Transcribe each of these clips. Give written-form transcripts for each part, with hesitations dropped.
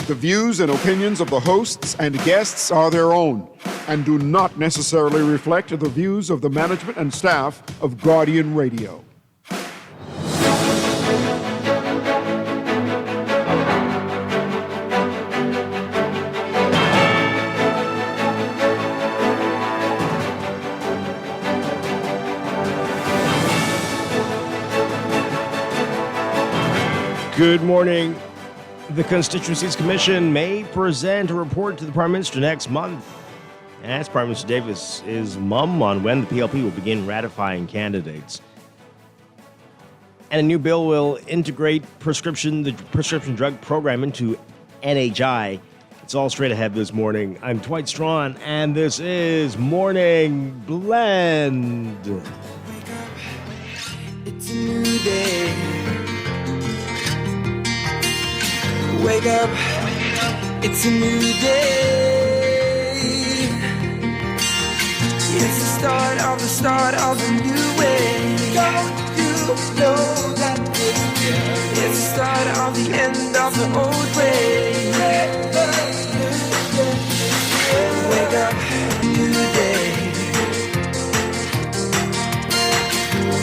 The views and opinions of the hosts and guests are their own and do not necessarily reflect the views of the management and staff of Guardian Radio. Good morning. The Constituencies Commission may present a report to the Prime Minister next month. Ask Prime Minister Davis's mum on when the PLP will begin ratifying candidates. And a new bill will integrate the prescription drug program into NHI. It's all straight ahead this morning. I'm Dwight Strachan, and this is Morning Blend. Wake up, it's a new day. Wake up, it's a new day. It's the start of a new way. Don't you know that it's the start of the end of the old way. Wake up, new day.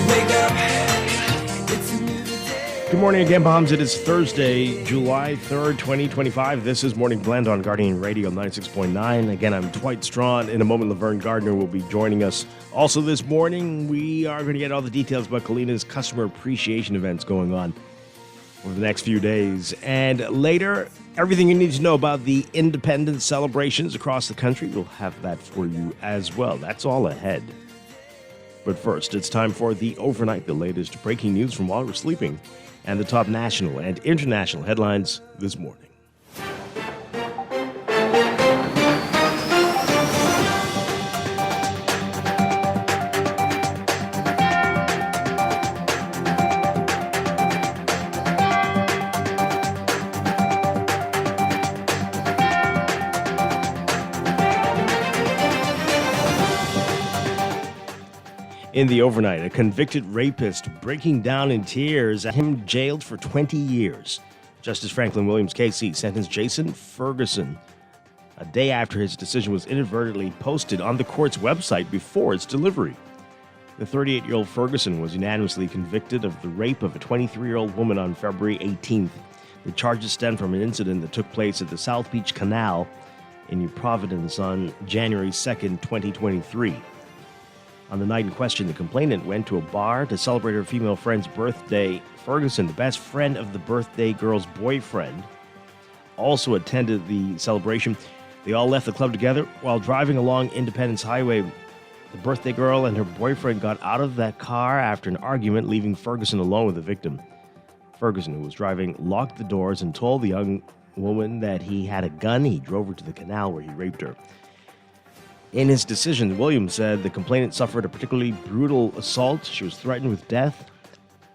Wake up, it's a new day. Good morning again, Bombs. It is Thursday, July 3rd, 2025. This is Morning Blend on Guardian Radio 96.9. Again, I'm Dwight Strachan. In a moment, Laverne Gardner will be joining us. Also this morning, we are going to get all the details about Kalina's customer appreciation events going on over the next few days. And later, everything you need to know about the independence celebrations across the country. We'll have that for you as well. That's all ahead. But first, it's time for the Overnight, the latest breaking news from while we're sleeping, and the top national and international headlines this morning. In the overnight, a convicted rapist breaking down in tears, him jailed for 20 years. Justice Franklin Williams KC sentenced Jason Ferguson a day after his decision was inadvertently posted on the court's website before its delivery. The 38-year-old Ferguson was unanimously convicted of the rape of a 23-year-old woman on February 18th. The charges stem from an incident that took place at the South Beach Canal in New Providence on January 2nd, 2023. On the night in question, the complainant went to a bar to celebrate her female friend's birthday. Ferguson, the best friend of the birthday girl's boyfriend, also attended the celebration. They all left the club together. While driving along Independence Highway, the birthday girl and her boyfriend got out of that car after an argument, leaving Ferguson alone with the victim. Ferguson, who was driving, locked the doors and told the young woman that he had a gun. He drove her to the canal where he raped her. In his decision, Williams said the complainant suffered a particularly brutal assault. She was threatened with death.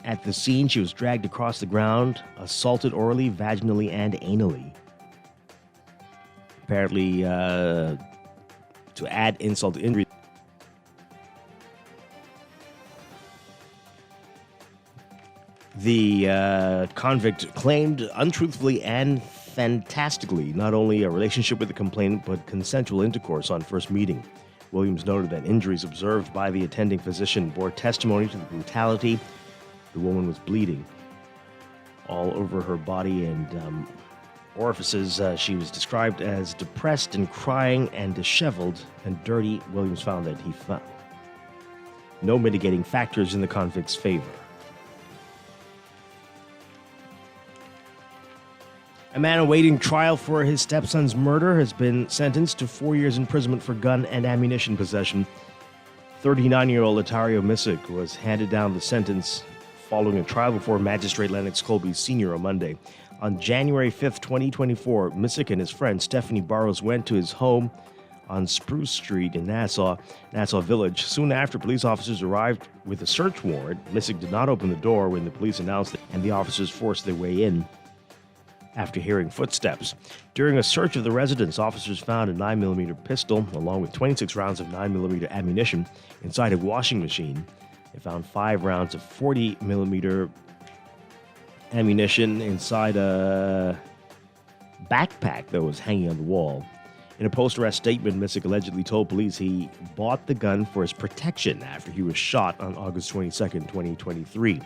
At the scene, she was dragged across the ground, assaulted orally, vaginally, and anally. Apparently, to add insult to injury, the convict claimed untruthfully and fantastically not only a relationship with the complainant, but consensual intercourse on first meeting. Williams noted that injuries observed by the attending physician bore testimony to the brutality. The woman was bleeding all over her body and orifices. She was described as depressed and crying and disheveled and dirty. Williams found that he found no mitigating factors in the convict's favor. A man awaiting trial for his stepson's murder has been sentenced to 4 years imprisonment for gun and ammunition possession. 39-year-old Atario Missick was handed down the sentence following a trial before Magistrate Lennox Colby Sr. on Monday. On January 5th, 2024, Missick and his friend Stephanie Barrows went to his home on Spruce Street in Nassau Village. Soon after, police officers arrived with a search warrant. Missick did not open the door when the police announced it, and the officers forced their way in. After hearing footsteps. During a search of the residence, officers found a 9mm pistol along with 26 rounds of 9mm ammunition inside a washing machine. They found 5 rounds of 40mm ammunition inside a backpack that was hanging on the wall. In a post-arrest statement, Missick allegedly told police he bought the gun for his protection after he was shot on August 22, 2023.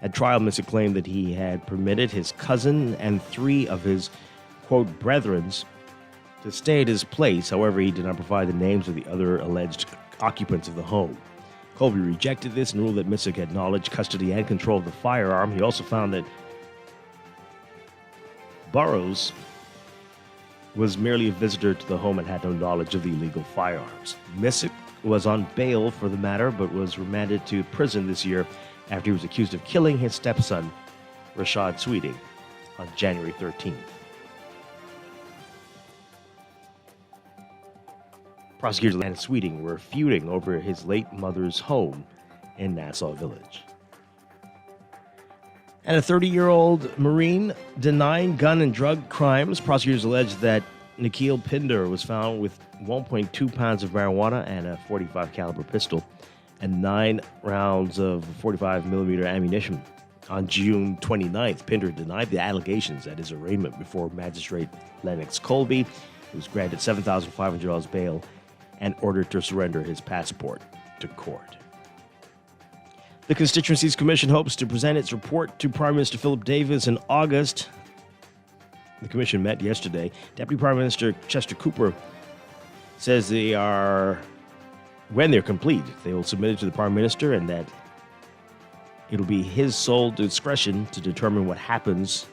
At trial, Missick claimed that he had permitted his cousin and 3 of his, quote, brethrens to stay at his place. However, he did not provide the names of the other alleged occupants of the home. Colby rejected this and ruled that Missick had knowledge, custody, and control of the firearm. He also found that Burroughs was merely a visitor to the home and had no knowledge of the illegal firearms. Missick was on bail for the matter, but was remanded to prison this year after he was accused of killing his stepson, Rashad Sweeting, on January 13th. Prosecutors and Sweeting were feuding over his late mother's home in Nassau Village. And a 30-year-old Marine denying gun and drug crimes. Prosecutors allege that Nikhil Pinder was found with 1.2 pounds of marijuana and a .45 caliber pistol and 9 rounds of 45mm ammunition. On June 29th, Pinder denied the allegations at his arraignment before Magistrate Lennox Colby, who was granted $7,500 bail and ordered to surrender his passport to court. The Constituencies Commission hopes to present its report to Prime Minister Philip Davis in August. The commission met yesterday. Deputy Prime Minister Chester Cooper says when they're complete, they will submit it to the Prime Minister and that it'll be his sole discretion to determine what happens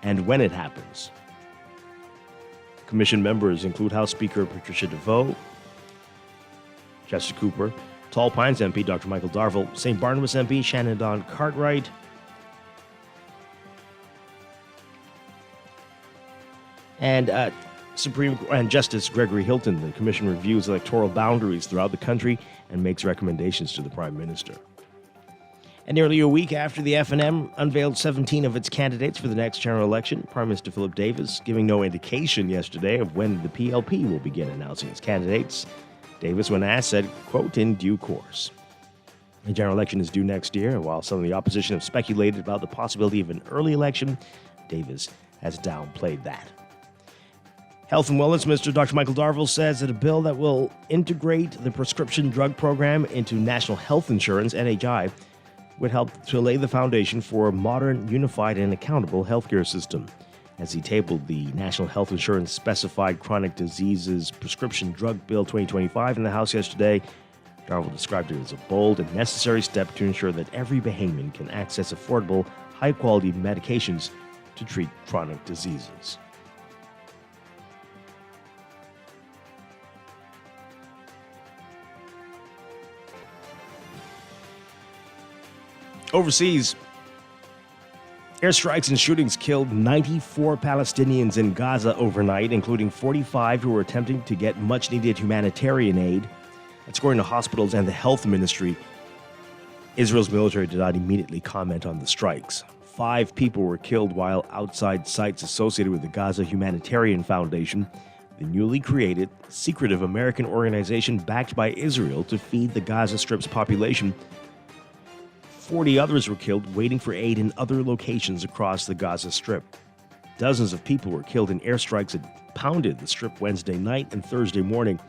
and when it happens. Commission members include House Speaker Patricia DeVoe, Chester Cooper, Tall Pines MP Dr. Michael Darville, St. Barnabas MP Shannon Dawn Cartwright, and Supreme and Justice Gregory Hilton. The commission reviews electoral boundaries throughout the country and makes recommendations to the Prime Minister. And nearly a week after the FNM unveiled 17 of its candidates for the next general election, Prime Minister Philip Davis giving no indication yesterday of when the PLP will begin announcing its candidates. Davis, when asked, said, quote, in due course. The general election is due next year, and while some of the opposition have speculated about the possibility of an early election, Davis has downplayed that. Health and Wellness Minister Dr. Michael Darville says that a bill that will integrate the prescription drug program into National Health Insurance, NHI, would help to lay the foundation for a modern, unified, and accountable healthcare system. As he tabled the National Health Insurance Specified Chronic Diseases Prescription Drug Bill 2025 in the House yesterday, Darville described it as a bold and necessary step to ensure that every Bahamian can access affordable, high-quality medications to treat chronic diseases. Overseas, airstrikes and shootings killed 94 Palestinians in Gaza overnight, including 45 who were attempting to get much-needed humanitarian aid. That's according to hospitals and the health ministry. Israel's military did not immediately comment on the strikes. 5 people were killed while outside sites associated with the Gaza Humanitarian Foundation, the newly created, secretive American organization backed by Israel to feed the Gaza Strip's population. 40 others were killed waiting for aid in other locations across the Gaza Strip. Dozens of people were killed in airstrikes that pounded the Strip Wednesday night and Thursday morning,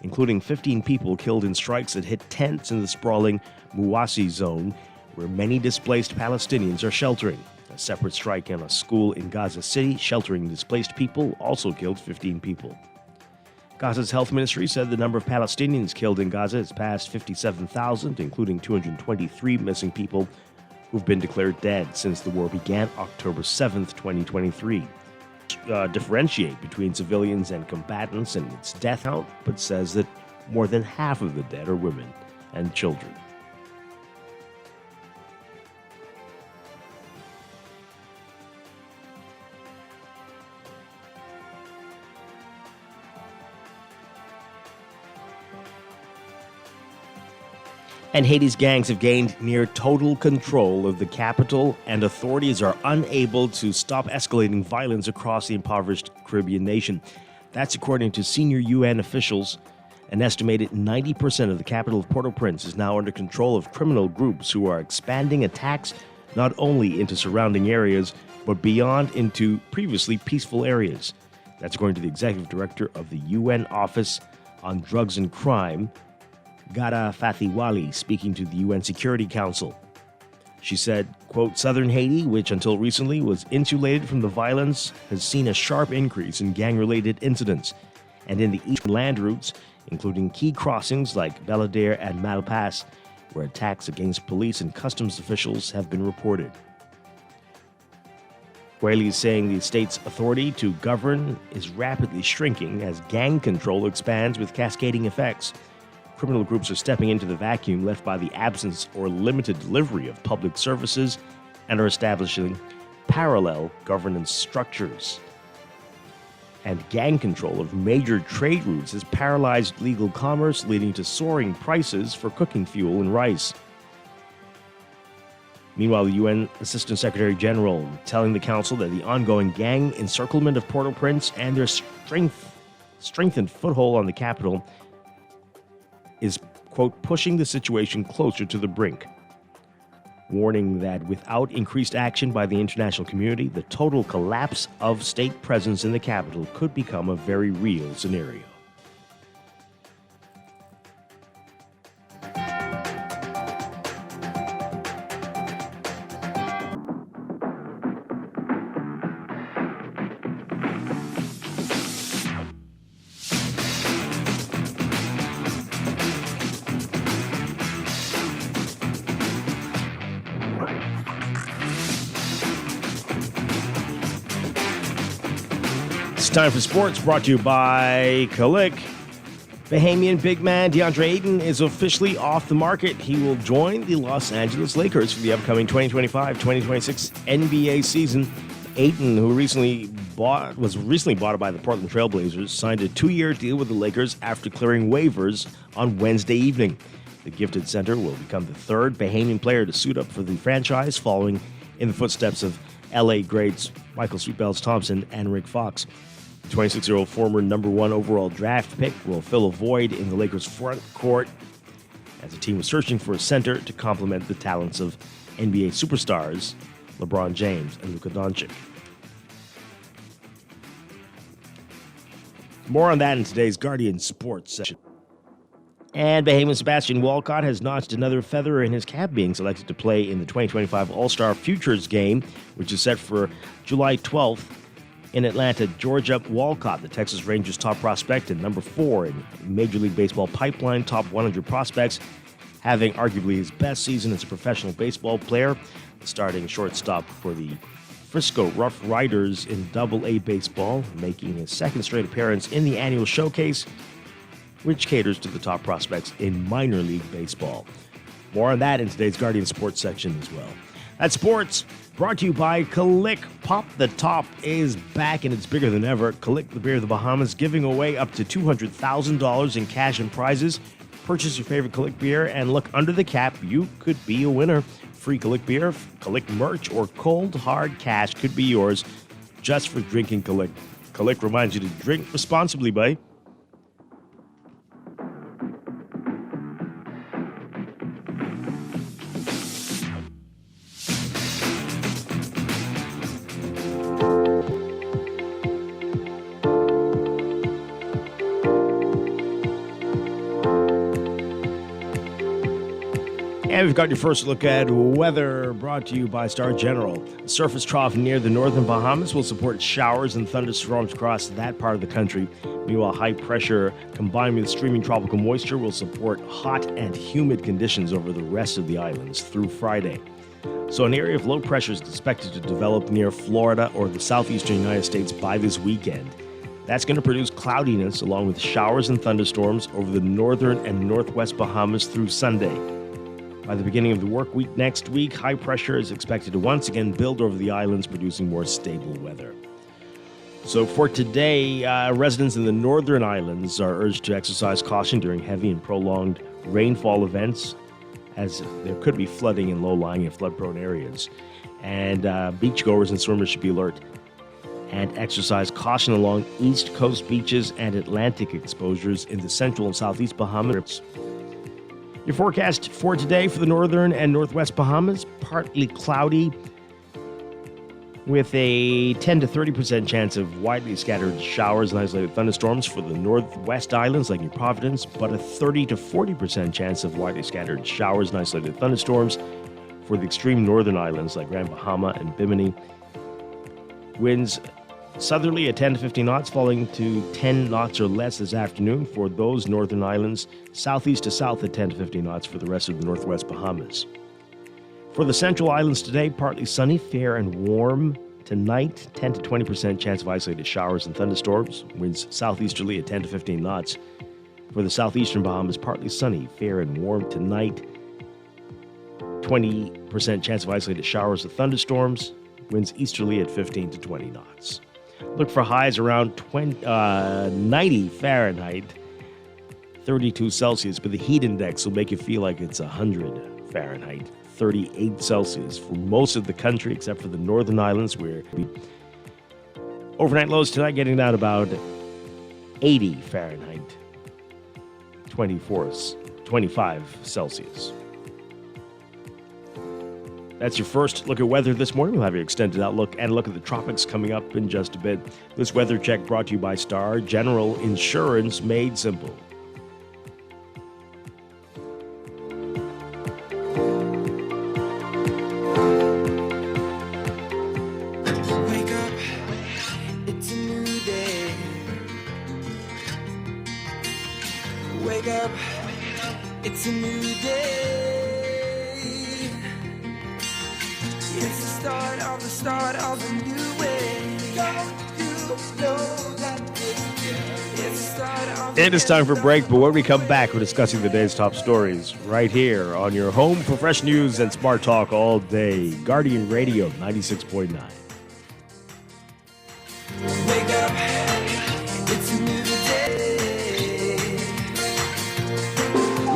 including 15 people killed in strikes that hit tents in the sprawling Muwasi zone, where many displaced Palestinians are sheltering. A separate strike in a school in Gaza City sheltering displaced people also killed 15 people. Gaza's health ministry said the number of Palestinians killed in Gaza has passed 57,000, including 223 missing people who've been declared dead since the war began October 7th, 2023. Differentiate between civilians and combatants in its death count, but says that more than half of the dead are women and children. And Haiti's gangs have gained near total control of the capital, and authorities are unable to stop escalating violence across the impoverished Caribbean nation. That's according to senior UN officials. An estimated 90% of the capital of Port-au-Prince is now under control of criminal groups who are expanding attacks not only into surrounding areas, but beyond into previously peaceful areas. That's according to the executive director of the UN Office on Drugs and Crime, Gada Fathiwali, speaking to the UN Security Council. She said, quote, "Southern Haiti, which until recently was insulated from the violence, has seen a sharp increase in gang-related incidents. And in the eastern land routes, including key crossings like Belladere and Malpass, where attacks against police and customs officials have been reported." Whaley is saying the state's authority to govern is rapidly shrinking as gang control expands with cascading effects. Criminal groups are stepping into the vacuum left by the absence or limited delivery of public services and are establishing parallel governance structures. And gang control of major trade routes has paralyzed legal commerce, leading to soaring prices for cooking fuel and rice. Meanwhile, the UN Assistant Secretary General telling the Council that the ongoing gang encirclement of Port-au-Prince and their strengthened foothold on the capital is, quote, pushing the situation closer to the brink, warning that without increased action by the international community, the total collapse of state presence in the capital could become a very real scenario. It's time for sports, brought to you by Kalik. Bahamian big man DeAndre Ayton is officially off the market. He will join the Los Angeles Lakers for the upcoming 2025-2026 NBA season. Ayton, who was recently bought by the Portland Trail Blazers, signed a 2-year deal with the Lakers after clearing waivers on Wednesday evening. The gifted center will become the third Bahamian player to suit up for the franchise, following in the footsteps of LA greats Michael Sweetbells Thompson and Rick Fox. The 26-year-old former number 1 overall draft pick will fill a void in the Lakers' front court as the team was searching for a center to complement the talents of NBA superstars LeBron James and Luka Doncic. More on that in today's Guardian Sports session. And Bahamian Sebastian Walcott has notched another feather in his cap, being selected to play in the 2025 All-Star Futures Game, which is set for July 12th in Atlanta, Georgia. Walcott, the Texas Rangers' top prospect and number 4 in Major League Baseball pipeline top 100 prospects, having arguably his best season as a professional baseball player, starting shortstop for the Frisco Rough Riders in Double-A baseball, making his second straight appearance in the annual showcase, which caters to the top prospects in minor league baseball. More on that in today's Guardian Sports section as well. That's sports, brought to you by Kalik. Pop the Top is back and it's bigger than ever. Kalik, the beer of the Bahamas, giving away up to $200,000 in cash and prizes. Purchase your favorite Kalik beer and look under the cap. You could be a winner. Free Kalik beer, Kalik merch, or cold hard cash could be yours just for drinking Kalik. Kalik reminds you to drink responsibly, buddy. And we've got your first look at weather, brought to you by Star General. A surface trough near the northern Bahamas will support showers and thunderstorms across that part of the country. Meanwhile, high pressure combined with streaming tropical moisture will support hot and humid conditions over the rest of the islands through Friday. So an area of low pressure is expected to develop near Florida or the southeastern United States by this weekend. That's going to produce cloudiness along with showers and thunderstorms over the northern and northwest Bahamas through Sunday. By the beginning of the work week next week, high pressure is expected to once again build over the islands, producing more stable weather. So for today, residents in the northern islands are urged to exercise caution during heavy and prolonged rainfall events, as there could be flooding in low-lying and flood-prone areas. And beachgoers and swimmers should be alert and exercise caution along East Coast beaches and Atlantic exposures in the central and southeast Bahamas. Your forecast for today for the northern and northwest Bahamas, partly cloudy with a 10 to 30% chance of widely scattered showers and isolated thunderstorms for the northwest islands like New Providence, but a 30 to 40% chance of widely scattered showers and isolated thunderstorms for the extreme northern islands like Grand Bahama and Bimini. Winds southerly at 10 to 15 knots, falling to 10 knots or less this afternoon for those northern islands. Southeast to south at 10 to 15 knots for the rest of the northwest Bahamas. For the central islands today, partly sunny, fair and warm. Tonight, 10 to 20% chance of isolated showers and thunderstorms. Winds southeasterly at 10 to 15 knots. For the southeastern Bahamas, partly sunny, fair and warm. Tonight, 20% chance of isolated showers and thunderstorms. Winds easterly at 15 to 20 knots. Look for highs around 90 Fahrenheit, 32 Celsius, but the heat index will make you feel like it's 100 Fahrenheit, 38 Celsius for most of the country except for the northern islands, where overnight lows tonight getting down about 80 Fahrenheit, 25 Celsius. That's your first look at weather this morning. We'll have your extended outlook and a look at the tropics coming up in just a bit. This weather check brought to you by Star General Insurance, made simple. Wake up, it's a new day. Wake up, it's a new day. It's the start of a new way. Don't you know that it's the start of It is time for a break, but when we come back, we're discussing the day's top stories right here on your home for fresh news and smart talk all day. Guardian Radio 96.9. wake up, it's a new day.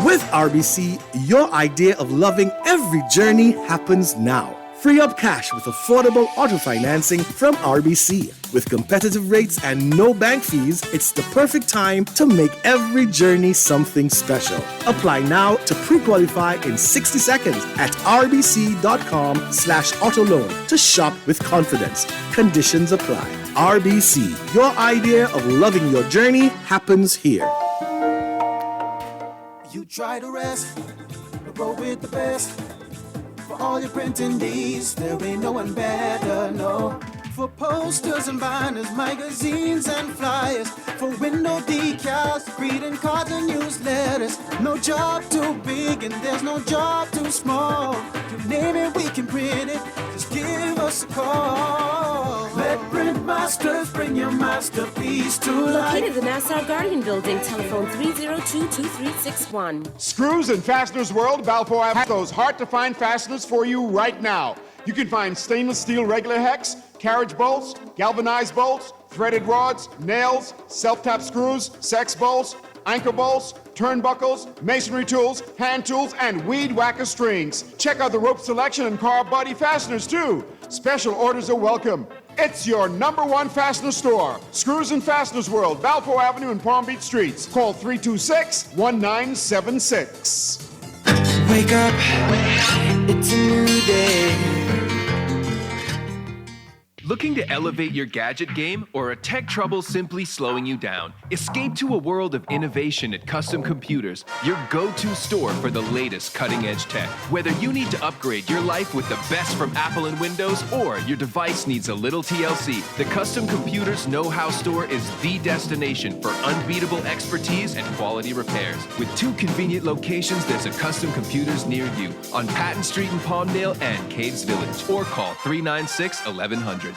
With RBC, your idea of loving every journey happens now. Free up cash with affordable auto financing from RBC. With competitive rates and no bank fees, it's the perfect time to make every journey something special. Apply now to pre-qualify in 60 seconds at rbc.com/auto loan to shop with confidence. Conditions apply. RBC, your idea of loving your journey happens here. You try to rest, go with the best. For all your printing needs, there ain't no one better, no. For posters and banners, magazines and flyers. For window decals, greeting cards and newsletters. No job too big and there's no job too small. You name it, we can print it, just give us a call. Let Print Masters bring your masterpiece to life. Located in the Nassau Guardian Building, telephone 302-2361. Screws and Fasteners World, Balfour Avenue, has those hard-to-find fasteners for you right now. You can find stainless steel regular hex, carriage bolts, galvanized bolts, threaded rods, nails, self-tap screws, sex bolts, anchor bolts, turnbuckles, masonry tools, hand tools, and weed whacker strings. Check out the rope selection and car body fasteners, too. Special orders are welcome. It's your #1 fastener store. Screws and Fasteners World, Balfour Avenue and Palm Beach Streets. Call 326-1976. Wake up, it's a new day. Looking to elevate your gadget game, or are tech troubles simply slowing you down? Escape to a world of innovation at Custom Computers, your go-to store for the latest cutting-edge tech. Whether you need to upgrade your life with the best from Apple and Windows, or your device needs a little TLC, the Custom Computers Know-How Store is the destination for unbeatable expertise and quality repairs. With 2 convenient locations, there's a Custom Computers near you on Patton Street in Palmdale and Caves Village, or call 396-1100.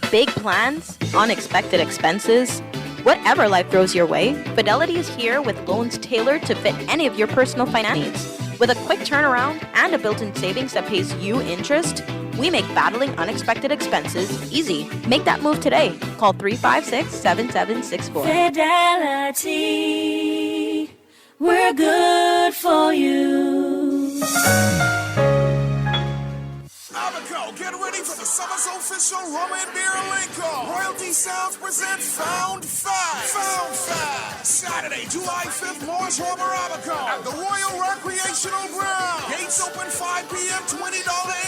Big plans, unexpected expenses, whatever life throws your way, Fidelity is here with loans tailored to fit any of your personal finance needs. With a quick turnaround and a built-in savings that pays you interest, we make battling unexpected expenses easy. Make that move today. Call 356-7764. Fidelity, we're good for you. get ready for the summer's official rum and beer lingo. Royalty Sounds present Found Fast. Found Fast. Saturday, July 5th, Morris Harbor, Abaco. At the Royal Recreational Ground. Gates open 5 p.m., $20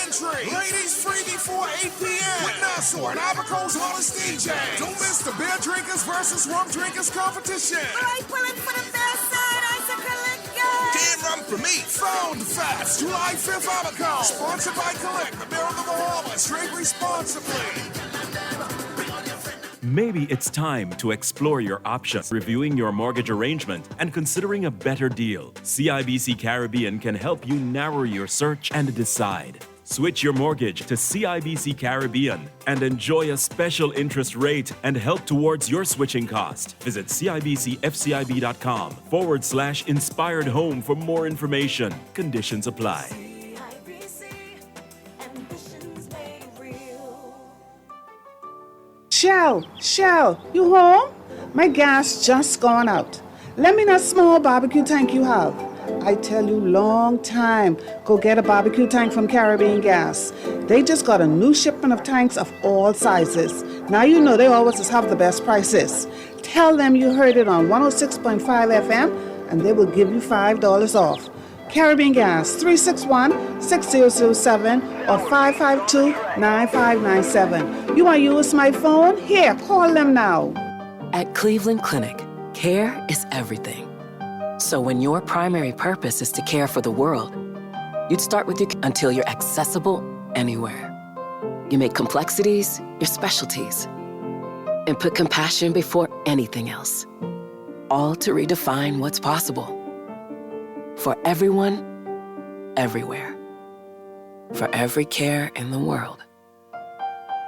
entry. Ladies free before 8 p.m. With Nassau and Abaco's hottest DJ. Don't miss the beer drinkers versus rum drinkers competition. Right, pulling for the best side, icicle liquor. Damn rum for me. Found Fast, July 5th, Abaco. Sponsored by Collect, the Mayor of the Bahamas. Drink responsibly. Maybe it's time to explore your options, reviewing your mortgage arrangement, and considering a better deal. CIBC Caribbean can help you narrow your search and decide. Switch your mortgage to CIBC Caribbean and enjoy a special interest rate and help towards your switching cost. Visit CIBCFCIB.com/inspired home for more information. Conditions apply. Shell, you home? My gas just gone out. Let me know small barbecue tank you have. I tell you, long time, go get a barbecue tank from Caribbean Gas. They just got a new shipment of tanks of all sizes. Now you know they always have the best prices. Tell them you heard it on 106.5 FM and they will give you $5 off. Caribbean Gas, 361-6007 or 552-9597. You want to use my phone? Here, call them now. At Cleveland Clinic, care is everything. So when your primary purpose is to care for the world, you'd start with until you're accessible anywhere. You make complexities your specialties and put compassion before anything else, all to redefine what's possible. For everyone, everywhere. For every care in the world.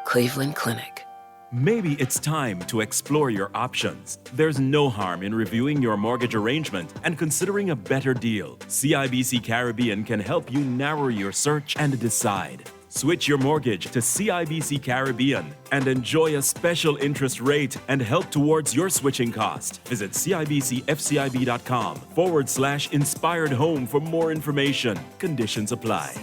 Cleveland Clinic. Maybe it's time to explore your options. There's no harm in reviewing your mortgage arrangement and considering a better deal. CIBC Caribbean can help you narrow your search and decide. Switch your mortgage to CIBC Caribbean and enjoy a special interest rate and help towards your switching cost. Visit CIBCFCIB.com/inspired home for more information. Conditions apply.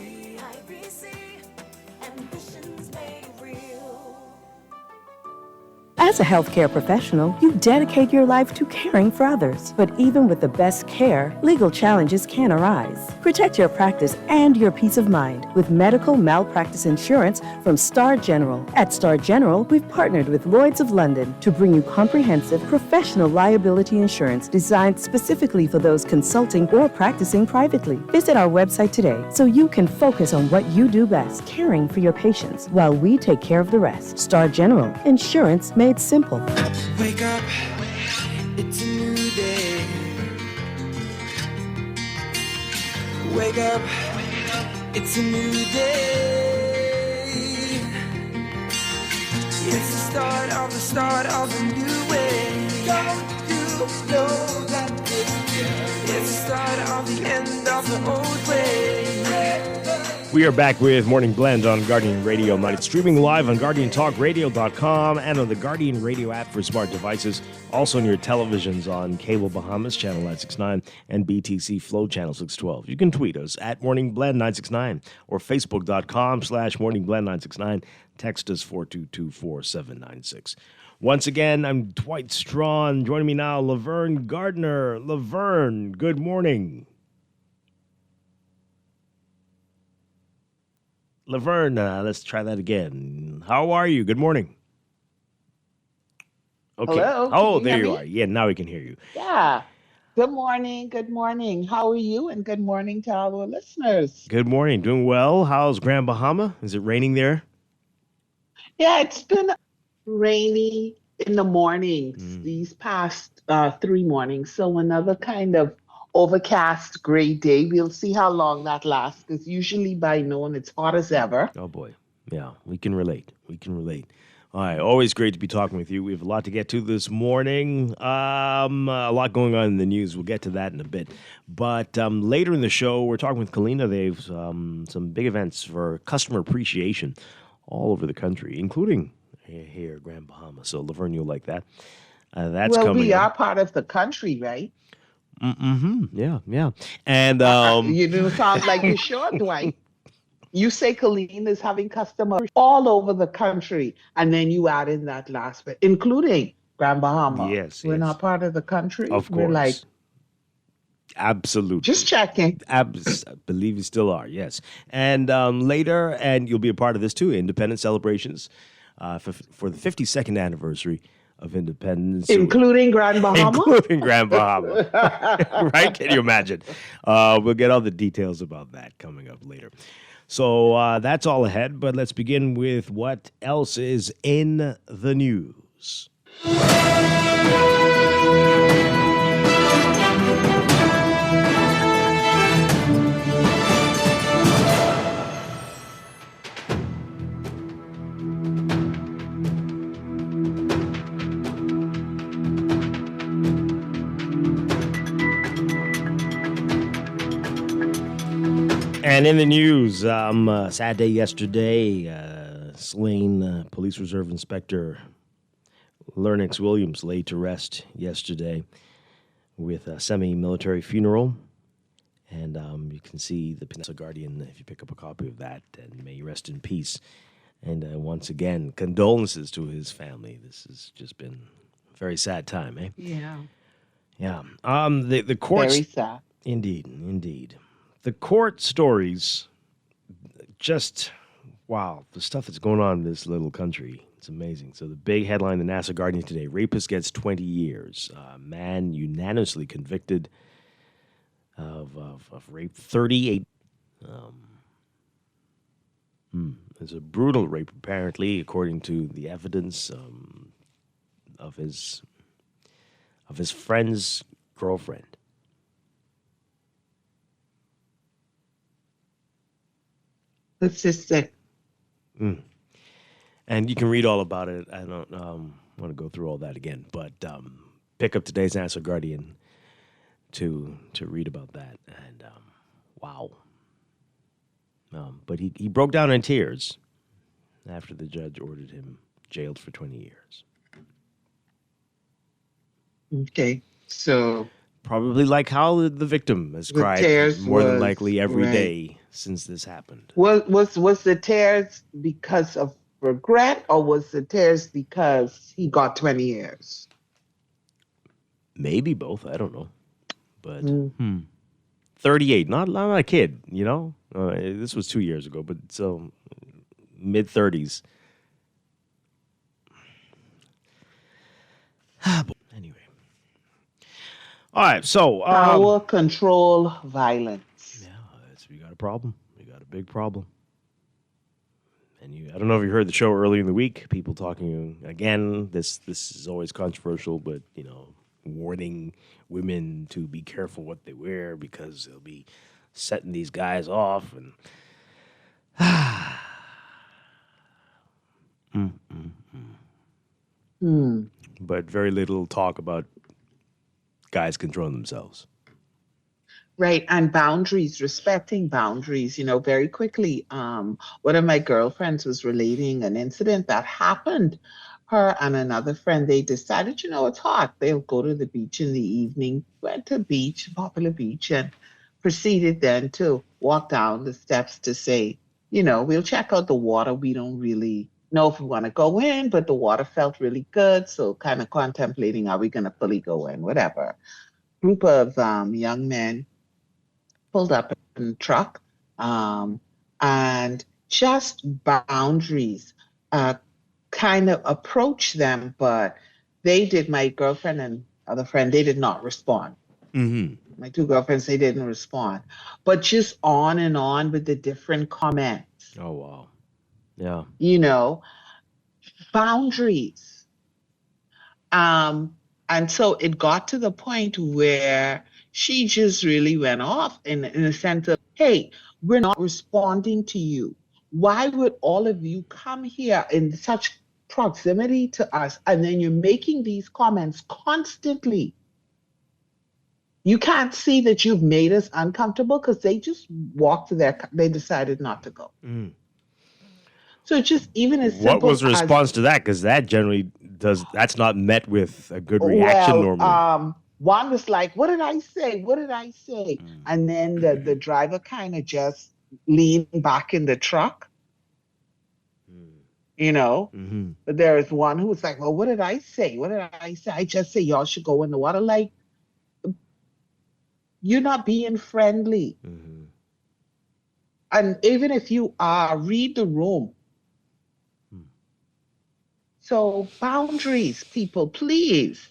As a healthcare professional, you dedicate your life to caring for others. But even with the best care, legal challenges can arise. Protect your practice and your peace of mind with medical malpractice insurance from Star General. At Star General, we've partnered with Lloyd's of London to bring you comprehensive professional liability insurance designed specifically for those consulting or practicing privately. Visit our website today so you can focus on what you do best, caring for your patients, while we take care of the rest. Star General, insurance made simple. Wake up, it's a new day. Wake up, it's a new day. It's the start of a new way. Don't you know that it's the start of the end of the old way. We are back with Morning Blend on Guardian Radio Night. Streaming live on GuardianTalkRadio.com and on the Guardian Radio app for smart devices. Also on your televisions on Cable Bahamas, Channel 969, and BTC Flow, Channel 612. You can tweet us at Morning Blend 969 or Facebook.com/Morning Blend 969. Text us 422-4796. Once again, I'm Dwight Strachan. Joining me now, Laverne Gardner. Laverne, good morning. Laverne, let's try that again. How are you? Good morning. Okay. Hello. Oh, there you are. Yeah, now we can hear you. Yeah. Good morning. Good morning. How are you? And good morning to all our listeners. Good morning. Doing well. How's Grand Bahama? Is it raining there? Yeah, it's been rainy in the mornings these past 3 mornings. So another kind of overcast gray day. We'll see how long that lasts, because usually by noon it's hot as ever. Oh boy. Yeah, we can relate. All right, always great to be talking with you. We have a lot to get to this morning. A lot going on in the news. We'll get to that in a bit. But later in the show, we're talking with Kalina. They've some big events for customer appreciation all over the country, including here, Grand Bahama. So Laverne, you'll like that. That's well, coming we up. are part of the country, right? Mm-hmm. Yeah. And you do sound like you're sure, Dwight. You say Colleen is having customers all over the country, and then you add in that last bit, including Grand Bahama. Yes, We're yes. not part of the country. Of We're like, course. Absolutely. just checking. I believe you still are, yes. And later, and you'll be a part of this too, Independence celebrations for the 52nd anniversary of independence. Including Grand Bahama? Including Grand Bahama. Right? Can you imagine? We'll get all the details about that coming up later. So that's all ahead, but let's begin with what else is in the news. And in the news, sad day yesterday, slain Police Reserve Inspector Lennox Williams laid to rest yesterday with a semi-military funeral. And you can see the Peninsula Guardian if you pick up a copy of that, and may he rest in peace. And once again, condolences to his family. This has just been a very sad time, eh? Yeah. Yeah. The courts. Very sad. Indeed. The court stories, just, wow, the stuff that's going on in this little country. It's amazing. So the big headline in the Nassau Guardian today, rapist gets 20 years. Man unanimously convicted of rape, 38. It's a brutal rape, apparently, according to the evidence of his friend's girlfriend. That's just sick. And you can read all about it. I don't want to go through all that again, but pick up today's Nassau Guardian to read about that. And wow. But he broke down in tears after the judge ordered him jailed for 20 years. Okay, so probably like how the victim has cried more than likely every day since this happened. Was the tears because of regret, or was the tears because he got 20 years? Maybe both. I don't know. But 38, not a kid, you know? This was 2 years ago, but so mid-30s. Anyway. All right, so... power, control, violence. Yeah, we got a problem. We got a big problem. And I don't know if you heard the show earlier in the week, people talking, again, this is always controversial, but, warning women to be careful what they wear because they'll be setting these guys off. And But very little talk about guys controlling themselves. Right, and boundaries, respecting boundaries. Very quickly, one of my girlfriends was relating an incident that happened. Her and another friend, they decided, it's hot. They'll go to the beach in the evening, went to beach, popular beach, and proceeded then to walk down the steps to say, we'll check out the water. We don't really know if we want to go in, but the water felt really good. So kind of contemplating, are we going to fully go in, whatever. Group of young men pulled up in a truck, and just boundaries, kind of approach them, but my girlfriend and other friend, they did not respond. My two girlfriends, they didn't respond, but just on and on with the different comments. Oh, wow. Yeah. Boundaries. And so it got to the point where she just really went off in a sense of, hey, we're not responding to you. Why would all of you come here in such proximity to us, and then you're making these comments constantly? You can't see that you've made us uncomfortable, because they just walked they decided not to go. So just even as simple as... What was the response to that? Because that generally that's not met with a good reaction normally. One was like, what did I say? What did I say? And then the driver kind of just lean back in the truck, you know. But there is one who was like, well, what did I say? What did I say? I just say y'all should go in the water. Like, you're not being friendly. And even if you are, read the room. So boundaries, people, please.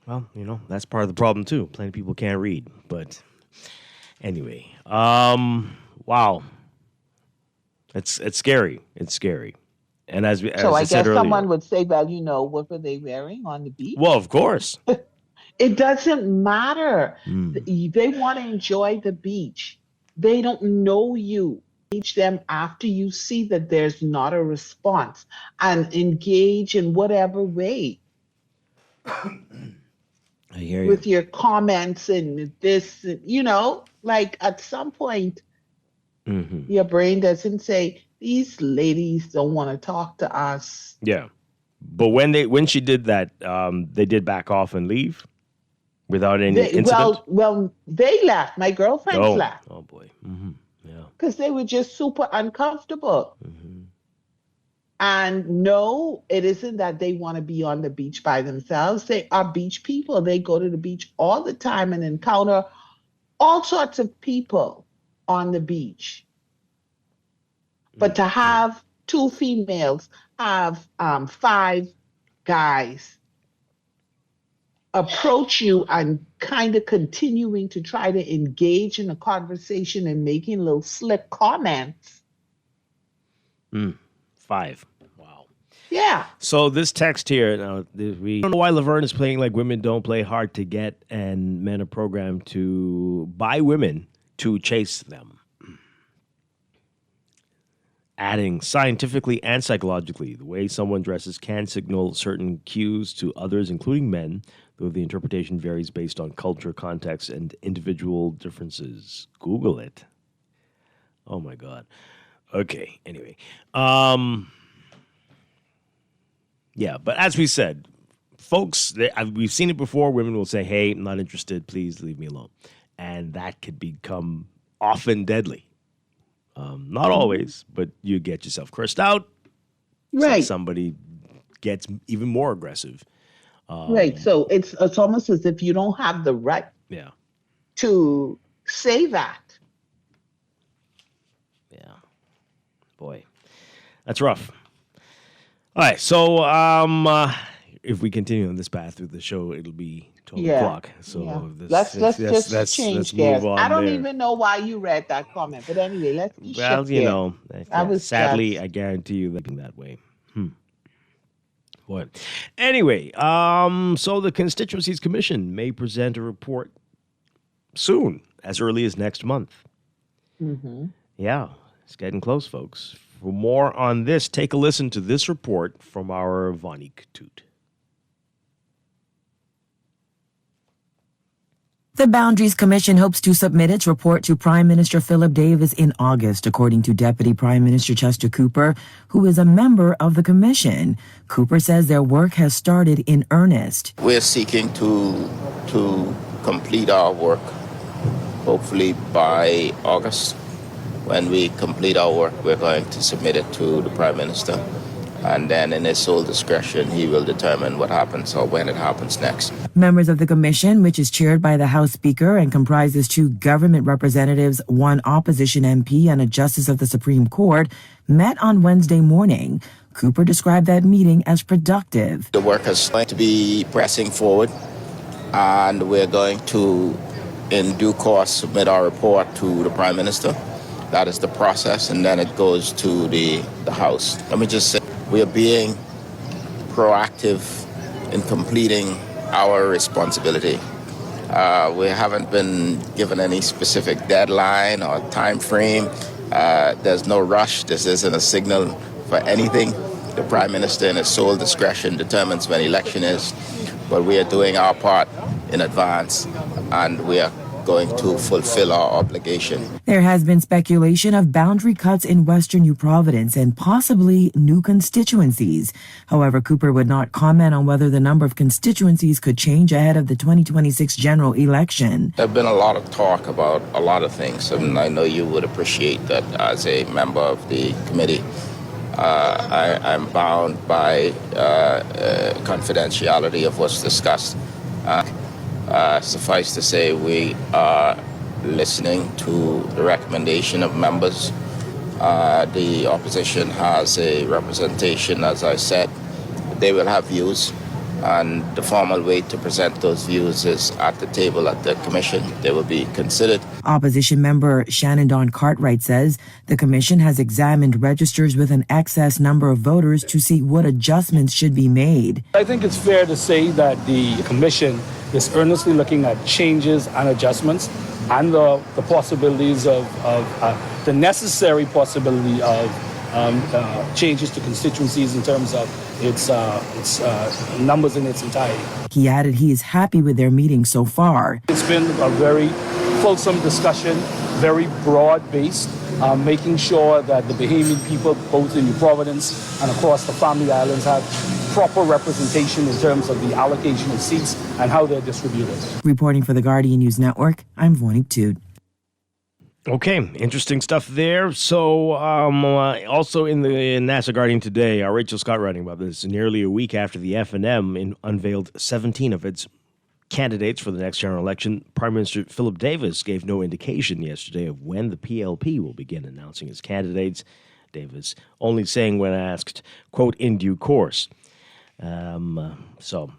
Well, you know, that's part of the problem too. Plenty of people can't read. But anyway, wow. It's scary. It's scary. And as I guess said earlier, someone would say, well, you know, what were they wearing on the beach? well, of course. It doesn't matter. They want to enjoy the beach. They don't know you. Engage them after you see that there's not a response and engage in whatever way. I hear you. With your comments and this, you know, like at some point, your brain doesn't say, these ladies don't want to talk to us. Yeah. But when she did that, they did back off and leave without any incident? Well, they left. My girlfriends left. Oh, boy. Yeah. Because they were just super uncomfortable. And no, it isn't that they want to be on the beach by themselves. They are beach people. They go to the beach all the time and encounter all sorts of people on the beach. But to have 2 females, have 5 guys approach you and kind of continuing to try to engage in a conversation and making little slick comments. 5. Wow. Yeah. So this text here, now, we don't know why Laverne is playing like women don't play hard to get and men are programmed to buy women to chase them. Adding, scientifically and psychologically, the way someone dresses can signal certain cues to others, including men, though the interpretation varies based on culture, context, and individual differences. Google it. Oh, my God. Okay, anyway. Yeah, but as we said, folks, we've seen it before. Women will say, hey, I'm not interested. Please leave me alone. And that could become often deadly. Not always, but you get yourself cursed out. Right. Somebody gets even more aggressive. Right. So it's almost as if you don't have the right to say that. Yeah. Boy, that's rough. All right. So if we continue on this path through the show, it'll be 12 o'clock. So let's change move on. I don't there. even know why you read that comment, but anyway, let's just Well, you know, sadly, just... I guarantee you that way. What? Anyway, so the Constituencies Commission may present a report soon, as early as next month. Yeah, it's getting close, folks. For more on this, take a listen to this report from our Vani Katut. The Boundaries Commission hopes to submit its report to Prime Minister Philip Davis in August, according to Deputy Prime Minister Chester Cooper, who is a member of the commission. Cooper says their work has started in earnest. We're seeking to complete our work, hopefully by August. When we complete our work, we're going to submit it to the Prime Minister. And then in his sole discretion, he will determine what happens or when it happens next. Members of the commission, which is chaired by the House Speaker and comprises 2 government representatives, 1 opposition MP, and a justice of the Supreme Court, met on Wednesday morning. Cooper described that meeting as productive. The work is going to be pressing forward, and we're going to, in due course, submit our report to the Prime Minister. That is the process, and then it goes to the House. Let me just say, we are being proactive in completing our responsibility. We haven't been given any specific deadline or time frame. There's no rush. This isn't a signal for anything. The Prime Minister, in his sole discretion, determines when election is. But we are doing our part in advance, and we are going to fulfill our obligation. There has been speculation of boundary cuts in western New Providence and possibly new constituencies. However, Cooper would not comment on whether the number of constituencies could change ahead of the 2026 general election. There's been a lot of talk about a lot of things, and I know you would appreciate that as a member of the committee. I'm bound by confidentiality of what's discussed. Suffice to say, we are listening to the recommendation of members. The opposition has a representation, as I said. They will have views, and the formal way to present those views is at the table at the commission. They will be considered. Opposition member Shannon Dawn Cartwright says the commission has examined registers with an excess number of voters to see what adjustments should be made. I think it's fair to say that the commission is earnestly looking at changes and adjustments and the possibilities of the necessary possibility of changes to constituencies in terms of its numbers in its entirety. He added he is happy with their meeting so far. It's been a very fulsome discussion, very broad-based, making sure that the Bahamian people, both in New Providence and across the Family Islands, have proper representation in terms of the allocation of seats and how they're distributed. Reporting for the Guardian News Network, I'm Vonik Tood. Okay, interesting stuff there. So, also in the NASA Guardian today, Rachel Scott writing about this. Nearly a week after the FNM unveiled 17 of its candidates for the next general election, Prime Minister Philip Davis gave no indication yesterday of when the PLP will begin announcing its candidates. Davis only saying when asked, quote, in due course. So,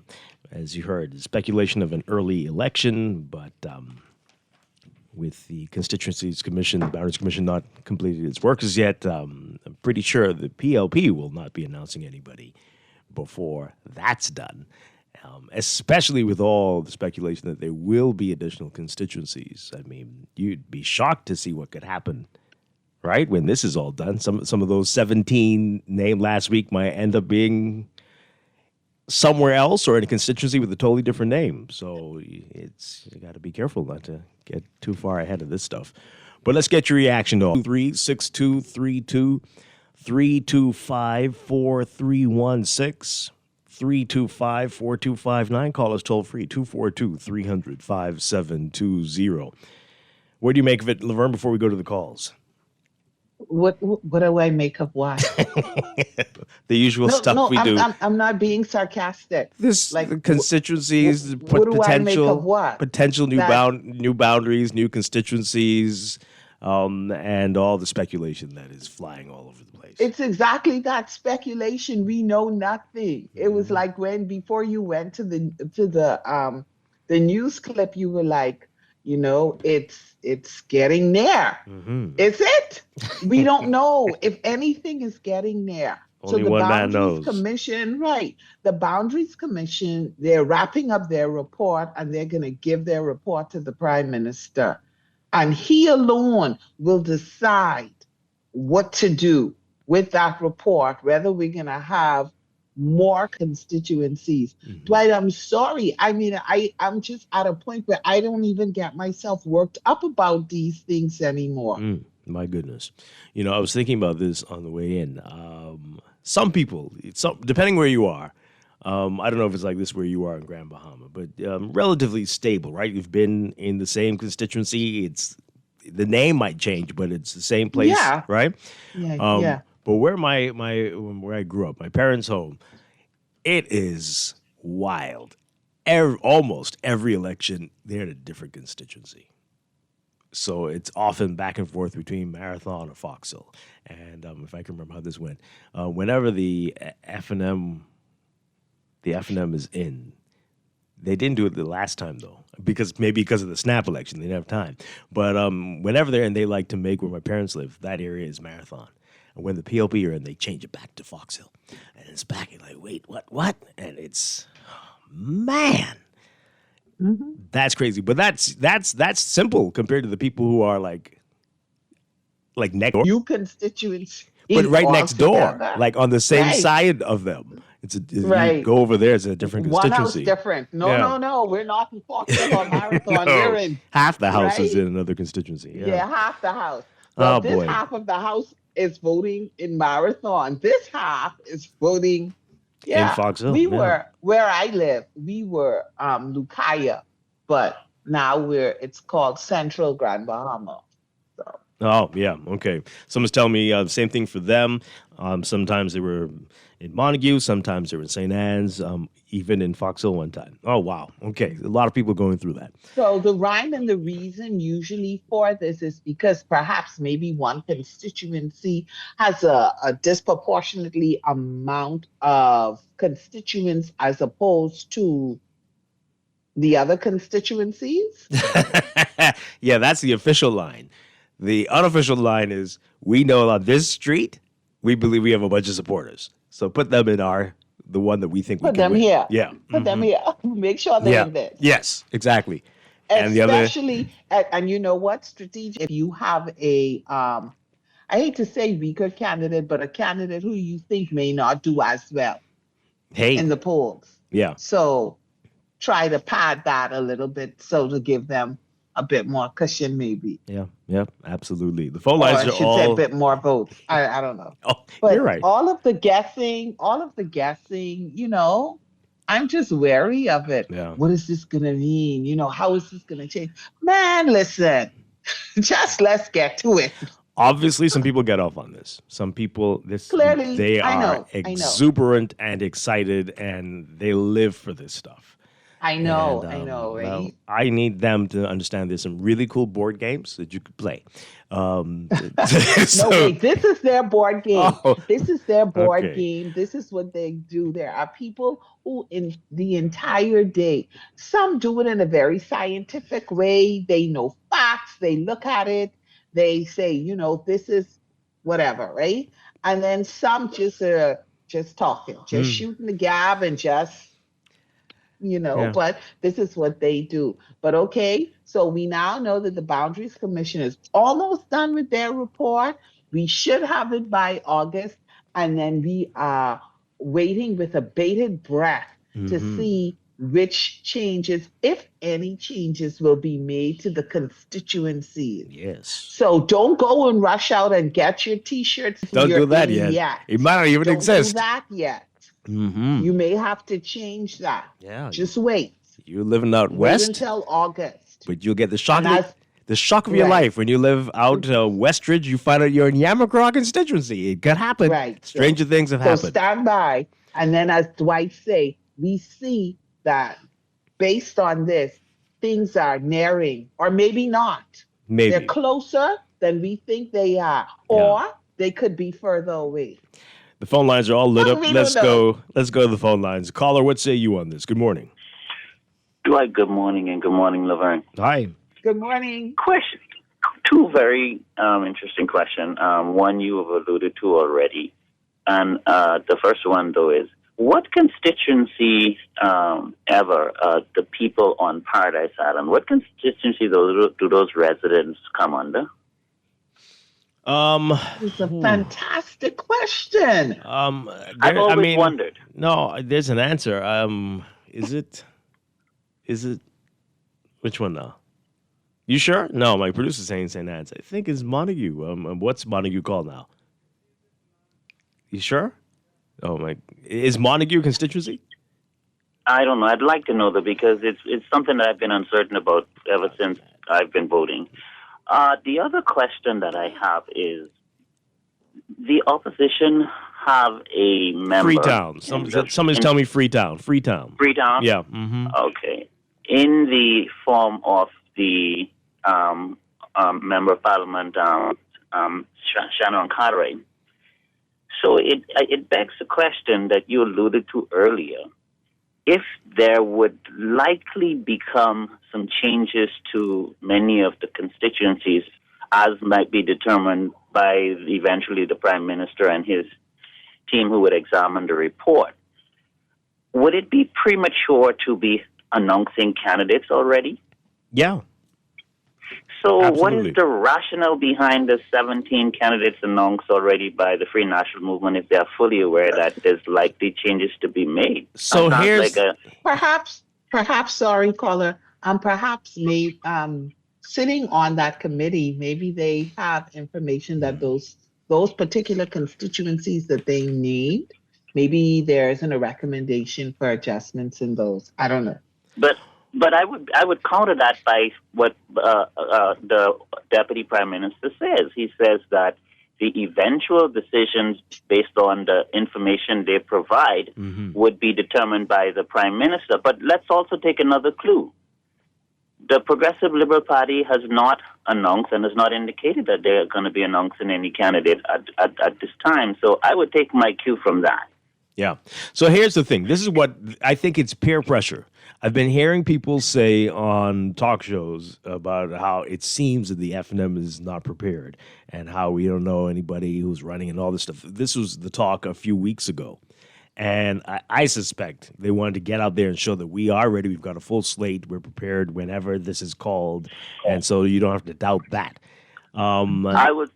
as you heard, speculation of an early election, but with the Constituencies Commission, the Boundaries Commission not completed its work as yet, I'm pretty sure the PLP will not be announcing anybody before that's done, especially with all the speculation that there will be additional constituencies. I mean, you'd be shocked to see what could happen, right, when this is all done. Some of those 17 named last week might end up being somewhere else or in a constituency with a totally different name. So you got to be careful not to get too far ahead of this stuff. But let's get your reaction to all. 36232 325 4316 325 4259. Call us toll free 242 300 5720. What do you make of it, Laverne, before we go to the calls? What do I make of what? The usual stuff we do. I'm not being sarcastic. This like the constituencies, what do I make of what? Potential new boundaries, new constituencies, and all the speculation that is flying all over the place. It's exactly that speculation. We know nothing. It was like when before you went to the news clip, you were like, you know, it's getting there. Mm-hmm. Is it? We don't know if anything is getting there. Only one man knows. Commission, right? The Boundaries Commission, they're wrapping up their report and they're going to give their report to the Prime Minister. And he alone will decide what to do with that report, whether we're going to have more constituencies. Mm-hmm. Dwight, I'm sorry. I mean, I'm just at a point where I don't even get myself worked up about these things anymore. My goodness. You know, I was thinking about this on the way in. Some people, depending where you are, I don't know if it's like this where you are in Grand Bahama, but relatively stable, right? You've been in the same constituency. The name might change, but it's the same place, yeah. Right? Yeah. But where where I grew up, my parents' home, it is wild. Almost every election, they're in a different constituency. So it's often back and forth between Marathon or Fox Hill. And if I can remember how this went, whenever the FNM is in, they didn't do it the last time though, because of the snap election, they didn't have time. But whenever they're in, they like to make where my parents live, that area is Marathon. And when the PLP are in, they change it back to Fox Hill. And it's back, and like, wait, what? And it's, man. Mm-hmm. That's crazy. But that's simple compared to the people who are like next door. You constituents. But right next door, like on the same right. side of them. Right. You go over there, it's a different One house constituency. different. No, Yeah. no. We're not in Foxville or Marathon. No. We're in Half the house is right. in another constituency. Yeah, half the house. Oh Well, this boy. half of the house is voting in Marathon. This half is voting. In Yeah, Foxville. we Yeah. were where I live. We were Lucaya, but now it's called Central Grand Bahama. So Oh, yeah. Okay. Someone's telling me the same thing for them. Sometimes they were in Montague, sometimes they were in St. Anne's, even in Foxville one time. Oh, wow. Okay. A lot of people going through that. So the rhyme and the reason usually for this is because perhaps maybe one constituency has a disproportionately amount of constituents as opposed to the other constituencies. Yeah, that's the official line. The unofficial line is we know on this street, we believe we have a bunch of supporters. So put them in the one that we think we Put can them win. here. Yeah. Put them here. Make sure they're Yeah. in this. Yes, exactly. And the other, Especially, and you know what, strategic. If you have I hate to say weaker candidate, but a candidate who you think may not do as well in the polls. Yeah. So try to pad that a little bit so to give them a bit more cushion, maybe. Yeah, absolutely. The phone Or lines I are should say a bit more votes. I don't know. Oh, But you're right. all of the guessing, I'm just wary of it. Yeah. What is this going to mean? How is this going to change? Man, listen, just let's get to it. Obviously, some people get off on this. Some people, Clearly, they I are know. exuberant and excited, and they live for this stuff. I know, And, right? well, I need them to understand there's some really cool board games that you could play. No, wait, this is their board game. This is their board game. This is what they do. There are people who, in the entire day, some do it in a very scientific way. They know facts. They look at it. They say, this is whatever, right? And then some just talking, just shooting the gab and just but this is what they do. But okay, so we now know that the Boundaries Commission is almost done with their report. We should have it by August, and then we are waiting with a bated breath to see which changes, if any changes, will be made to the constituencies. Yes. So don't go and rush out and get your T-shirts. Don't do that yet. It might not even Don't exist. do that yet. You may have to change that. Yeah. Just wait. You're living out Wait west, until August. but you'll get the shock. And The shock of your Right. life when you live out Westridge, you find out you're in Yamacraw constituency. It could happen. Right. Stranger things have So happened. stand by. And then as Dwight say, we see that based on this, things are nearing, or maybe not. Maybe. They're closer than we think they are. Or they could be further away. The phone lines are all lit up. We Let's don't know. go to the phone lines. Caller, what say you on this? Good morning. Dwight, good morning, and good morning, Laverne. Hi. Good morning. Question. Two very interesting questions. One you have alluded to already. And the first one, though, is what constituency the people on Paradise Island, what constituency do those residents come under? It's a fantastic question. I've always wondered. No, there's an answer. Is it which one now? You sure? No, my producer's saying St. Anne's. I think it's Montague. What's Montague called now? You sure? Oh my, is Montague constituency? I don't know. I'd like to know that because it's something that I've been uncertain about ever since I've been voting. The other question that I have is, the opposition have a member. Freetown. Somebody's telling me Freetown. Freetown. Freetown? Yeah. Mm-hmm. Okay. In the form of the member of parliament, Shannon Cartwright. So it begs the question that you alluded to earlier. If there would likely become some changes to many of the constituencies, as might be determined by eventually the Prime Minister and his team who would examine the report, would it be premature to be announcing candidates already? Yeah. So what Absolutely. is the rationale behind the 17 candidates announced already by the Free National Movement if they are fully aware that there's likely changes to be made? So Sounds here's like Perhaps, sorry, caller, perhaps sitting on that committee, maybe they have information that those particular constituencies that they named, maybe there isn't a recommendation for adjustments in those. I don't know. But I would counter that by what the Deputy Prime Minister says. He says that the eventual decisions based on the information they provide would be determined by the Prime Minister. But let's also take another clue. The Progressive Liberal Party has not announced and has not indicated that they're going to be announcing any candidate at this time. So I would take my cue from that. Yeah. So here's the thing. This is what I think it's peer pressure. I've been hearing people say on talk shows about how it seems that the FNM is not prepared and how we don't know anybody who's running and all this stuff. This was the talk a few weeks ago. And I suspect they wanted to get out there and show that we are ready. We've got a full slate. We're prepared whenever this is called. And so you don't have to doubt that. I would.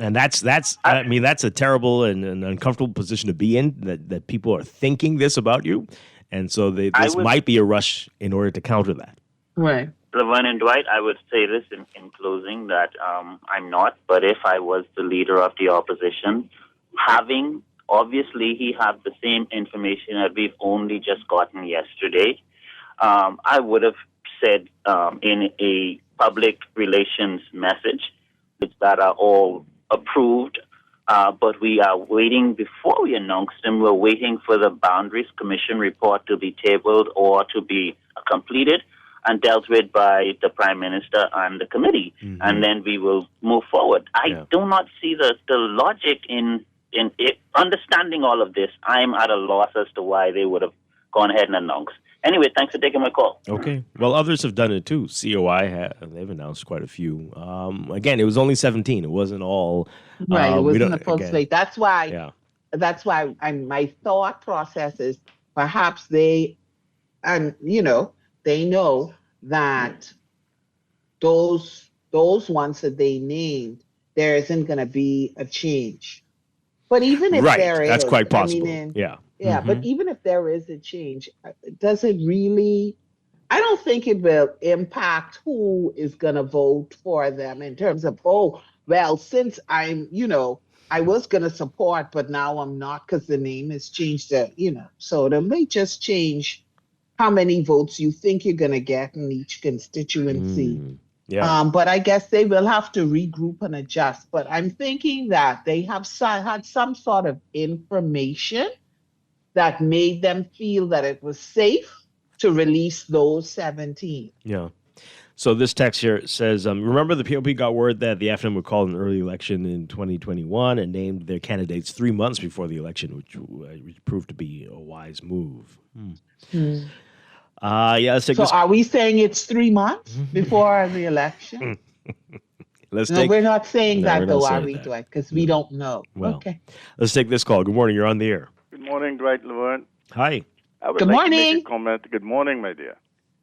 And that's a terrible and uncomfortable position to be in, that people are thinking this about you. And so this might be a rush in order to counter that. Right. Laverne and Dwight, I would say this in closing, that I'm not, but if I was the leader of the opposition, obviously he had the same information that we've only just gotten yesterday, I would have said in a public relations message that are all approved, but we are waiting before we announce them. We're waiting for the Boundaries Commission report to be tabled or to be completed and dealt with by the Prime Minister and the committee, and then we will move forward. I do not see the logic in it. Understanding all of this, I'm at a loss as to why they would have gone ahead and announced. Anyway, thanks for taking my call. Okay. Well, others have done it too. COI, they've announced quite a few. Again, it was only 17. It wasn't all. Right. It wasn't a full slate. That's why. That's why my thought process is perhaps they know that those ones that they named, there isn't going to be a change. But even if there is, that's quite possible. Yeah, but even if there is a change, does it really? I don't think it will impact who is going to vote for them in terms of, since I'm, I was going to support, but now I'm not because the name has changed. So they may just change how many votes you think you're going to get in each constituency. But I guess they will have to regroup and adjust. But I'm thinking that they have had some sort of information that made them feel that it was safe to release those 17. Yeah. So this text here says, remember the POP got word that the FNM would call an early election in 2021 and named their candidates 3 months before the election, which proved to be a wise move. Let's take so this. Are we saying it's 3 months before the election? We're not saying that, though, are we, Dwight? Because we don't know. Well, okay. Let's take this call. Good morning. You're on the air. Good morning, Dwight Laverne. Hi. Good morning. To make a comment. Good morning, my dear.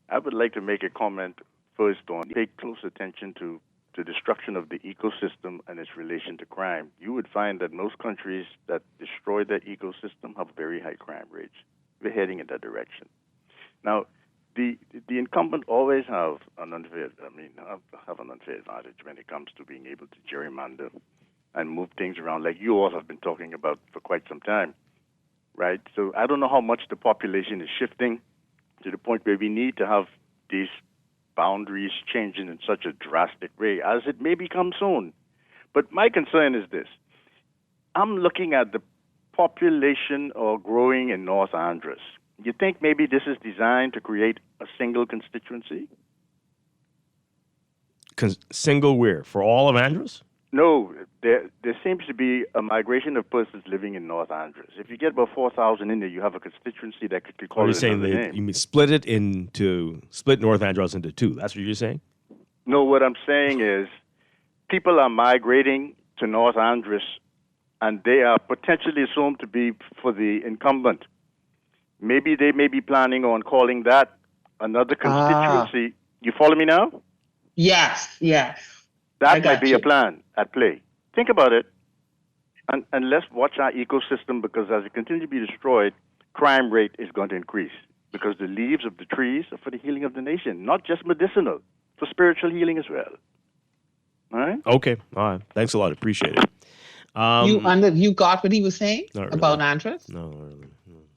I would like to make a comment first on pay close attention to the destruction of the ecosystem and its relation to crime. You would find that most countries that destroy their ecosystem have very high crime rates. We're heading in that direction. Now, the incumbent always have an unfair advantage when it comes to being able to gerrymander and move things around, like you all have been talking about for quite some time, right? So I don't know how much the population is shifting to the point where we need to have these boundaries changing in such a drastic way, as it may become soon. But my concern is this. I'm looking at the population growing in North Andros. You think maybe this is designed to create a single constituency? Single where? For all of Andros? No, there seems to be a migration of persons living in North Andros. If you get about 4,000 in there, you have a constituency that could call it another name. You mean split North Andros into two? That's what you're saying? No, what I'm saying is people are migrating to North Andros, and they are potentially assumed to be for the incumbent. Maybe they may be planning on calling that another constituency. You follow me now? Yes, yes. That I might got be you. a plan at play. Think about it, and let's watch our ecosystem, because as it continues to be destroyed, crime rate is going to increase, because the leaves of the trees are for the healing of the nation, not just medicinal, for spiritual healing as well. All right? Okay. All right. Thanks a lot. Appreciate it. You got what he was saying Not about really. Andres? No, not really.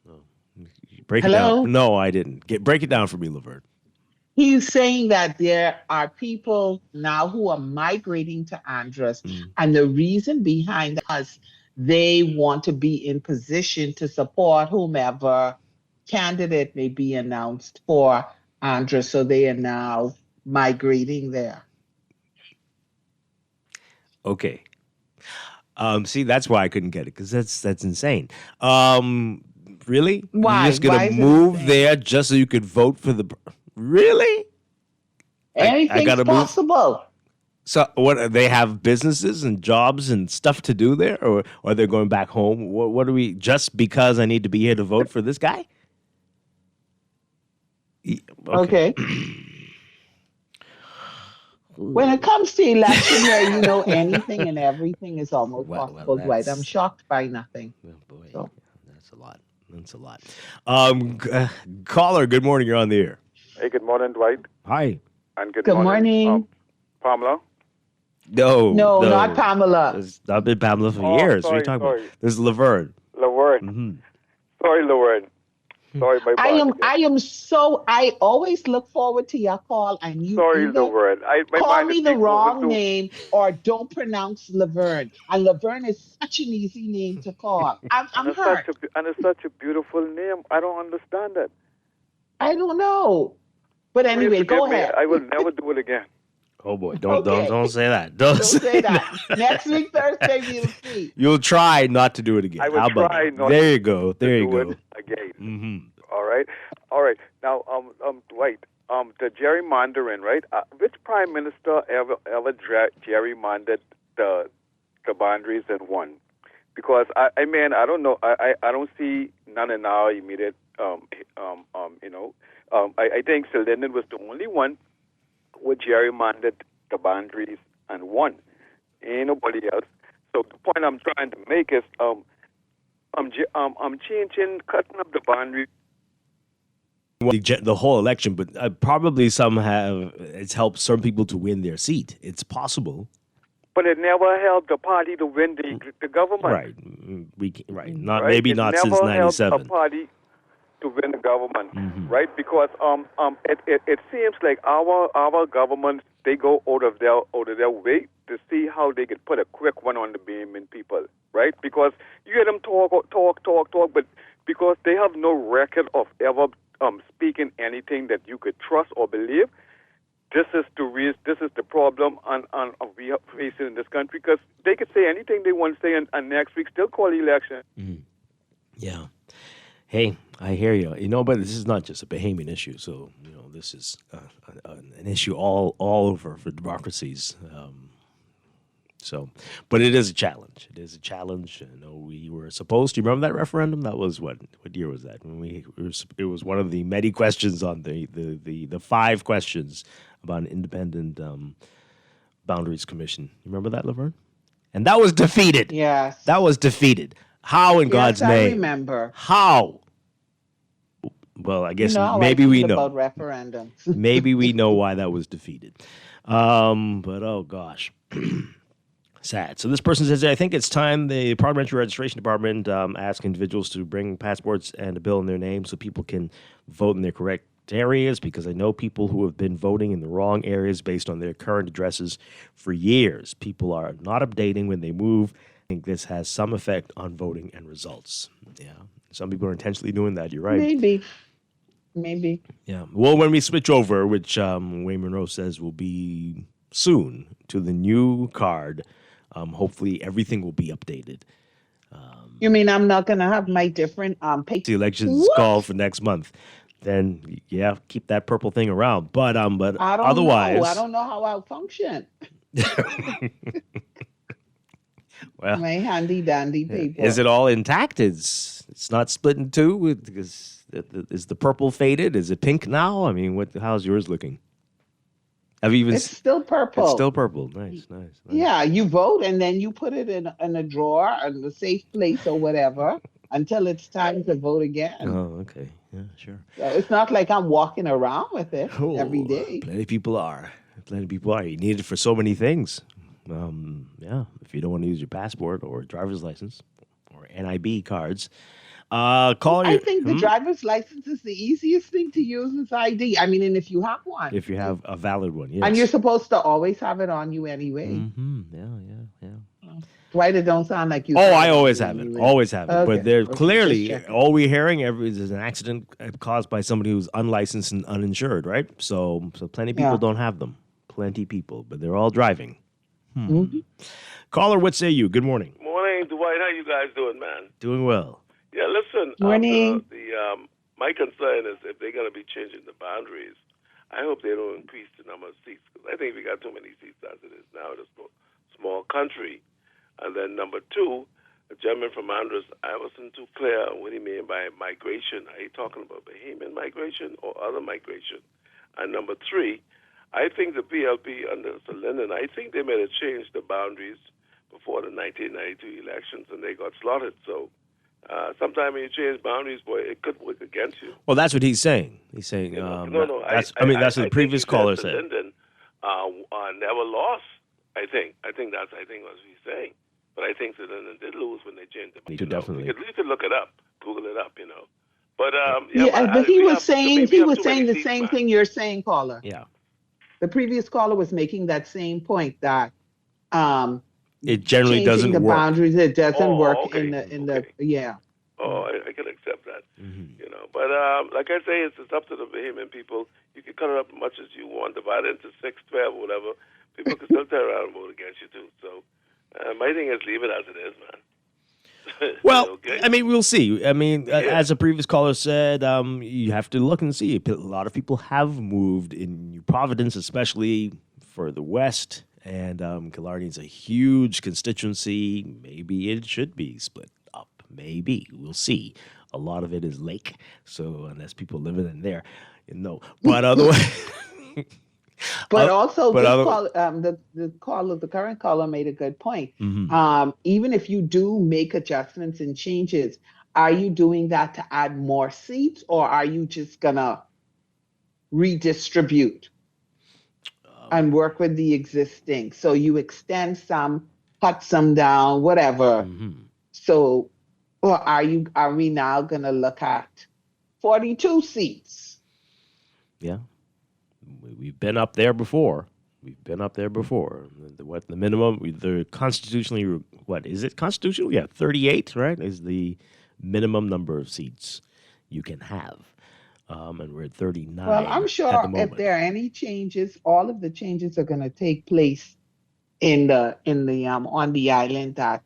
No. Break it Hello? down. No, I didn't. Break it down for me, Laverne. He's saying that there are people now who are migrating to Andros, and the reason behind that is they want to be in position to support whomever candidate may be announced for Andros, so they are now migrating there. Okay. See, that's why I couldn't get it, because that's insane. Really? Why? You're just gonna Why is it move insane? there just so you could vote for the? Really? I Anything's gotta move. possible. So what? They have businesses and jobs and stuff to do there, or they're going back home? What are we? Just because I need to be here to vote for this guy? Okay. When it comes to election year, anything and everything is almost possible, Dwight. I'm shocked by nothing. Oh boy, So. that's a lot. That's a lot. Caller, good morning. You're on the air. Hey, good morning, Dwight. Hi. And good Good morning. morning. Pamela? No, not Pamela. It's not been Pamela for years. What are you talking about? This is Laverne. Laverne. Mm-hmm. Sorry, Laverne. Sorry, my bad. I always look forward to your call, and you Sorry, either Laverne. My call mind me is the being wrong moving name or don't pronounce Laverne. And Laverne is such an easy name to call. I'm hurt. And it's such a beautiful name. I don't understand it. I don't know. But anyway, Please go forgive me. ahead. I will never do it again. Oh boy, don't say that. Don't say that. Next week, Thursday, we'll see. You'll try not to do it again. I will How about try that? not There to you go. There you do go. it again. Mm-hmm. All right. Now, Dwight, the gerrymandering, right? Which prime minister ever gerrymandered the boundaries and won? Because I don't know. I don't see none in our immediate. I think Sir Lyndon was the only one who gerrymandered the boundaries and won. Ain't nobody else. So the point I'm trying to make is, I'm changing, cutting up the boundaries. The whole election, but probably it's helped some people to win their seat. It's possible. But it never helped the party to win the government. Right. Maybe not since '97. It never helped a '97. party to win the government, right? Because it seems like our government, they go out of their way to see how they could put a quick one on the beam in people, right? Because you hear them talk, but because they have no record of ever speaking anything that you could trust or believe. This is the problem we are facing in this country, because they could say anything they want to say, and next week still call the election. Yeah. Hey, I hear you. But this is not just a Bahamian issue. So this is an issue all over for democracies. But it is a challenge. It is a challenge. We were supposed to. Remember that referendum? That was what year was that? It was one of the many questions on the 5 questions about an independent boundaries commission. You remember that, Laverne? And that was defeated. Yes. That was defeated. How in God's name? I remember. How? Well, I guess maybe we know about referendums. Maybe we know why that was defeated. But oh gosh. Sad. So this person says, I think it's time the Parliamentary Registration Department ask individuals to bring passports and a bill in their name so people can vote in their correct areas, because I know people who have been voting in the wrong areas based on their current addresses for years. People are not updating when they move. I think this has some effect on voting and results. Yeah. Some people are intentionally doing that. You're right. Maybe. Yeah. Well, when we switch over, which Wayne Monroe says will be soon, to the new card, hopefully everything will be updated. You mean I'm not going to have my different page? The election's called for next month. Then, yeah, keep that purple thing around. But otherwise... I don't know how I'll function. Well, my handy-dandy paper. Is it all intact? It's not split in two? Is the purple faded? Is it pink now? I mean, how's yours looking? I've even. It's still purple. It's still purple. Nice. Yeah, you vote and then you put it in a drawer in a safe place or whatever until it's time to vote again. Oh, okay. Yeah, sure. So it's not like I'm walking around with it every day. Plenty of people are. You need it for so many things. Yeah, if you don't want to use your passport or driver's license or NIB cards, I think the driver's license is the easiest thing to use as ID. I mean, and if you have one. If you have a valid one, yes. And you're supposed to always have it on you anyway. Mm-hmm. Yeah. Dwight, it don't sound like you. I always have it. Always have it. Okay. But there's Okay, clearly, just checking. all we're hearing is an accident caused by somebody who's unlicensed and uninsured, right? So plenty of people don't have them. Plenty of people, but they're all driving. Caller, what say you? Good morning. Morning, Dwight. How you guys doing, man? Doing well. Yeah, listen. Morning. My concern is if they're going to be changing the boundaries, I hope they don't increase the number of seats, because I think we got too many seats as it is now in a small country. And then number two, the gentleman from Andros, I wasn't too clear on what he meant by migration. Are you talking about Bahamian migration or other migration? And number three, I think the PLP under Sir Lyndon, I think they may have changed the boundaries before the 1992 elections, and they got slaughtered. So sometimes when you change boundaries, boy, it could work against you. Well, that's what he's saying. He's saying, that's what the previous caller said. Lyndon never lost. I think that's what he's saying. But I think Sir Lyndon did lose when they changed the. Definitely. You could look it up, Google it up, But but he was saying the same thing you're saying, caller. Yeah. The previous caller was making that same point that it generally doesn't the work. boundaries, it doesn't work okay. in the yeah. Oh, I can accept that. But like I say, it's up to the Bahamian people. You can cut it up as much as you want, divide it into 6, 12, whatever. People can still turn around and vote against you too. So my thing is leave it as it is, man. Well, okay. I mean, we'll see. I mean, as a previous caller said, you have to look and see. A lot of people have moved in New Providence, especially further west, and Killarney's a huge constituency. Maybe it should be split up. Maybe. We'll see. A lot of it is lake, so unless people living in there, But otherwise... But also, the current caller made a good point. Even if you do make adjustments and changes, are you doing that to add more seats, or are you just gonna redistribute and work with the existing? So you extend some, cut some down, whatever. So, or are we now gonna look at 42 seats? Yeah. We've been up there before. The minimum? They're constitutionally, what is it? Constitutional? Yeah, 38, right? Is the minimum number of seats you can have. And we're at 39. Well, I'm sure if there are any changes, all of the changes are going to take place in the on the island that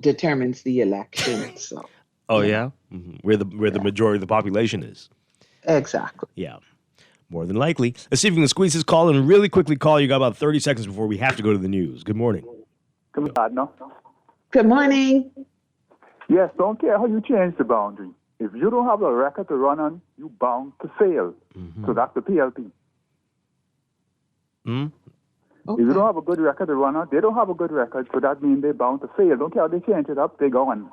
determines the election. So. Oh yeah, where the majority of the population is. Exactly. Yeah. More than likely. Let's see if we can squeeze this call in really quickly. You got about 30 seconds before we have to go to the news. Good morning. Good morning. Yes, don't care how you change the boundary. If you don't have a record to run on, you're bound to fail. So that's the PLP. Okay. If you don't have a good record to run on, they don't have a good record, so that means they're bound to fail. Don't care how they change it up, they're gone.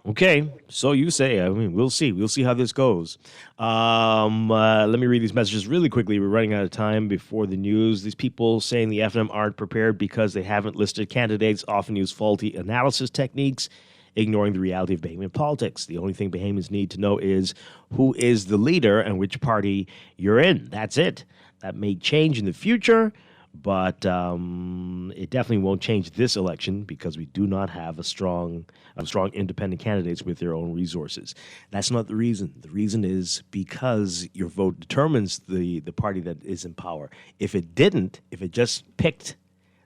Okay, so you say. I mean, we'll see. We'll see how this goes. Let me read these messages really quickly. We're running out of time before the news. These people saying the FNM aren't prepared because they haven't listed candidates, often use faulty analysis techniques, ignoring the reality of Bahamian politics. The only thing Bahamians need to know is who is the leader and which party you're in. That's it. That may change in the future, but it definitely won't change this election because we do not have a strong independent candidates with their own resources. That's not the reason. The reason is because your vote determines the party that is in power. If it didn't, if it just picked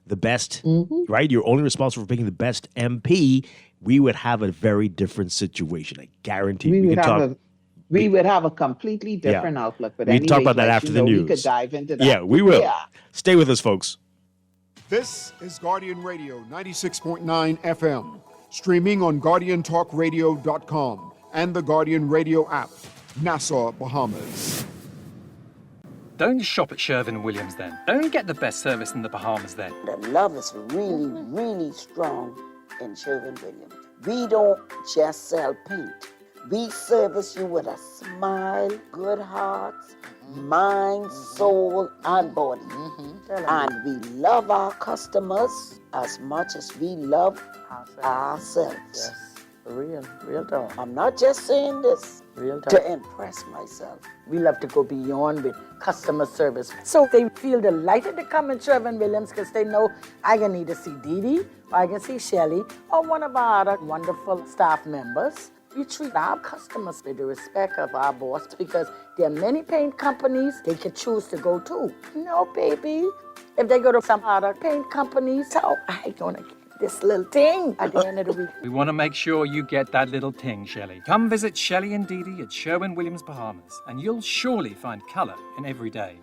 the best, right? You're only responsible for picking the best MP, we would have a very different situation. I guarantee you. We would have a completely different outlook. But we can talk about that after the news. We could dive into that. Yeah, we will. Yeah. Stay with us, folks. This is Guardian Radio 96.9 FM, streaming on GuardianTalkRadio.com and the Guardian Radio app, Nassau, Bahamas. Don't shop at Sherwin-Williams then. Don't get the best service in the Bahamas then. The love is really, really strong in Sherwin-Williams. We don't just sell paint. We service you with a smile, good hearts, mind, soul, and body. And we love our customers as much as we love ourselves. Yes, real talk. I'm not just saying this Real talk. to impress myself. We love to go beyond with customer service. So they feel delighted to come in Sherwin-Williams because they know I can either see Dee Dee, or I can see Shelly, or one of our other wonderful staff members. We treat our customers with the respect of our boss because there are many paint companies they can choose to go to. No, baby. If they go to some other paint companies, so I gonna get this little thing at the end of the week. We want to make sure you get that little ting, Shelley. Come visit Shelley and Dee Dee at Sherwin-Williams Bahamas, and you'll surely find colour in every day.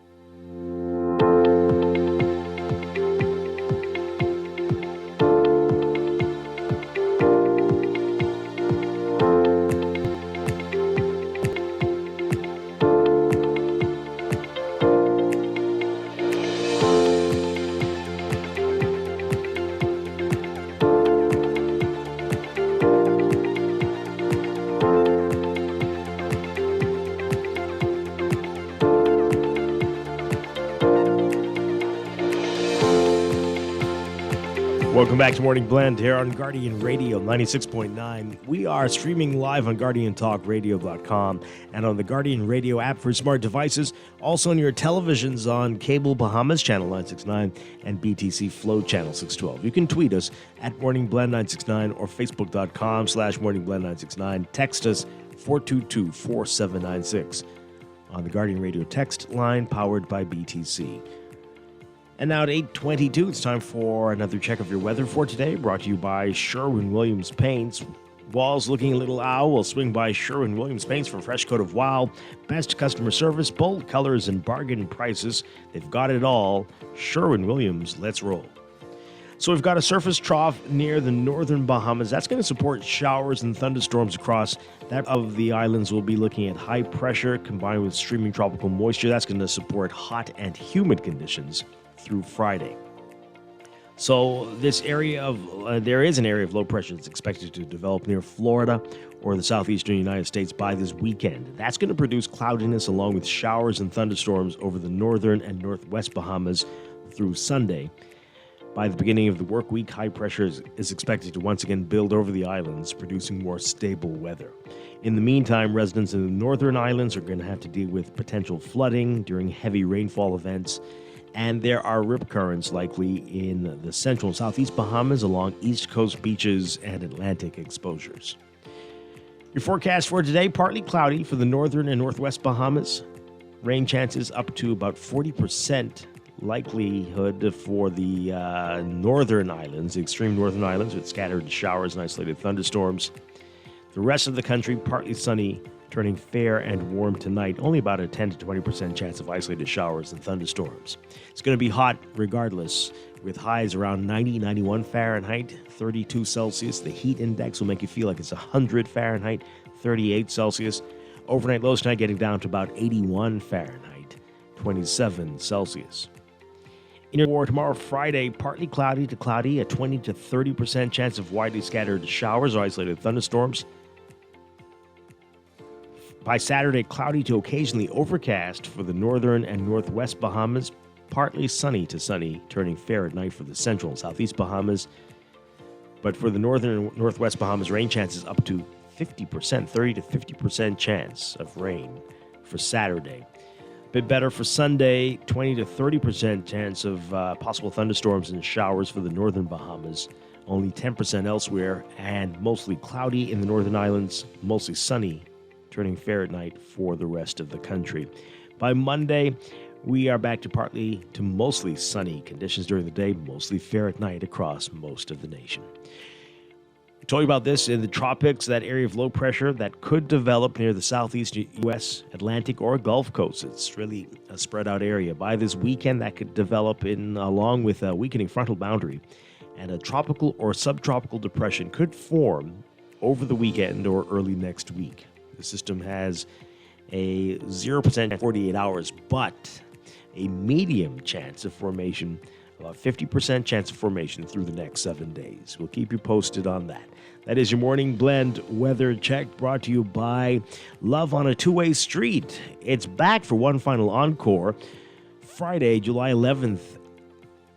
Welcome back to Morning Blend here on Guardian Radio 96.9. We are streaming live on GuardianTalkRadio.com and on the Guardian Radio app for smart devices, also on your televisions on Cable Bahamas Channel 969 and BTC Flow Channel 612. You can tweet us at MorningBlend969 or Facebook.com/MorningBlend969. Text us 422-4796 on the Guardian Radio text line powered by BTC. And now at 8:22, it's time for another check of your weather for today, brought to you by Sherwin-Williams Paints. Walls looking a little owl. We'll swing by Sherwin-Williams Paints for a fresh coat of wow. Best customer service, bold colors, and bargain prices. They've got it all. Sherwin-Williams, let's roll. So we've got a surface trough near the northern Bahamas. That's going to support showers and thunderstorms across that of the islands. We'll be looking at high pressure combined with streaming tropical moisture. That's going to support hot and humid conditions through Friday. So this area of there is an area of low pressure that's expected to develop near Florida or the southeastern United States by this weekend. That's going to produce cloudiness along with showers and thunderstorms over the northern and northwest Bahamas through Sunday. By the beginning of the work week, high pressure is expected to once again build over the islands, producing more stable weather. In the meantime, residents in the northern islands are going to have to deal with potential flooding during heavy rainfall events. And there are rip currents likely in the central and southeast Bahamas along east coast beaches and Atlantic exposures. Your forecast for today, partly cloudy for the northern and northwest Bahamas. Rain chances up to about 40% likelihood for the northern islands, the extreme northern islands, with scattered showers and isolated thunderstorms. The rest of the country, partly sunny, turning fair and warm tonight. Only about a 10 to 20% chance of isolated showers and thunderstorms. It's going to be hot regardless, with highs around 90, 91 Fahrenheit, 32 Celsius. The heat index will make you feel like it's 100 Fahrenheit, 38 Celsius. Overnight lows tonight getting down to about 81 Fahrenheit, 27 Celsius. In your war tomorrow, Friday, partly cloudy to cloudy, a 20 to 30% chance of widely scattered showers or isolated thunderstorms. By Saturday, cloudy to occasionally overcast for the northern and northwest Bahamas. Partly sunny to sunny, turning fair at night for the central and southeast Bahamas. But for the northern and northwest Bahamas, rain chances up to 50%, 30 to 50% chance of rain for Saturday. A bit better for Sunday, 20 to 30% chance of possible thunderstorms and showers for the northern Bahamas. Only 10% elsewhere, and mostly cloudy in the northern islands, mostly sunny, turning fair at night for the rest of the country. By Monday, we are back to partly to mostly sunny conditions during the day, mostly fair at night across most of the nation. I told you about this in the tropics, that area of low pressure that could develop near the southeast U.S., Atlantic, or Gulf Coast. It's really a spread out area. By this weekend, that could develop along with a weakening frontal boundary, and a tropical or subtropical depression could form over the weekend or early next week. The system has a 0% 48 hours, but a medium chance of formation, about 50% chance of formation through the next 7 days. We'll keep you posted on that. That is your Morning Blend weather check, brought to you by Love on a Two-Way Street. It's back for one final encore Friday, July 11th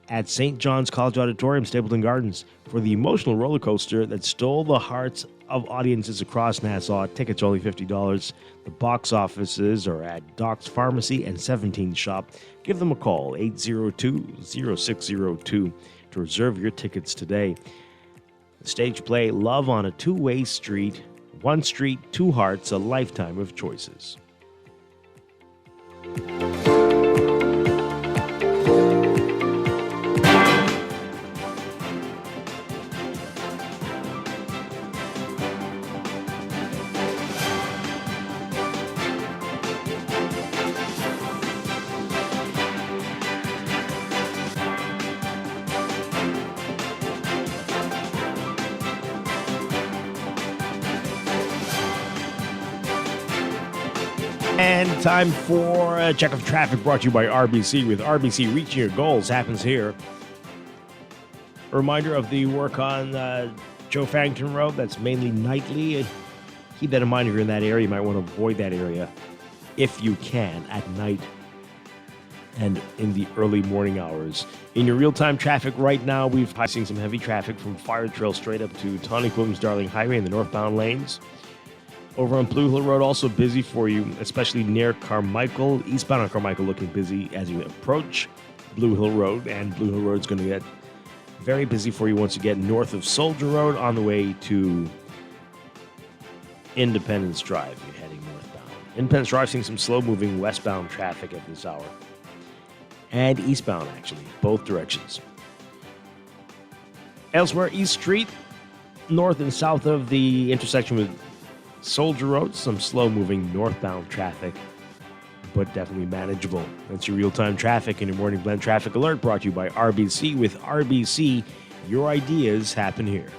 at St. John's College Auditorium, Stapleton Gardens, for the emotional roller coaster that stole the hearts of audiences across Nassau. Tickets only $50. The box offices are at Doc's Pharmacy and 17th Shop. Give them a call, 802-0602, to reserve your tickets today. The stage play, Love on a Two-Way Street. One street, two hearts, a lifetime of choices. And time for a check of traffic, brought to you by RBC. With RBC, reaching your goals happens here. A reminder of the work on Joe Farrington Road. That's mainly nightly. Keep that in mind if you're in that area. You might want to avoid that area if you can at night and in the early morning hours. In your real-time traffic right now, we've seen some heavy traffic from Fire Trail straight up to Tonic Williams Darling Highway in the northbound lanes. Over on Blue Hill Road, also busy for you, especially near Carmichael. Eastbound on Carmichael looking busy as you approach Blue Hill Road, and Blue Hill Road is going to get very busy for you once you get north of Soldier Road on the way to Independence Drive. You're heading northbound. Independence Drive seeing some slow-moving westbound traffic at this hour. And eastbound, actually, both directions. Elsewhere, East Street, north and south of the intersection with Soldier Road, some slow-moving northbound traffic, but definitely manageable. That's your real-time traffic and your Morning Blend traffic alert, brought to you by RBC. With RBC, your ideas happen here.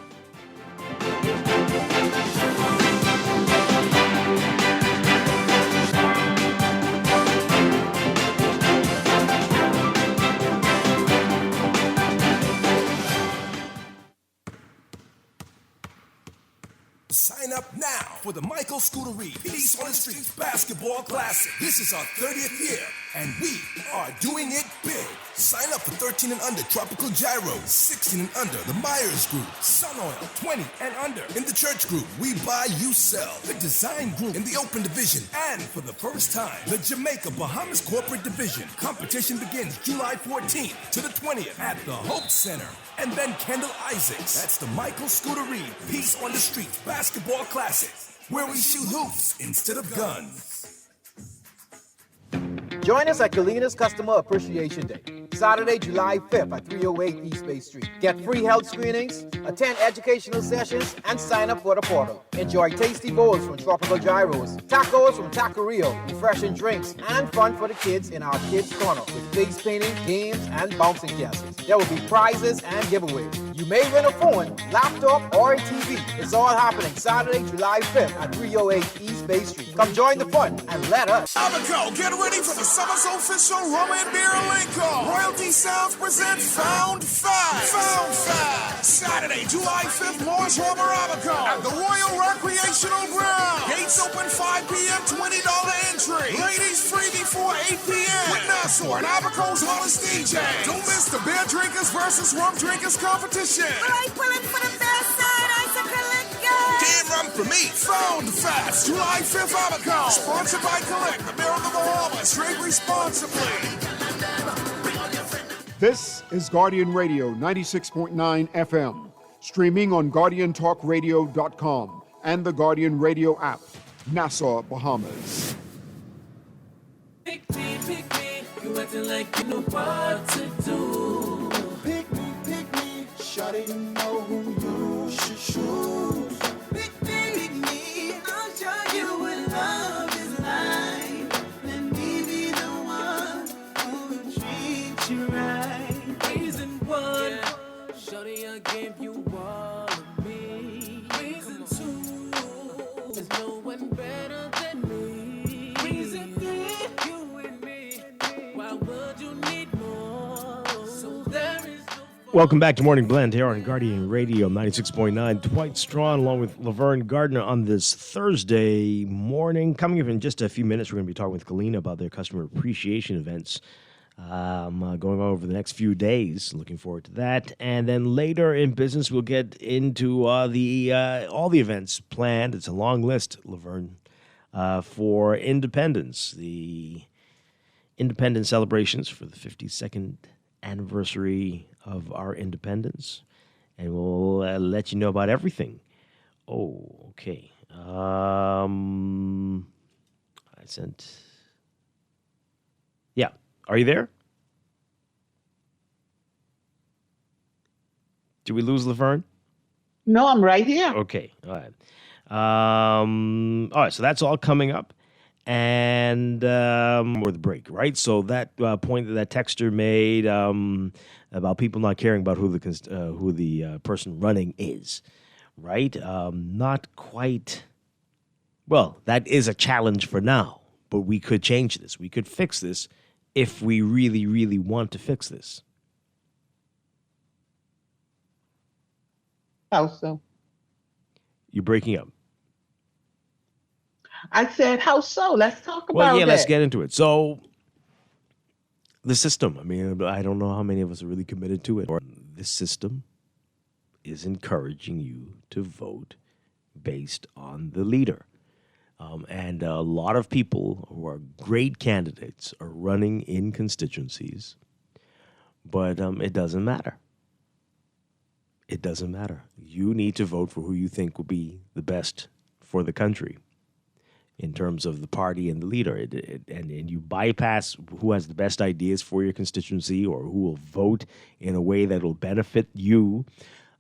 Sign up now for the Michael Scootery Peace on the Streets Basketball Classic. This is our 30th year, and we are doing it big. Sign up for 13 and under Tropical Gyro, 16 and under the Myers Group, Sun Oil, 20 and under in the Church Group, We Buy, You Sell, the Design Group in the Open Division, and for the first time, the Jamaica Bahamas Corporate Division. Competition begins July 14th to the 20th at the Hope Center. And then Kendall Isaacs. That's the Michael Scootery Peace on the Streets Basketball Classic, where we shoot hoops instead of guns. Join us at Kalina's Customer Appreciation Day, Saturday, July 5th at 308 East Bay Street. Get free health screenings, attend educational sessions, and sign up for the portal. Enjoy tasty bowls from Tropical Gyros, tacos from Taqueria, refreshing drinks, and fun for the kids in our Kids Corner with face painting, games, and bouncing castles. There will be prizes and giveaways. You may win a phone, laptop, or a TV. It's all happening Saturday, July 5th at 308 East Bay Street. Come join the fun and let us. Abaco, get ready for the summer's official rum and beer linker. Royalty Sounds present Found Fast. Found Fast. Saturday, July 5th, Morris Harbor, Abaco at the Royal Recreational Ground. Gates open 5 p.m., $20 entry. Ladies free before 8 p.m. with Nassau and Abaco's hottest DJ. Don't miss the beer drinkers versus rum drinkers competition. Right, pulling for the best side, icicle liquor. Damn rum for me. Found Fast, July 5th, Abaco. Sponsored by Collect, the Beer of the Bahamas. Drink responsibly. This is Guardian Radio 96.9 FM, streaming on GuardianTalkRadio.com and the Guardian Radio app, Nassau, Bahamas. Pick me, you acting like you know what to do. Pick me, shawty, you know who you should choose. Pick me, I'll show you what love is like. Let me be the one who will treat you right. Reason one, shawty, I gave you all of me. Reason two, there's no one better than me. Reason three, you and me. Why would you Welcome back to Morning Blend here on Guardian Radio 96.9. Dwight Strachan along with Laverne Gardner on this Thursday morning. Coming up in just a few minutes, we're going to be talking with Galena about their customer appreciation events going on over the next few days. Looking forward to that. And then later in business, we'll get into all the events planned. It's a long list, Laverne, for Independence, the Independence celebrations for the 52nd anniversary of our independence, and we'll let you know about everything. Oh, okay. I sent. Yeah, are you there? Did we lose Laverne? No, I'm right here. Okay, all right. All right, so that's all coming up. And or the break, right? So that point that texter made about people not caring about who the person running is, right? Not quite. Well, that is a challenge for now, but we could change this. We could fix this if we really, really want to fix this. How so? You're breaking up. I said, how so? Let's talk about it. Well, yeah, let's get into it. So, the system, I mean, I don't know how many of us are really committed to it. This system is encouraging you to vote based on the leader. And a lot of people who are great candidates are running in constituencies, but it doesn't matter. It doesn't matter. You need to vote for who you think will be the best for the country in terms of the party and the leader. And you bypass who has the best ideas for your constituency or who will vote in a way that will benefit you.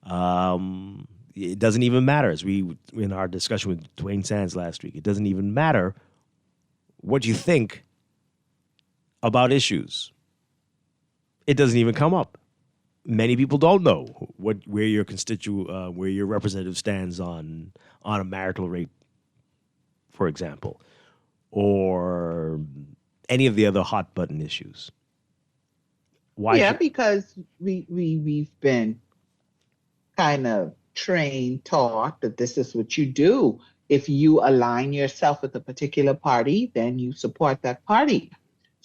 It doesn't even matter. As we, in our discussion with Dwayne Sands last week, it doesn't even matter what you think about issues. It doesn't even come up. Many people don't know where your where your representative stands on a marital rape, for example, or any of the other hot button issues. Why? Yeah, because we've been kind of taught that this is what you do. If you align yourself with a particular party, then you support that party.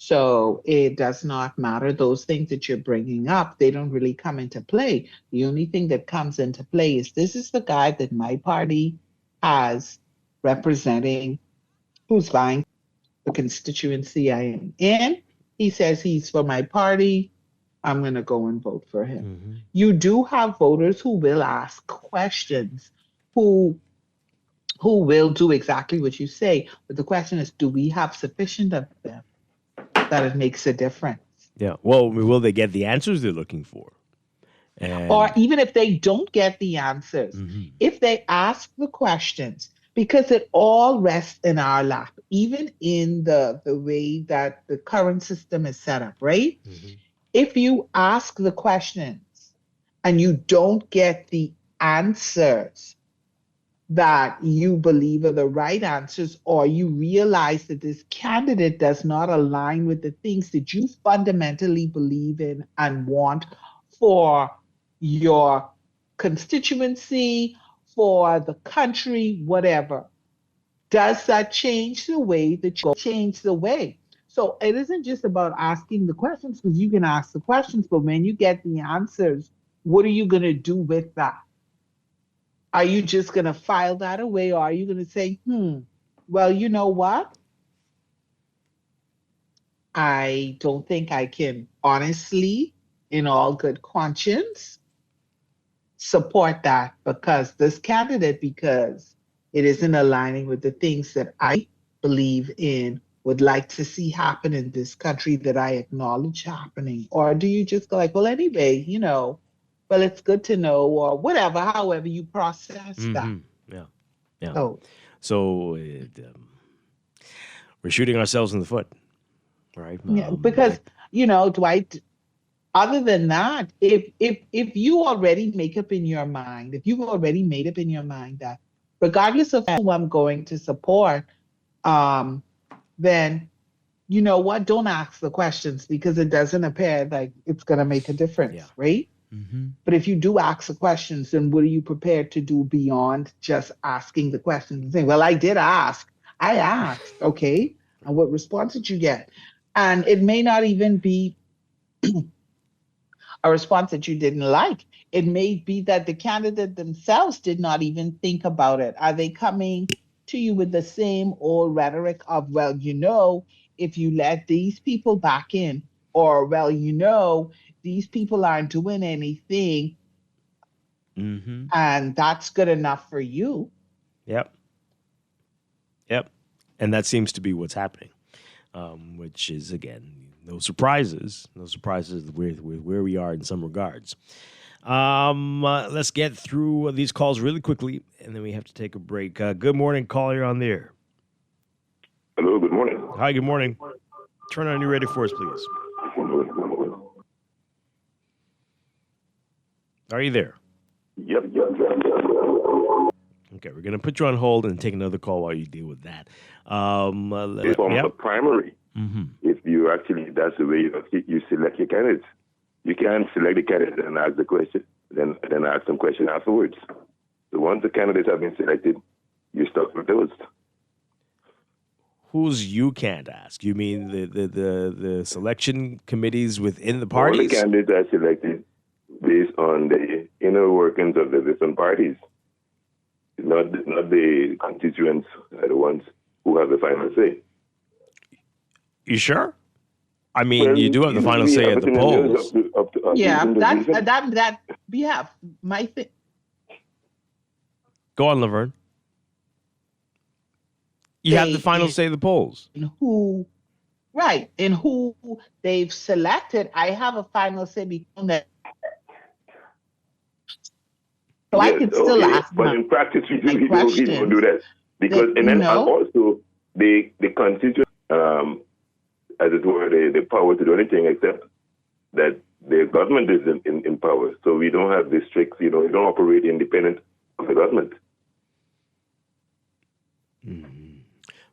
So it does not matter. Those things that you're bringing up, they don't really come into play. The only thing that comes into play is this is the guy that my party has representing who's vying the constituency I am in. He says he's for my party. I'm going to go and vote for him. Mm-hmm. You do have voters who will ask questions, who will do exactly what you say. But the question is, do we have sufficient of them that it makes a difference? Yeah. Well, will they get the answers they're looking for? Or even if they don't get the answers, if they ask the questions, because it all rests in our lap, even in the way that the current system is set up, right? Mm-hmm. If you ask the questions and you don't get the answers that you believe are the right answers, or you realize that this candidate does not align with the things that you fundamentally believe in and want for your constituency, for the country, whatever, does that change the way that you change the way? So it isn't just about asking the questions, because you can ask the questions, but when you get the answers, what are you going to do with that? Are you just going to file that away, or are you going to say, well, you know what? I don't think I can honestly, in all good conscience, support that because it isn't aligning with the things that I believe in, would like to see happen in this country, that I acknowledge happening? Or do you just go like, well, anyway, well, it's good to know, or whatever, however you process that. Yeah. So we're shooting ourselves in the foot, right? Yeah, because, Dwight, other than that, if you already make up in your mind, if you've already made up in your mind that regardless of who I'm going to support, then you know what? Don't ask the questions, because it doesn't appear like it's going to make a difference, right? But if you do ask the questions, then what are you prepared to do beyond just asking the questions and saying, well, I did ask. I asked, okay. And what response did you get? And it may not even be a response that you didn't like. It may be that the candidate themselves did not even think about it. Are they coming to you with the same old rhetoric of, well, if you let these people back in, or, well, these people aren't doing anything, and that's good enough for you? Yep. And that seems to be what's happening, which is, again, no surprises with where we are in some regards. Let's get through these calls really quickly, and then we have to take a break. Good morning, caller. You're on the air. Hello, good morning. Hi, good morning. Turn on your radio for us, please. Are you there? Yep. Okay, we're going to put you on hold and take another call while you deal with that. It's from a primary. If you actually, that's the way you select your candidates. You can't select the candidate and ask the question, then ask them question afterwards. So once the candidates have been selected, you're stuck with those. Who's you can't ask? You mean the selection committees within the parties? All the candidates are selected based on the inner workings of the different parties. Not the constituents are the ones who have the final say. You sure? I mean, you do have the final say at the polls. My thing. Go on, Laverne. You have the final say at the polls. In who they've selected, I have a final say because that. So I could still ask. But in practice, we don't do that. Because, also, the constituents, as it were, the power to do anything except that the government is in power. So we don't have districts, we don't operate independent of the government.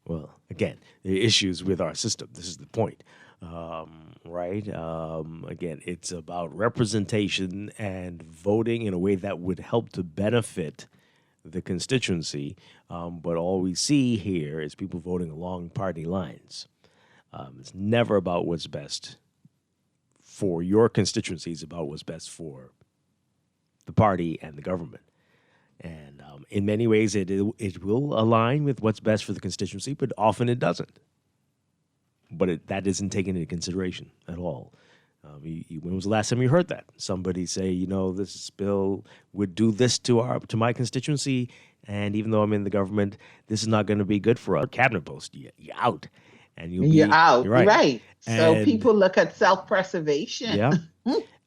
Well, again, the issues with our system. This is the point, right? Again, it's about representation and voting in a way that would help to benefit the constituency. But all we see here is people voting along party lines. It's never about what's best for your constituency. It's about what's best for the party and the government. And in many ways, it will align with what's best for the constituency, but often it doesn't. But that isn't taken into consideration at all. When was the last time you heard that? Somebody say, this bill would do this to my constituency, and even though I'm in the government, this is not going to be good for our cabinet post. You're out. And you're out. Right. So and, people look at self-preservation. Yeah.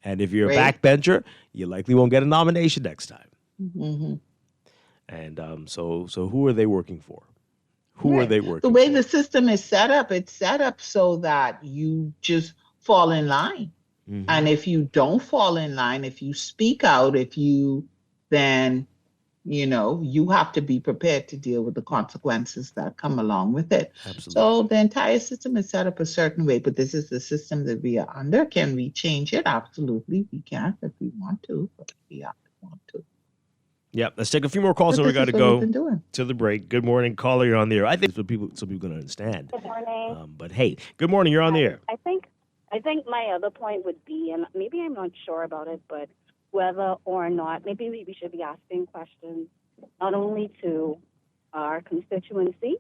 And if you're a backbencher, you likely won't get a nomination next time. Mm-hmm. And so who are they working for? Who are they working for? The way the system is set up, it's set up so that you just fall in line. Mm-hmm. And if you don't fall in line, if you speak out, then you have to be prepared to deal with the consequences that come along with it. Absolutely. So the entire system is set up a certain way, but this is the system that we are under. Can we change it? Absolutely, we can if we want to, but we have to want to. Yeah, let's take a few more calls and we got to go to the break. Good morning, caller. You're on the air. I think some people going to understand. Good morning. But hey, good morning. You're on the air. I think my other point would be, and maybe I'm not sure about it, but whether or not maybe we should be asking questions not only to our constituency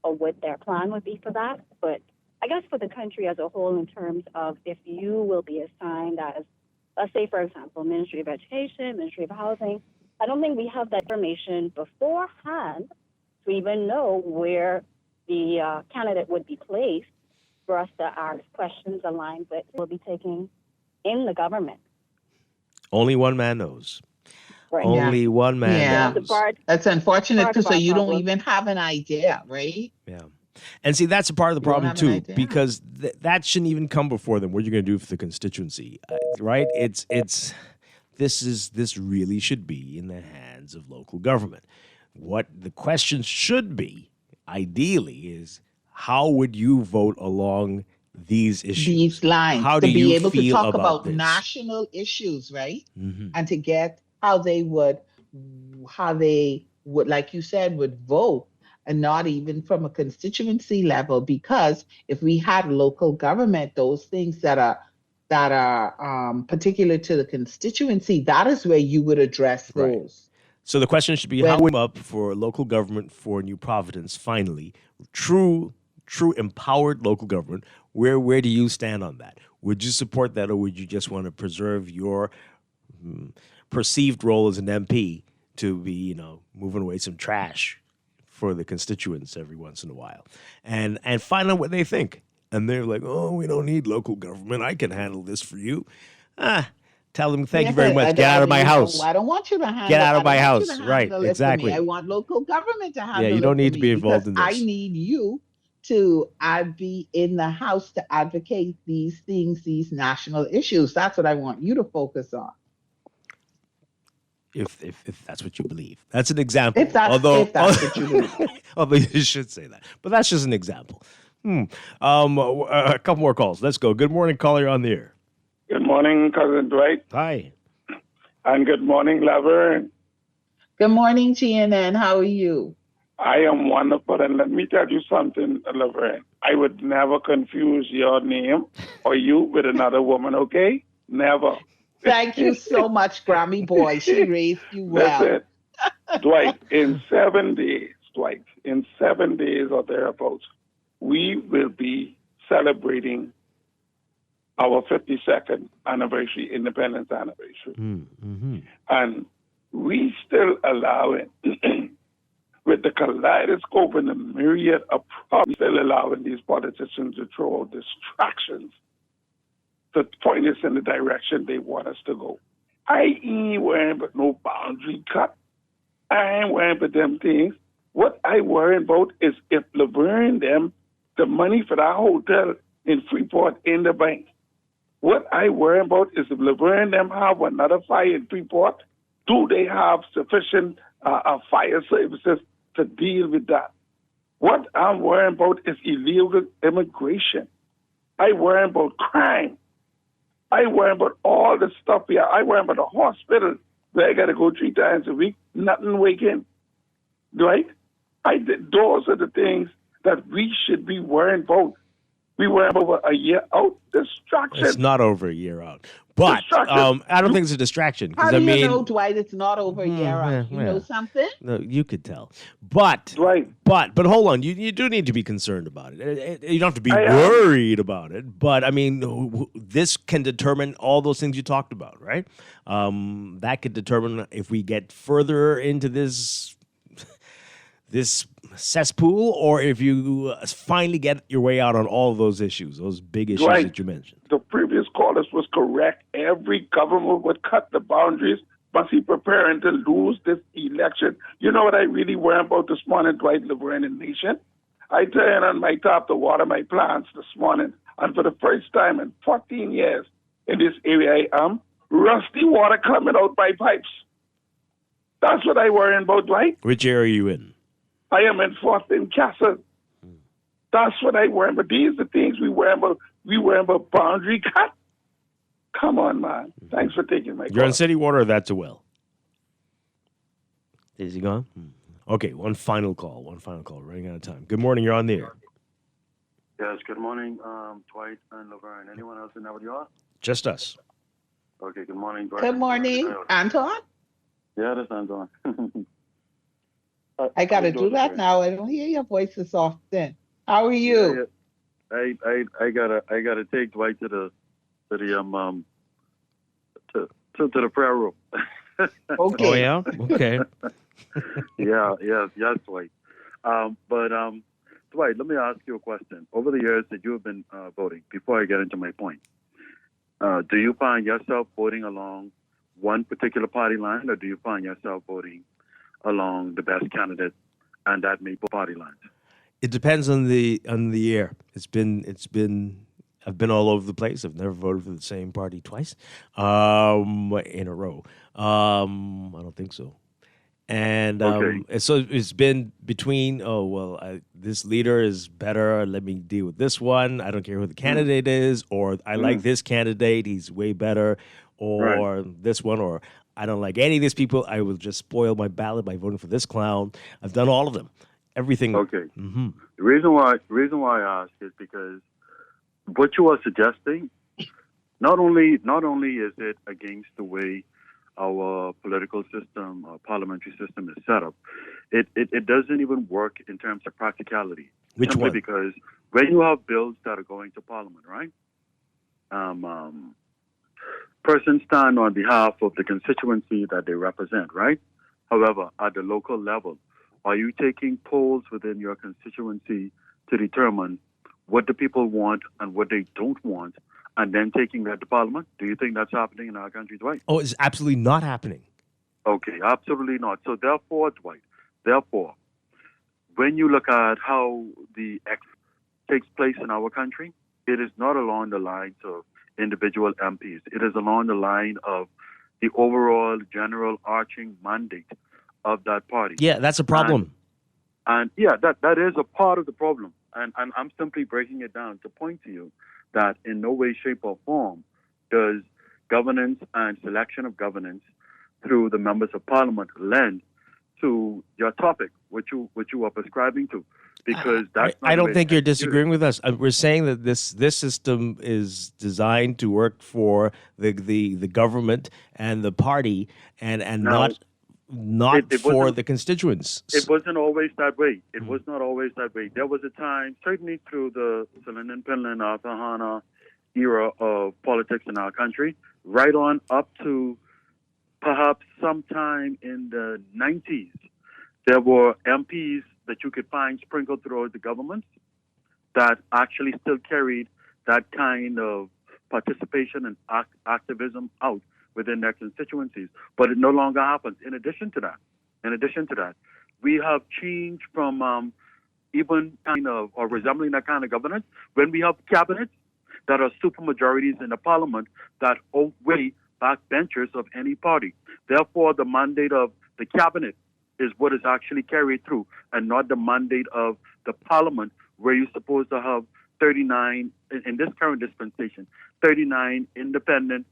or what their plan would be for that, but I guess for the country as a whole in terms of if you will be assigned as, let's say, for example, Ministry of Education, Ministry of Housing. I don't think we have that information beforehand to even know where the candidate would be placed for us to ask questions aligned with what we'll be taking in the government. Only one man knows. Right. Only one man knows. That's unfortunate too. So you don't even have an idea, right? Yeah. And see, that's a part of the problem too, because that shouldn't even come before them. What you're going to do for the constituency, right? This really should be in the hands of local government. What the question should be, ideally, is how would you vote along these issues. These lines How to do be you able to feel talk about this? national issues, right? Mm-hmm. And to get how they would, like you said, would vote, and not even from a constituency level. Because if we had local government, those things that are particular to the constituency, that is where you would address Right. those. So the question should be, how we up for local government for New Providence finally, true empowered local government. Where do you stand on that? Would you support that, or would you just want to preserve your perceived role as an MP to be, moving away some trash for the constituents every once in a while, and find out what they think? And they're like, "Oh, we don't need local government. I can handle this for you." Tell them, thank you very much. Get out of my house. I don't want you to handle. Get out of my I don't want you house. to Right, handle it for exactly. me. I want local government to handle it. Yeah, you don't need to be involved because in this. I need you to be in the house to advocate these things, these national issues. That's what I want you to focus on. If that's what you believe, that's an example. If that's what you believe. Although you should say that, but that's just an example. A couple more calls. Let's go. Good morning, caller. You're on the air. Good morning, Cousin Dwight. Hi. And good morning, Laverne. Good morning, GNN. How are you? I am wonderful. And let me tell you something, Laverne. I would never confuse your name or you with another woman, okay? Never. Thank you so much, Grammy boy. She raised you well. That's it. Dwight, in 7 days, in 7 days or thereabouts, we will be celebrating our 52nd anniversary, independence anniversary. Mm-hmm. And we still allow it, with the kaleidoscope and the myriad of problems, still allowing these politicians to throw distractions to point us in the direction they want us to go. I ain't worrying about no boundary cut. I ain't worrying about them things. What I worry about is if Laverne them the money for that hotel in Freeport in the bank. What I worry about is if Laverne them have another fire in Freeport, do they have sufficient fire services to deal with that? What I'm worrying about is illegal immigration. I worry about crime. I worry about all the stuff here. I worry about the hospital where I got to go 3 times a week, nothing waking. Right? Those are the things that we should be worrying about. We worry about a year out. Distraction. It's not over a year out. But I don't think it's a distraction. How do you know, Dwight, it's not over a year out? You know something? No, you could tell. But hold on. You do need to be concerned about it. You don't have to be worried about it. But, I mean, this can determine all those things you talked about, right? That could determine if we get further into this cesspool, or if you finally get your way out on all of those issues, those big issues that you mentioned. The previous callers was correct. Every government would cut the boundaries, must be preparing to lose this election. You know what I really worry about this morning, Dwight, Laverne, and Nation? I turned on my tap to water my plants this morning, and for the first time in 14 years in this area I am, rusty water coming out my pipes. That's what I worry about, Dwight. Which area are you in? I am in Fortin Castle. That's what I worry about. These are the things we worry about. We worry about boundary cut. Come on, man. Thanks for taking my call. You're on city water, or that's a well? Is he gone? Okay, one final call. Running out of time. Good morning. You're on the air. Yes, good morning, Dwight and Laverne. Anyone else in there with you all? Just us. Okay, good morning, Dwight. Good morning, Anton. Yeah, that's Anton. I got to do that now. I don't hear your voices often. How are you? Yeah. I gotta take Dwight to the prayer room. Okay. Oh yeah. Okay. Yes, Dwight. But Dwight, let me ask you a question. Over the years that you have been voting, before I get into my point, do you find yourself voting along one particular party line, or do you find yourself voting along the best candidate, and that may be party lines? It depends on the year. I've been all over the place. I've never voted for the same party twice in a row. I don't think so. And so it's been between, this leader is better, let me deal with this one. I don't care who the candidate is, or I like this candidate, he's way better, or this one, or I don't like any of these people, I will just spoil my ballot by voting for this clown. I've done all of them. Everything. Okay. Mm-hmm. The reason why I ask is because what you are suggesting, not only is it against the way our political system, our parliamentary system is set up, it doesn't even work in terms of practicality. Which Simply one? Because when you have bills that are going to parliament, right? Persons stand on behalf of the constituency that they represent, right? However, at the local level, are you taking polls within your constituency to determine what the people want and what they don't want, and then taking that to Parliament? Do you think that's happening in our country, Dwight? Oh, it's absolutely not happening. Okay, absolutely not. So therefore, Dwight, when you look at how the takes place in our country, it is not along the lines of individual MPs. It is along the line of the overall general arching mandate of that party. Yeah, that's a problem. And that is a part of the problem. And I'm simply breaking it down to point to you that in no way, shape, or form does governance and selection of governance through the members of parliament lend to your topic, which you are prescribing to. Because that's not I don't think you're disagreeing with us. We're saying that this system is designed to work for the government and the party, and Now, not for the constituents. It wasn't always that way. It was not always that way. There was a time, certainly through the Salinan, Pinland, Arthur Hanna era of politics in our country, right on up to perhaps sometime in the 90s, there were MPs that you could find sprinkled throughout the government that actually still carried that kind of participation and activism out within their constituencies. But it no longer happens. In addition to that, we have changed from even kind of or resembling that kind of governance when we have cabinets that are supermajorities in the parliament that outweigh backbenchers of any party. Therefore, the mandate of the cabinet is what is actually carried through, and not the mandate of the parliament, where you're supposed to have 39, in this current dispensation, 39 independent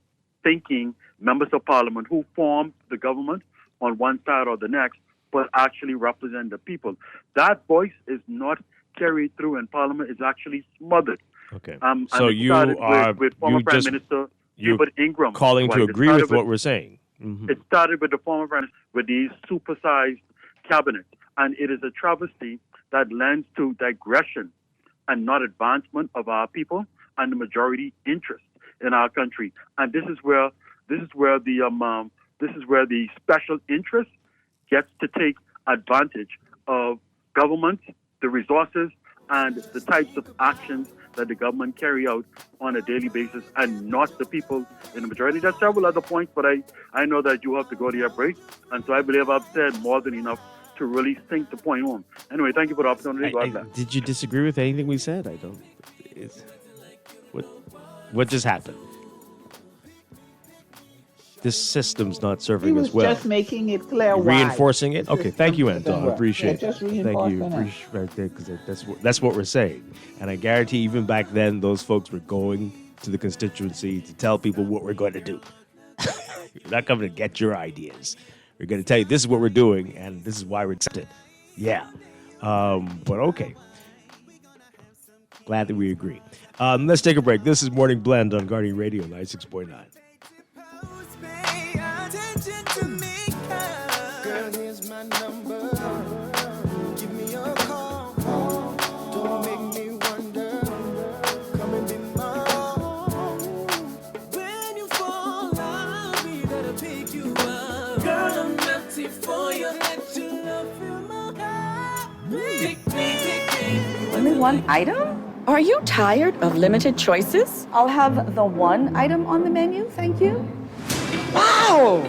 thinking members of parliament who form the government on one side or the next, but actually represent the people. That voice is not carried through in parliament, is actually smothered. Okay. So you are with former Prime Minister Hubert Ingram calling to agree with what we're saying. Mm-hmm. It started with the former Prime Minister with these supersized cabinets, and it is a travesty that lends to digression and not advancement of our people and the majority interest in our country. And this is where the special interest gets to take advantage of government, the resources, and the types of actions that the government carry out on a daily basis, and not the people in the majority. There's several other points, but I know that you have to go to your break, and so I believe I've said more than enough to really sink the point home. Anyway, thank you for the opportunity. God bless. Did you disagree with anything we said? I don't. What just happened? This system's not serving us well. Just making it clear why. Reinforcing it? Okay, thank you, Anton. I appreciate just it. Thank you. Because that's what we're saying. And I guarantee even back then, those folks were going to the constituency to tell people what we're going to do. We're not coming to get your ideas. We're going to tell you this is what we're doing, and this is why we're accepted. Yeah. But okay. Glad that we agree. Let's take a break. This is Morning Blend on Guardian Radio 96.9. Girl, here's my number. Give me a call. Don't make me wonder. Come and be mine. When you fall, I'll be there to pick you up. Girl, I'm empty for you. Let your love fill my heart. Pick me. Only one item? Are you tired of limited choices? I'll have the one item on the menu, thank you. Wow!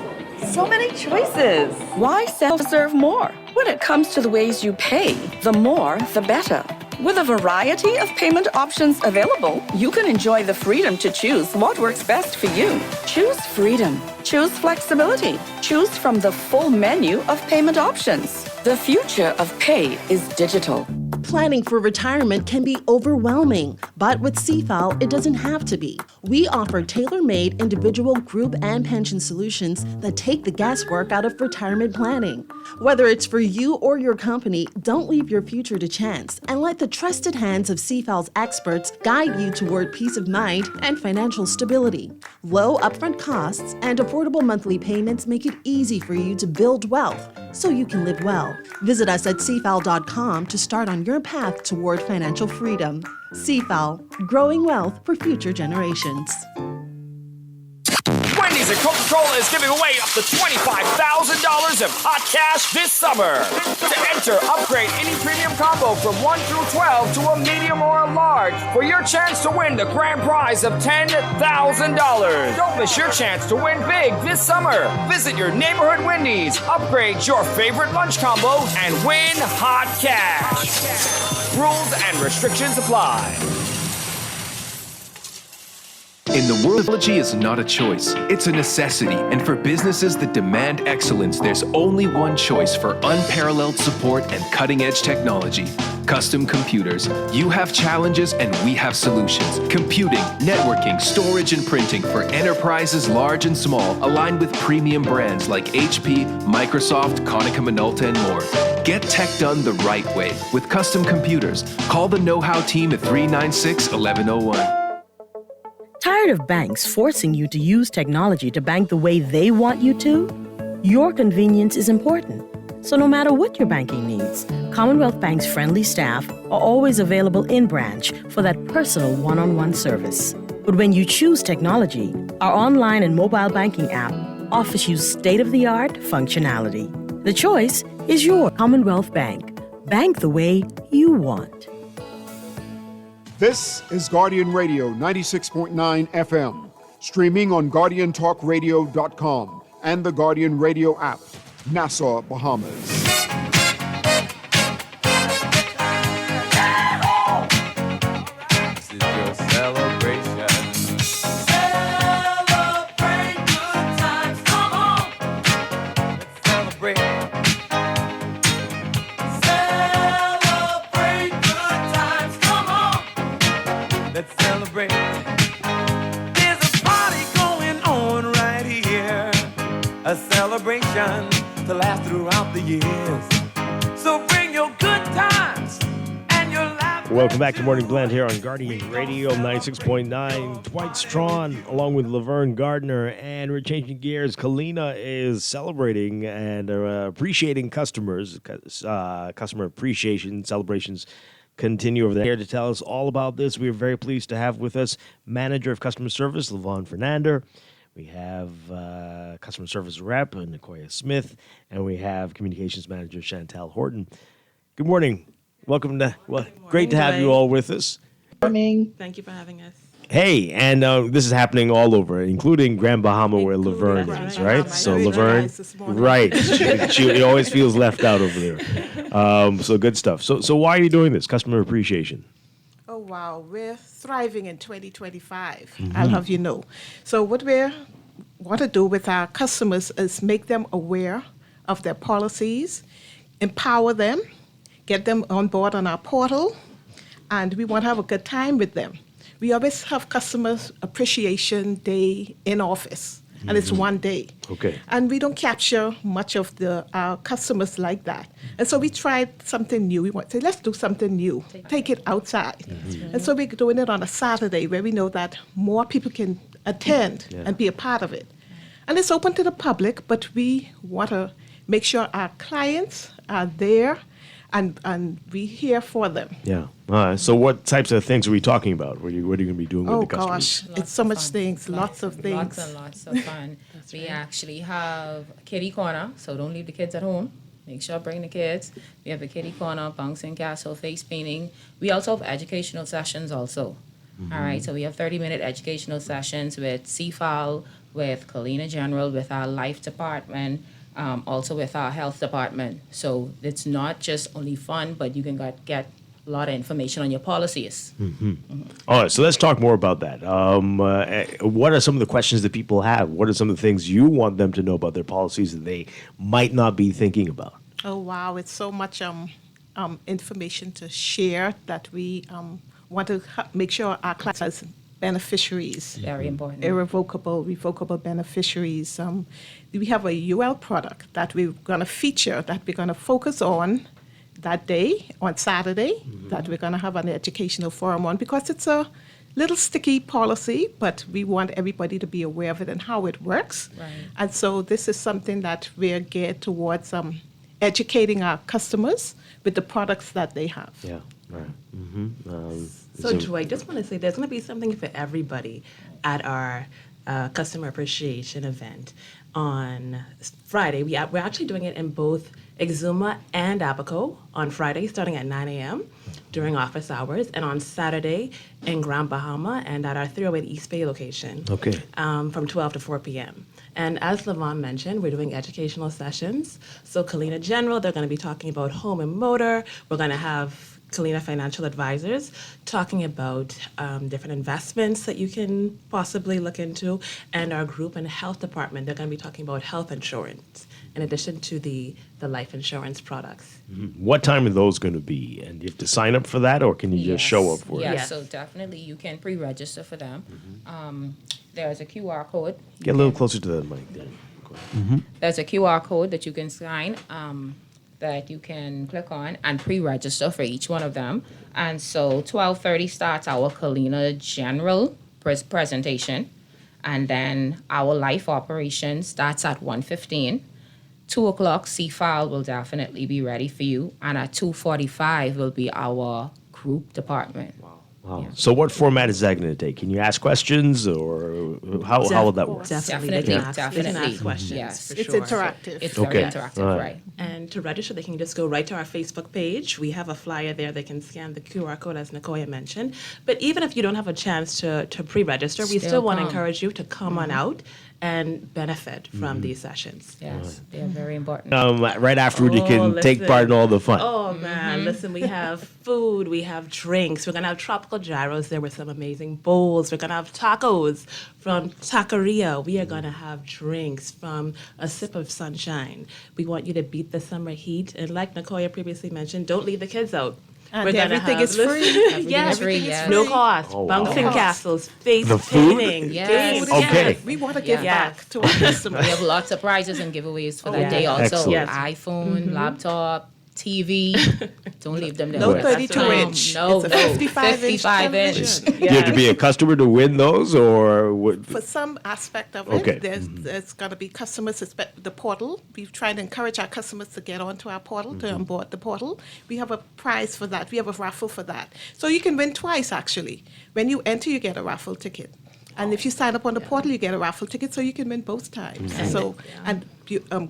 So many choices. Why self-serve more? When it comes to the ways you pay, the more, the better. With a variety of payment options available, you can enjoy the freedom to choose what works best for you. Choose freedom. Choose flexibility. Choose from the full menu of payment options. The future of pay is digital. Planning for retirement can be overwhelming, but with CFAL, it doesn't have to be. We offer tailor-made individual, group, and pension solutions that take the guesswork out of retirement planning. Whether it's for you or your company, don't leave your future to chance and let the trusted hands of CFAL's experts guide you toward peace of mind and financial stability. Low upfront costs and affordable monthly payments make it easy for you to build wealth so you can live well. Visit us at cfal.com to start on your path toward financial freedom. CFAL, growing wealth for future generations. Wendy's and Coca-Cola is giving away up to $25,000 of hot cash this summer. To enter, upgrade any premium combo from 1 through 12 to a medium or a large for your chance to win the grand prize of $10,000. Don't miss your chance to win big this summer. Visit your neighborhood Wendy's, upgrade your favorite lunch combo, and win hot cash. Rules and restrictions apply. In the world, technology is not a choice, it's a necessity. And for businesses that demand excellence, there's only one choice for unparalleled support and cutting-edge technology. Custom Computers. You have challenges and we have solutions. Computing, networking, storage, and printing for enterprises large and small, aligned with premium brands like HP, Microsoft, Konica Minolta, and more. Get tech done the right way with Custom Computers. Call the know-how team at 396-1101. Tired of banks forcing you to use technology to bank the way they want you to? Your convenience is important. So no matter what your banking needs, Commonwealth Bank's friendly staff are always available in branch for that personal one-on-one service. But when you choose technology, our online and mobile banking app offers you state-of-the-art functionality. The choice is your Commonwealth Bank. Bank the way you want. This is Guardian Radio 96.9 FM, streaming on GuardianTalkRadio.com and the Guardian Radio app, Nassau, Bahamas. This is your celebration. Celebrate good times, come on. Let's celebrate. Celebrate good times, come on. Let's celebrate. There's a party going on right here. A celebration to last throughout the years. So bring your good times and your laughter. Welcome back to Morning Blend here on Guardian Radio 96.9. Dwight Strachan along with Laverne Gardner, and we're changing gears. Kalina is celebrating and appreciating customers. Customer appreciation celebrations continue over there. Here to tell us all about this, we are very pleased to have with us Manager of Customer Service, Lavon Fernandez. We have Customer Service Rep, Nicoya Smith, and we have Communications Manager, Chantal Horton. Good morning. Welcome to, great to have you all with us. Morning. Thank you for having us. Hey, and this is happening all over, including Grand Bahama, where Laverne is, right? So Laverne, right? She always feels left out over there. So good stuff. So why are you doing this? Customer appreciation. Oh wow, we're thriving in 2025. Mm-hmm. I'll have you know. So what we want to do with our customers is make them aware of their policies, empower them, get them on board on our portal, and we want to have a good time with them. We always have Customer Appreciation Day in office, and it's one day. Okay. And we don't capture much of our customers like that. And so we tried something new. We want to say, let's do something new. Take it outside. Mm-hmm. And so we're doing it on a Saturday where we know that more people can attend and be a part of it. And it's open to the public, but we want to make sure our clients are there and we here for them. Yeah. So what types of things are we talking about? What are you going to be doing with the customers? Oh gosh, it's so much things, lots of things. Lots and lots of fun. We actually have a kiddie corner, so don't leave the kids at home. Make sure bring the kids. We have a kiddie corner, bouncing castle, face painting. We also have educational sessions also. Mm-hmm. All right, so we have 30-minute educational sessions with CFAL, with Kalina General, with our life department, also with our health department. So it's not just only fun, but you can get a lot of information on your policies. All right, so let's talk more about that. What are some of the questions that people have? What are some of the things you want them to know about their policies that they might not be thinking about? Oh, wow. It's so much information to share that we want to make sure our class has beneficiaries. Very important. Irrevocable, revocable beneficiaries. We have a UL product that we're going to feature, that we're going to focus on that day, on Saturday, that we're going to have an educational forum on, because it's a little sticky policy, but we want everybody to be aware of it and how it works. Right. And so this is something that we're geared towards educating our customers with the products that they have. Yeah, right. So, Dwight, just want to say there's going to be something for everybody at our customer appreciation event on Friday. We're actually doing it in both Exuma and Abaco on Friday, starting at 9 a.m. during office hours, and on Saturday in Grand Bahama and at our 308 East Bay location from 12 to 4 p.m. And as Lavon mentioned, we're doing educational sessions. So Kalina General, they're going to be talking about home and motor. We're going to have Kalina Financial Advisors talking about different investments that you can possibly look into. And our group and health department, they're going to be talking about health insurance in addition to the life insurance products. What time are those going to be? And you have to sign up for that, or can you just show up for it? Yes, so definitely you can pre-register for them. There's a QR code. Get a little closer to the mic there. There's a QR code that you can sign, that you can click on and pre-register for each one of them. And so 12:30 starts our Kalina General presentation, and then our life operation starts at 1:15. 2 o'clock, C-File will definitely be ready for you, and at 2:45 will be our group department. Wow. Yeah. So what format is that going to take? Can you ask questions, or how will that work? Definitely. They can ask questions. Yes, for it's sure. interactive. It's very interactive, right. And to register, they can just go right to our Facebook page. We have a flyer there. They can scan the QR code, as Nicoya mentioned. But even if you don't have a chance to pre-register, we still want to encourage you to come on out and benefit from these sessions. Yes, they are very important. Right afterward, you can take part in all the fun. Oh, man. Listen, we have food. We have drinks. We're going to have tropical gyros there with some amazing bowls. We're going to have tacos from Taqueria. We are going to have drinks from A Sip of Sunshine. We want you to beat the summer heat. And like Nicoya previously mentioned, don't leave the kids out. And everything is free. Everything is free, yes. No cost. Oh, Bouncing wow. castles, face The food? painting, Yes. games. Okay. Yes, we want to give back to our customers. We have lots of prizes and giveaways for that day also. Excellent. Yes. iPhone, laptop, TV. Don't leave them there. No 32-inch. No, It's a 55-inch 55-inch. television. Do you have to be a customer to win those, or what? For some aspect of Okay. it, there's going to be customers, the portal. We're trying to encourage our customers to get onto our portal, to onboard the portal. We have a prize for that. We have a raffle for that. So you can win twice, actually. When you enter, you get a raffle ticket. And if you sign up on the portal, you get a raffle ticket, so you can win both times. And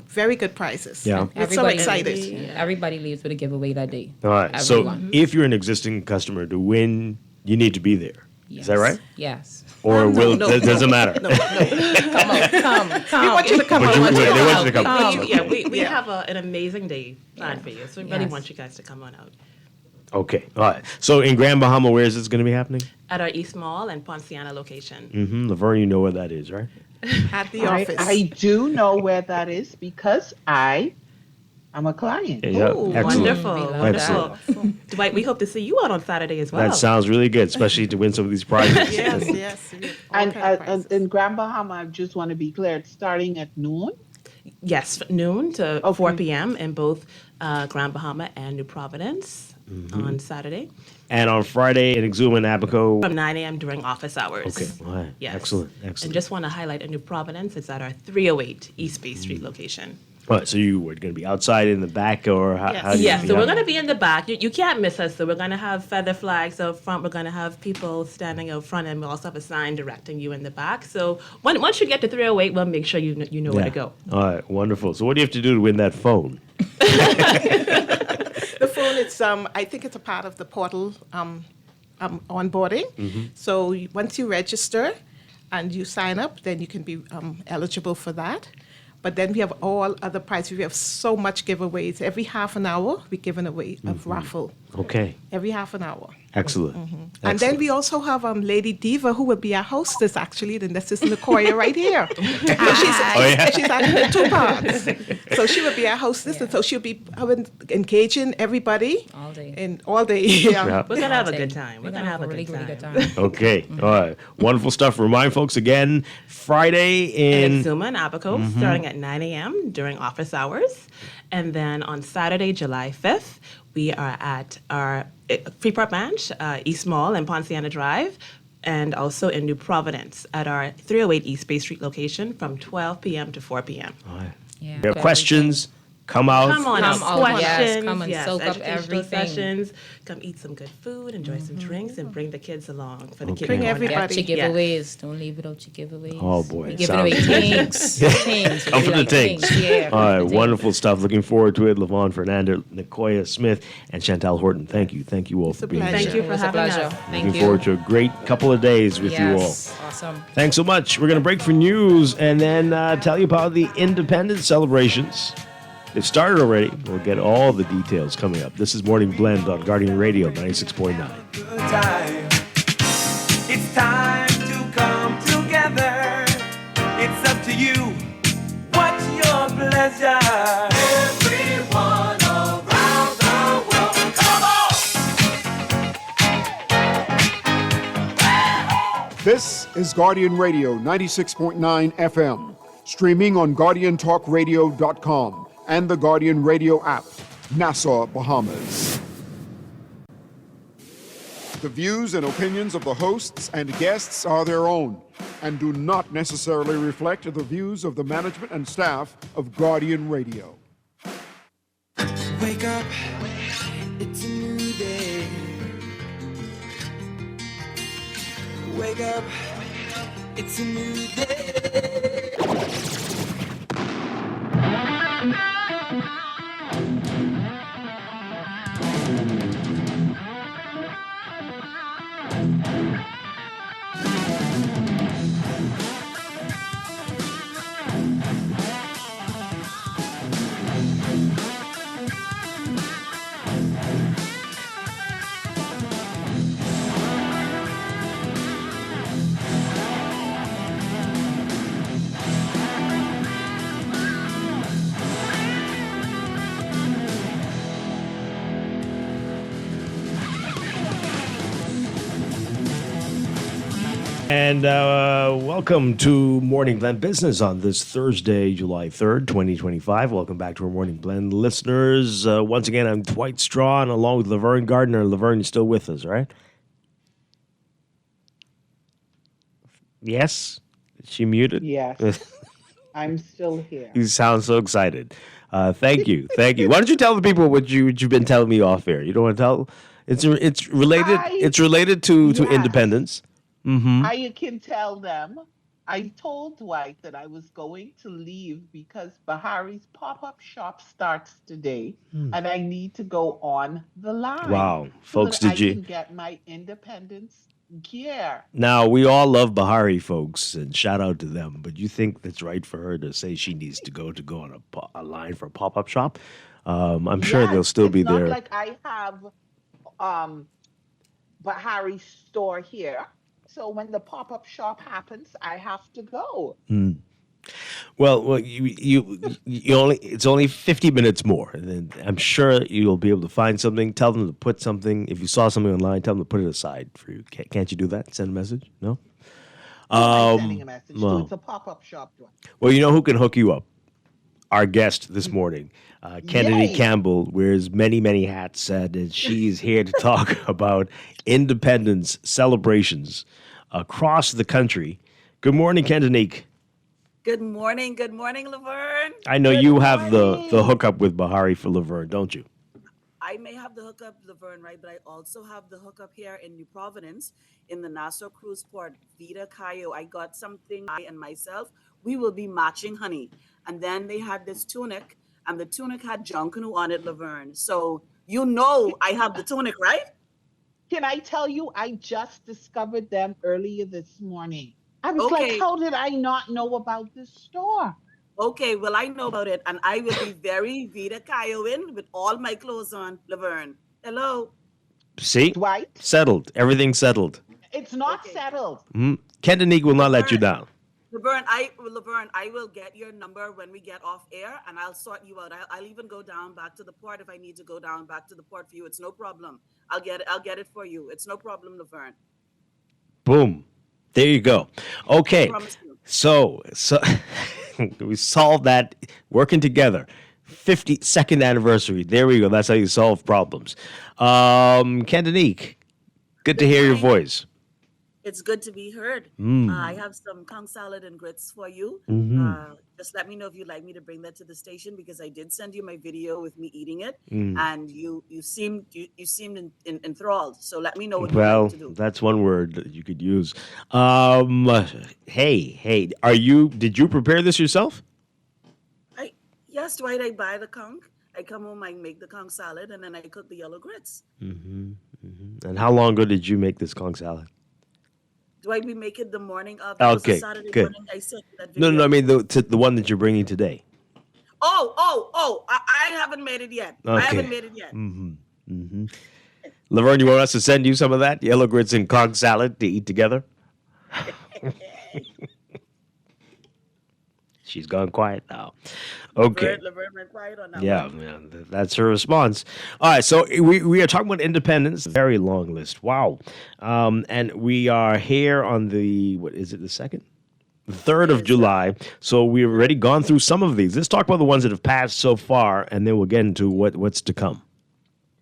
very good prizes. Yeah. We're so excited. Everybody leaves with a giveaway that day. All right. Everyone. So if you're an existing customer, to win, you need to be there. Is that right? Yes. Or doesn't matter? No. Come. We want you to come But on. they want you to come. Yeah, we have an amazing day planned for you. So we really want you guys to come on out. Okay. All right. So in Grand Bahama, where is this going to be happening? At our East Mall and Ponciana location. Laverne, you know where that is, right? At the office. I do know where that is because I'm a client. Yeah. Ooh, Excellent. wonderful. Dwight, we hope to see you out on Saturday as well. That sounds really good, especially to win some of these prizes. Yes. And in Grand Bahama, I just want to be clear, it's starting at noon? Yes, noon to 4 p.m. in both Grand Bahama and New Providence on Saturday. And on Friday in Exuma and Abaco. From 9 a.m. during office hours. Okay. All right. Yes. Excellent. And just want to highlight in New Providence, it's at our 308 East Bay Street location. All right. So you were going to be outside in the back, or how do you Yes, so we're going to be in the back. You can't miss us. So we're going to have feather flags out front. We're going to have people standing out front, and we'll also have a sign directing you in the back. So once you get to 308, we'll make sure you know where to go. All right. Wonderful. So what do you have to do to win that phone? The phone, it's I think it's a part of the portal onboarding. So once you register and you sign up, then you can be eligible for that. But then we have all other prizes. We have so much giveaways. Every half an hour, we're giving away a raffle. Okay. Every half an hour. Excellent. And then we also have Lady Diva, who will be our hostess, actually. And this is Nicoya right here. She's acting in 2 parts. So she will be our hostess, and so she'll be engaging everybody. All day. And all day, yeah. We're going to have a good time. We're going to have a really good time. Okay. All right. Wonderful stuff. Remind folks again, Friday in Exuma and Abaco, starting at 9 a.m. during office hours. And then on Saturday, July 5th, we are at our Freeport Ranch, East Mall and Ponciana Drive, and also in New Providence at our 308 East Bay Street location from 12 p.m. to 4 p.m. All right. If you have questions, come out. Come on out. Questions, Questions. come and soak up educational everything. sessions. Come eat some good food, enjoy some drinks, and bring the kids along for the kids. Bring everybody. Get your giveaways. Don't leave without your giveaways. Oh, boy. We're giving away things. Things. Come for the things. Yeah. All right. Wonderful stuff. Looking forward to it. Lavon Fernandez, Nicoya Smith, and Chantal Horton. Thank you. Thank you all for being here. Thank you for having us. Looking forward to a great couple of days with you all. Awesome. Thanks so much. We're going to break for news and then tell you about the Independence celebrations. They've started already. We'll get all the details coming up. This is Morning Blend on Guardian Radio 96.9. It's time to come together. It's up to you. What's your pleasure? Everyone around the world, come on! This is Guardian Radio 96.9 FM, streaming on GuardianTalkRadio.com and the Guardian Radio app, Nassau, Bahamas. The views and opinions of the hosts and guests are their own and do not necessarily reflect the views of the management and staff of Guardian Radio. Wake up, it's a new day. Wake up, it's a new day. And welcome to Morning Blend Business on this Thursday, July 3rd, 2025. Welcome back to our Morning Blend listeners. Once again, I'm Dwight Strachan along with Laverne Gardner. Laverne, you're still with us, right? Yes? Is she muted? Yes. I'm still here. You sound so excited. Thank you. Thank you. Why don't you tell the people what you've been telling me off air? You don't want to tell? It's related. It's related to independence. Mm-hmm. I can tell them. I told Dwight that I was going to leave because Bahari's pop-up shop starts today, and I need to go on the line. Wow, folks, so that did you? I can get my independence gear. Now, we all love Bahari, folks, and shout out to them. But you think that's right for her to say she needs to go on a line for a pop-up shop? I'm sure they'll still be there. It's not like I have Bahari's store here. So when the pop-up shop happens, I have to go. Well, you only it's only 50 minutes more, and then I'm sure you'll be able to find something. Tell them to put something. If you saw something online, tell them to put it aside for you. Can't you do that? Send a message? No. I'm sending a message. Well, It's a pop-up shop. well, you know who can hook you up? Our guest this morning, Kennedy Campbell, wears many, many hats, and she's here to talk about independence celebrations across the country. Good morning, Kennedy. Good morning, Laverne. I know you have the hookup with Bahari for Laverne, don't you? I may have the hookup, Laverne, right? But I also have the hookup here in New Providence in the Nassau Cruise Port, Vita Cayo. I got something, I and myself, we will be matching, honey. And then they had this tunic, and the tunic had Junkanoo on it, Laverne. So you know I have the tunic, right? Can I tell you, I just discovered them earlier this morning. I was like, how did I not know about this store? Okay, well, I know about it, and I will be very Vita Cayoing with all my clothes on, Laverne. Hello. See? Dwight. Settled. Everything's settled. It's not settled. Ken Danique will not let you down. Laverne, I will get your number when we get off air, and I'll sort you out. I'll even go down back to the port if I need to go down back to the port for you. It's no problem. I'll get it for you. It's no problem, Laverne. Boom. There you go. Okay. So we solved that working together. 52nd anniversary. There we go. That's how you solve problems. Ken Danique, good to hear your voice. It's good to be heard. I have some conch salad and grits for you. Just let me know if you'd like me to bring that to the station, because I did send you my video with me eating it, and you seemed enthralled. So let me know what you'd like to do. That's one word that you could use. Hey, did you prepare this yourself? Yes, Dwight, I buy the conch. I come home, I make the conch salad, and then I cook the yellow grits. And how long ago did you make this conch salad? Dwight, we make it the morning of. Okay, Saturday good. morning. I sent you that video. No, I mean the one that you're bringing today. I haven't made it yet. Okay. I haven't made it yet. Laverne, you want us to send you some of that yellow grits and conch salad to eat together? She's gone quiet now. Okay. Laverne went quiet on that one. Yeah, that's her response. All right, so we are talking about independence. Very long list. Wow. And we are here on the, what is it, the 2nd? The 3rd of July. So we've already gone through some of these. Let's talk about the ones that have passed so far, and then we'll get into what's to come.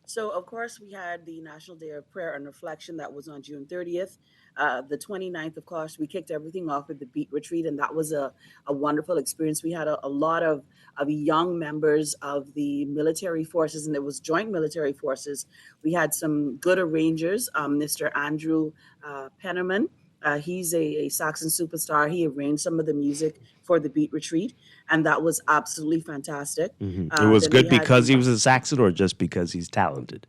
So, of course, we had the National Day of Prayer and Reflection that was on June 30th. The 29th, of course, we kicked everything off with the Beat Retreat, and that was a wonderful experience. We had a lot of young members of the military forces, and it was joint military forces. We had some good arrangers, Mr. Andrew Pennerman. He's a Saxon superstar. He arranged some of the music for the Beat Retreat, and that was absolutely fantastic. It was good because he was a Saxon, or just because he's talented?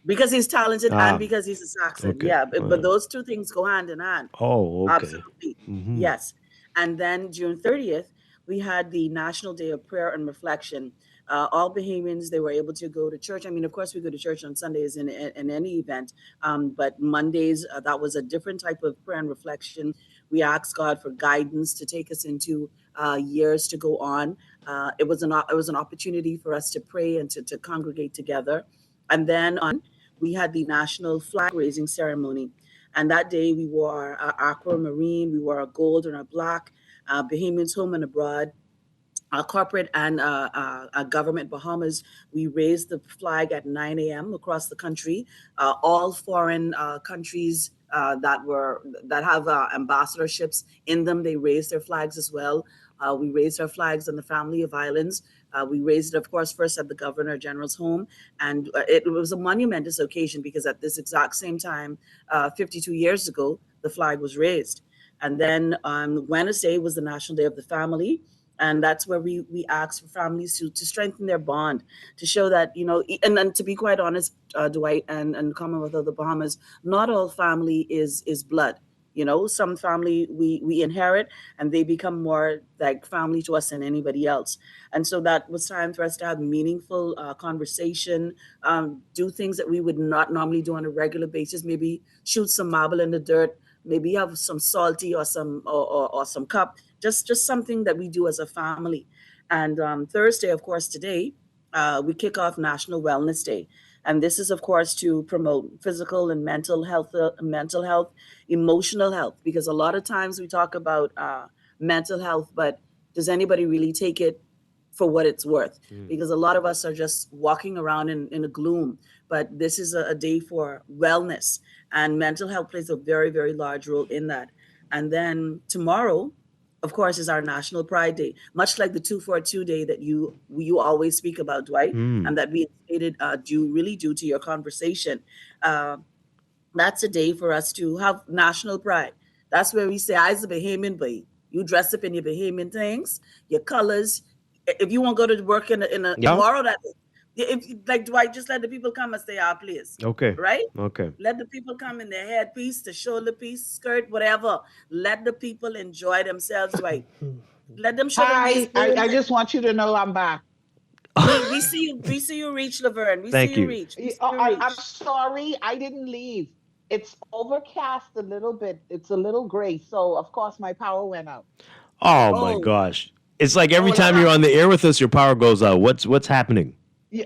Because he's talented and because he's a Saxon. Okay. Yeah, but those two things go hand in hand. Oh, okay. Absolutely. Yes. And then June 30th, we had the National Day of Prayer and Reflection. All Bahamians, they were able to go to church. I mean, of course, we go to church on Sundays in any event, but Mondays, that was a different type of prayer and reflection. We asked God for guidance to take us into years to go on. It was an opportunity for us to pray and to congregate together. And then we had the National Flag Raising Ceremony. And that day we wore our aquamarine, we wore our gold and our black, Bahamians home and abroad, corporate and government Bahamas. We raised the flag at 9 a.m. across the country. All foreign countries that have ambassadorships in them, they raised their flags as well. We raised our flags on the Family of Islands. We raised it, of course, first at the Governor General's home. And it was a monumentous occasion because at this exact same time, 52 years ago, the flag was raised. And then on Wednesday was the National Day of the Family. And that's where we asked for families to strengthen their bond, to show that, and to be quite honest, Dwight and Commonwealth of the Bahamas, not all family is blood. Some family we inherit and they become more like family to us than anybody else. And so that was time for us to have meaningful conversation, do things that we would not normally do on a regular basis, maybe shoot some marble in the dirt, maybe have some salty or some or some cup, just something that we do as a family. And Thursday, of course, today, we kick off National Wellness Day. And this is, of course, to promote physical and mental health, emotional health, because a lot of times we talk about mental health, but does anybody really take it for what it's worth? Because a lot of us are just walking around in a gloom. But this is a day for wellness, and mental health plays a very, very large role in that. And then tomorrow, of course, is our National Pride Day, much like the 242 Day that you always speak about, Dwight, and that we stated due to your conversation. That's a day for us to have national pride. That's where we say, I's a Bahamian boy. You dress up in your Bahamian things, your colors. If you want to go to work in a tomorrow, that if like Dwight, just let the people come and stay our place. Okay. Right? Okay. Let the people come in their headpiece, the shoulder piece, skirt, whatever. Let the people enjoy themselves, Dwight. Let them show Hi, I just want you to know I'm back. We see you. We see you reach, Laverne. We Thank see you you. reach. We see you reach. I'm sorry, I didn't leave. It's overcast a little bit. It's a little gray, so of course my power went out. Oh my gosh. It's like every Oh, time yeah. you're on the air with us, your power goes out. What's happening?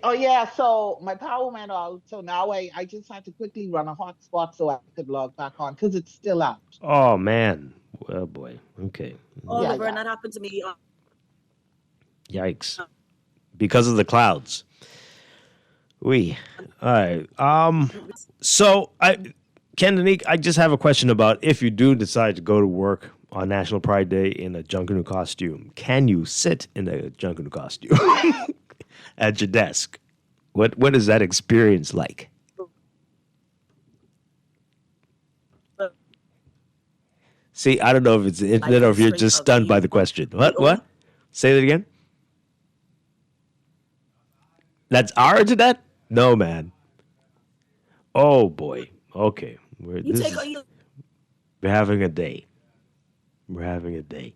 Oh yeah, so my power went out. So now I just had to quickly run a hotspot so I could log back on because it's still out. Oh man. Oh boy. Okay. Oh, Yeah, Laverne, yeah. that happened to me. Yikes. Because of the clouds. All right. So Ken Danique, I just have a question about if you do decide to go to work on National Pride Day in a Junkanoo costume, can you sit in a Junkanoo costume at your desk? What is that experience like? See, I don't know if it's the internet or if you're just stunned by the question. What? Say that again? That's our internet? No, man. Oh boy. Okay. We're having a day. We're having a day.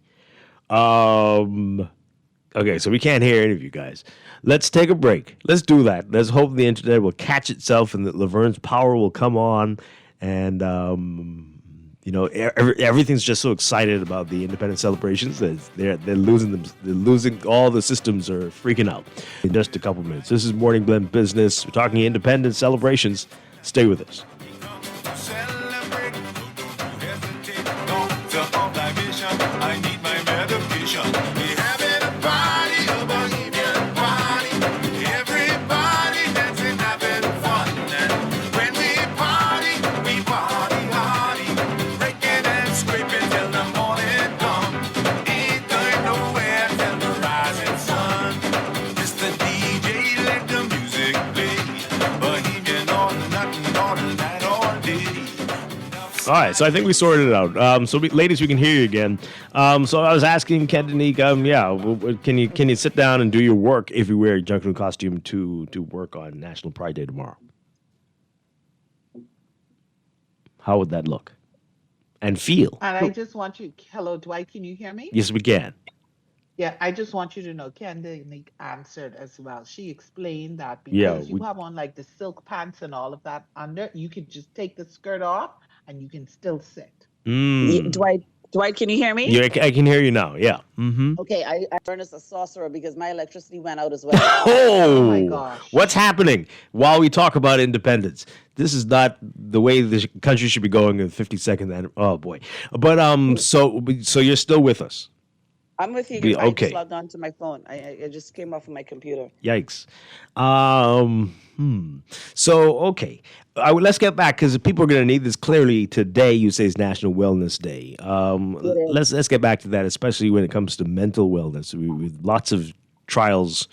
Okay, so we can't hear any of you guys. Let's take a break. Let's do that. Let's hope the internet will catch itself and that Laverne's power will come on. And, everything's just so excited about the independence celebrations that they're losing them. They're losing. All the systems are freaking out. In just a couple minutes. This is Morning Blend Business. We're talking independence celebrations. Stay with us. I need my medication. We having a party, a bohemian party. Everybody dancing, having fun. And when we party hardy. Breaking and scraping till the morning come. Ain't going nowhere till the rising sun. Mr. DJ, let the music play. Bohemian all night, all night, all day. All right, so I think we sorted it out. Ladies, we can hear you again. So I was asking Ken Danique, can you sit down and do your work if you wear a Junkanoo costume to work on National Pride Day tomorrow? How would that look and feel? And I just want you, hello, Dwight, can you hear me? Yes, we can. Yeah, I just want you to know, Candy answered as well. She explained that Yeah, because you have on like the silk pants and all of that under, you could just take the skirt off and you can still sit. Dwight, can you hear me? Yeah, I can hear you now. Yeah. Mm-hmm. Okay, I turned as a sorcerer because my electricity went out as well. Oh my gosh. What's happening while we talk about independence? This is not the way the country should be going in 52nd. Oh boy. But so you're still with us. I'm with you. Okay. I just logged on to my phone. I just came off of my computer. Yikes. So, okay. Let's get back because people are going to need this. Clearly, today you say is National Wellness Day. Let's get back to that, especially when it comes to mental wellness. With lots of trials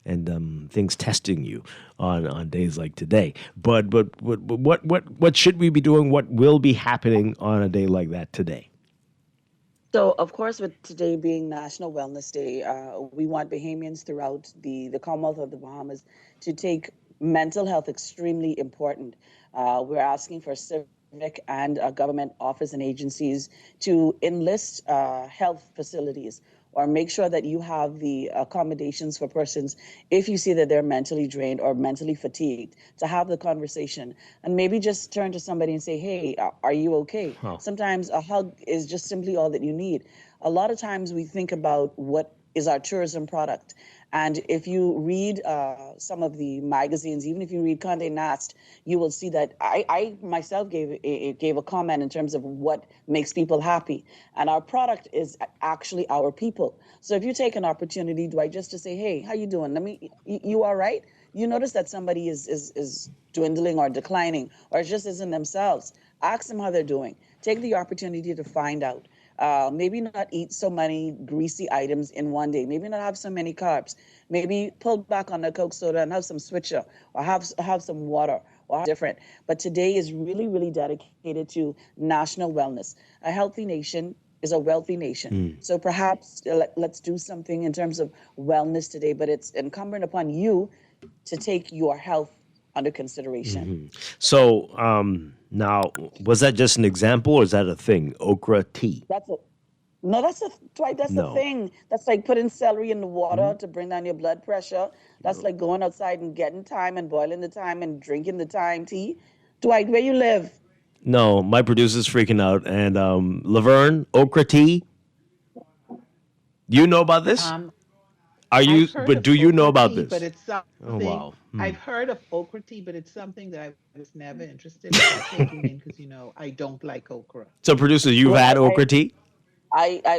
and things testing you on days like today. But what should we be doing? What will be happening on a day like that today? So, of course, with today being National Wellness Day, we want Bahamians throughout the Commonwealth of the Bahamas to take mental health extremely important. We're asking for civic and government office and agencies to enlist health facilities or make sure that you have the accommodations for persons if you see that they're mentally drained or mentally fatigued, to have the conversation and maybe just turn to somebody and say, hey, are you okay? Sometimes a hug is just simply all that you need. A lot of times we think about what is our tourism product. And if you read some of the magazines, even if you read Condé Nast, you will see that I myself gave a comment in terms of what makes people happy. And our product is actually our people. So if you take an opportunity, Dwight, just to say, hey, how you doing? You all right? You notice that somebody is dwindling or declining or just isn't themselves. Ask them how they're doing. Take the opportunity to find out. Maybe not eat so many greasy items in one day. Maybe not have so many carbs. Maybe pull back on the Coke soda and have some switcher or have some water or different. But today is really, really dedicated to national wellness. A healthy nation is a wealthy nation. So perhaps let's do something in terms of wellness today, but it's incumbent upon you to take your health under consideration. So now, was that just an example or is that a thing? Okra tea? No, that's the No. thing. That's like putting celery in the water to bring down your blood pressure. That's like going outside and getting thyme and boiling the thyme and drinking the thyme tea. Dwight, where you live? No, my producer's freaking out. And Laverne, okra tea. You know about this? Um, Are you? I've heard But of do you know okra about tea, but this? it's Oh something wow. I've heard of okra tea, but it's something that I was never interested in partaking in because I don't like okra. So, producer, you've Well, had okra tea,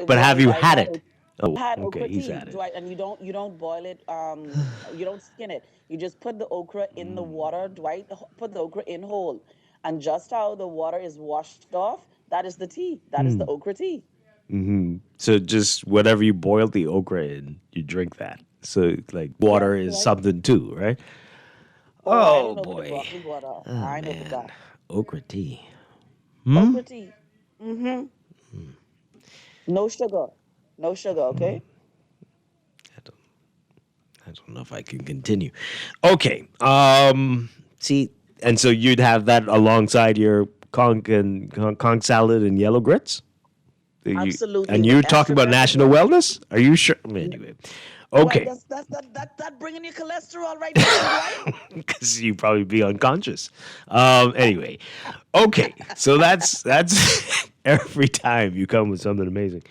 but have you I've had had it? Oh, had okay, okra he's tea, had it. Dwight, and you don't boil it. You don't skin it. You just put the okra in the water, Dwight. Put the okra in whole, and just how the water is washed off, that is the tea. That is the okra tea. So just whatever you boil the okra in, you drink that. So like Yes, water is Dwight. something too, right? Oh, I Oh only know for the boy. broccoli water. Oh I know for man. that. Okra tea. Okra tea. Mm-hmm. No sugar. No sugar. Okay. I don't know if I can continue. Okay. See, and so you'd have that alongside your conch salad and yellow grits? Absolutely. And With you're talking extra about pepper national jack. wellness? Are you sure? Anyway. Dwight, Okay. that bringing your cholesterol right there, Dwight. Because you probably be unconscious. Anyway, okay, so that's every time you come with something amazing.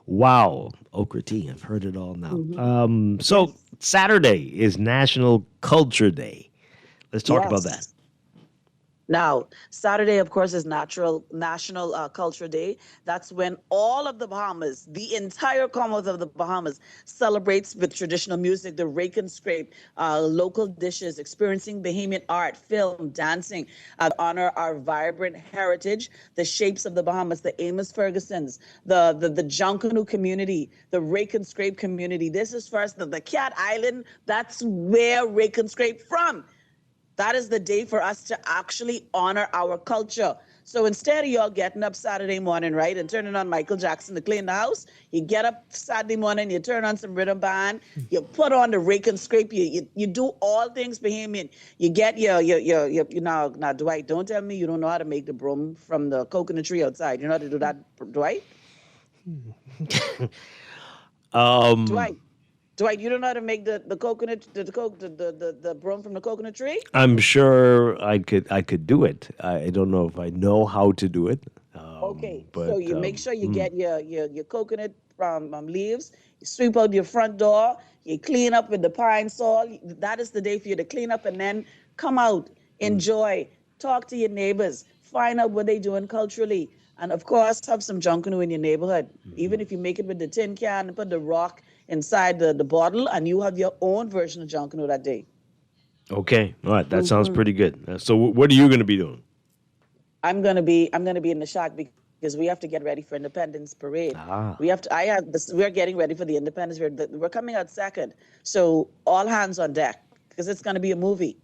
Wow, okra tea. I've heard it all now. So Saturday is National Culture Day. Let's talk about that. Yes. Now, Saturday, of course, is National Culture Day. That's when all of the Bahamas, the entire Commonwealth of the Bahamas, celebrates with traditional music, the rake and scrape, local dishes, experiencing Bahamian art, film, dancing, honor our vibrant heritage, the shapes of the Bahamas, the Amos Fergusons, the Junkanoo community, the rake and scrape community. This is first the Cat Island. That's where rake and scrape from. That is the day for us to actually honor our culture. So instead of y'all getting up Saturday morning, right, and turning on Michael Jackson to clean the house, you get up Saturday morning, you turn on some rhythm band, you put on the rake and scrape, you do all things Bahamian. You get now Dwight, don't tell me you don't know how to make the broom from the coconut tree outside. You know how to do that, Dwight? Dwight. Dwight, you don't know how to make the coconut the broom from the coconut tree? I'm sure I could do it. I don't know if I know how to do it. Okay, But so you make sure you get your coconut from leaves. You sweep out your front door. You clean up with the pine sol. That is the day for you to clean up and then come out, enjoy, talk to your neighbors, find out what they're doing culturally, and of course have some junkanoo in your neighborhood. Even if you make it with the tin can and put the rock inside the bottle, and you have your own version of junkanoo that day. Okay, all right, that sounds pretty good. So what are you going to be doing? I'm gonna be in the shack because we have to get ready for Independence Parade. We have to. I have this. We're getting ready for the Independence Parade. We're coming out second, so all hands on deck because it's gonna be a movie.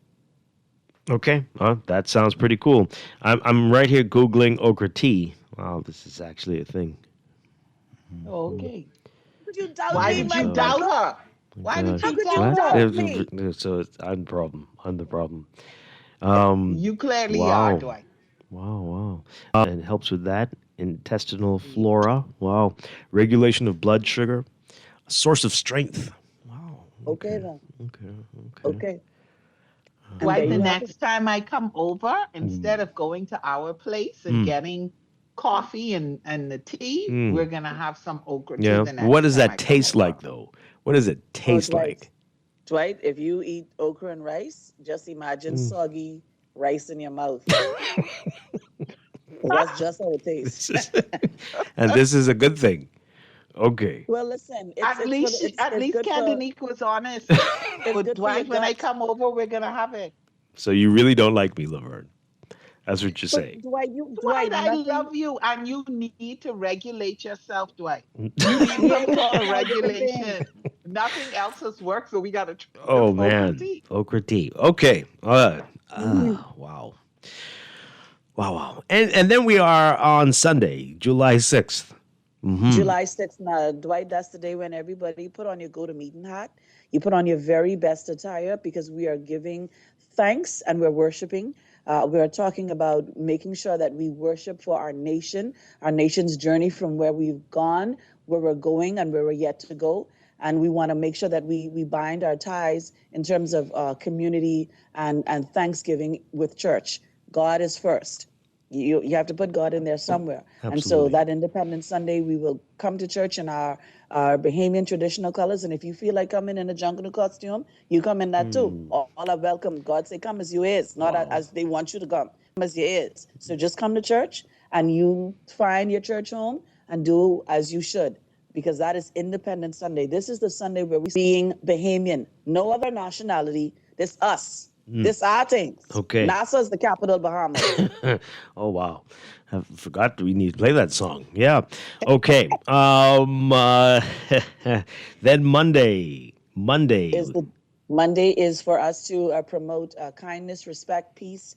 Okay, that sounds pretty cool. I'm right here googling okra tea. Wow, this is actually a thing. Okay. Could you doubt Why me, did my you doubt brother? her? Why did How you could you doubt doubt her? me? So I'm the problem. I'm the problem. You clearly are, Wow. Dwight. Wow. And it helps with that. Intestinal flora. Wow. Regulation of blood sugar. A source of strength. Okay then. Okay. And Dwight, there the you have it. next time I come over, instead of going to our place and getting coffee and the tea, we're gonna have some okra tea Yeah. the What next does time I that come taste over. like, though? What does it Well, taste Dwight, like? Dwight, if you eat okra and rice, just imagine soggy rice in your mouth. 'Cause that's just how it tastes. And this is a good thing. Okay. Well, listen, At least, at it's least good for Candanique was honest. it's But good for your Dwight, when I gut. come over, we're gonna have it. So you really don't like me, Laverne. That's what you're saying. But Dwight, Dwight, I nothing. love you, and you need to regulate yourself, Dwight. You need We some ain't sort of talking about different things. regulation. Nothing else has worked, so we got to try this Oh, okra man. tea. Okra tea. Okay. All right. Wow. And then we are on Sunday, July 6th. July 6th, now, Dwight, that's the day when everybody put on your go-to-meeting hat. You put on your very best attire because we are giving thanks and we're worshiping. We are talking about making sure that we worship for our nation, our nation's journey from where we've gone, where we're going and where we're yet to go. And we want to make sure that we bind our ties in terms of community and Thanksgiving with church. God is first. You have to put God in there somewhere. And so Absolutely. that Independence Sunday, we will come to church in our Bahamian traditional colors. And if you feel like coming in a jungle costume, you come in that too. All are welcome. God say, come as you is, not as they want you to come as you is. So just come to church and you find your church home and do as you should, because that is Independence Sunday. This is the Sunday where we being Bahamian, no other nationality. This us. This our things. Okay. Nassau is the capital of Bahamas. Oh wow, I forgot we need to play that song. Yeah. Okay. Then Monday. Monday is for us to promote kindness, respect, peace,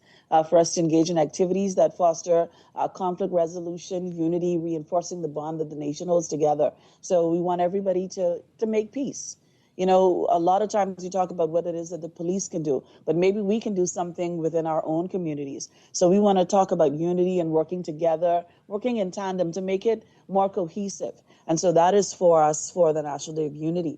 for us to engage in activities that foster conflict resolution, unity, reinforcing the bond that the nation holds together. So we want everybody to make peace. You know, a lot of times you talk about what it is that the police can do, but maybe we can do something within our own communities. So we want to talk about unity and working together, working in tandem to make it more cohesive. And so that is for us for the National Day of Unity.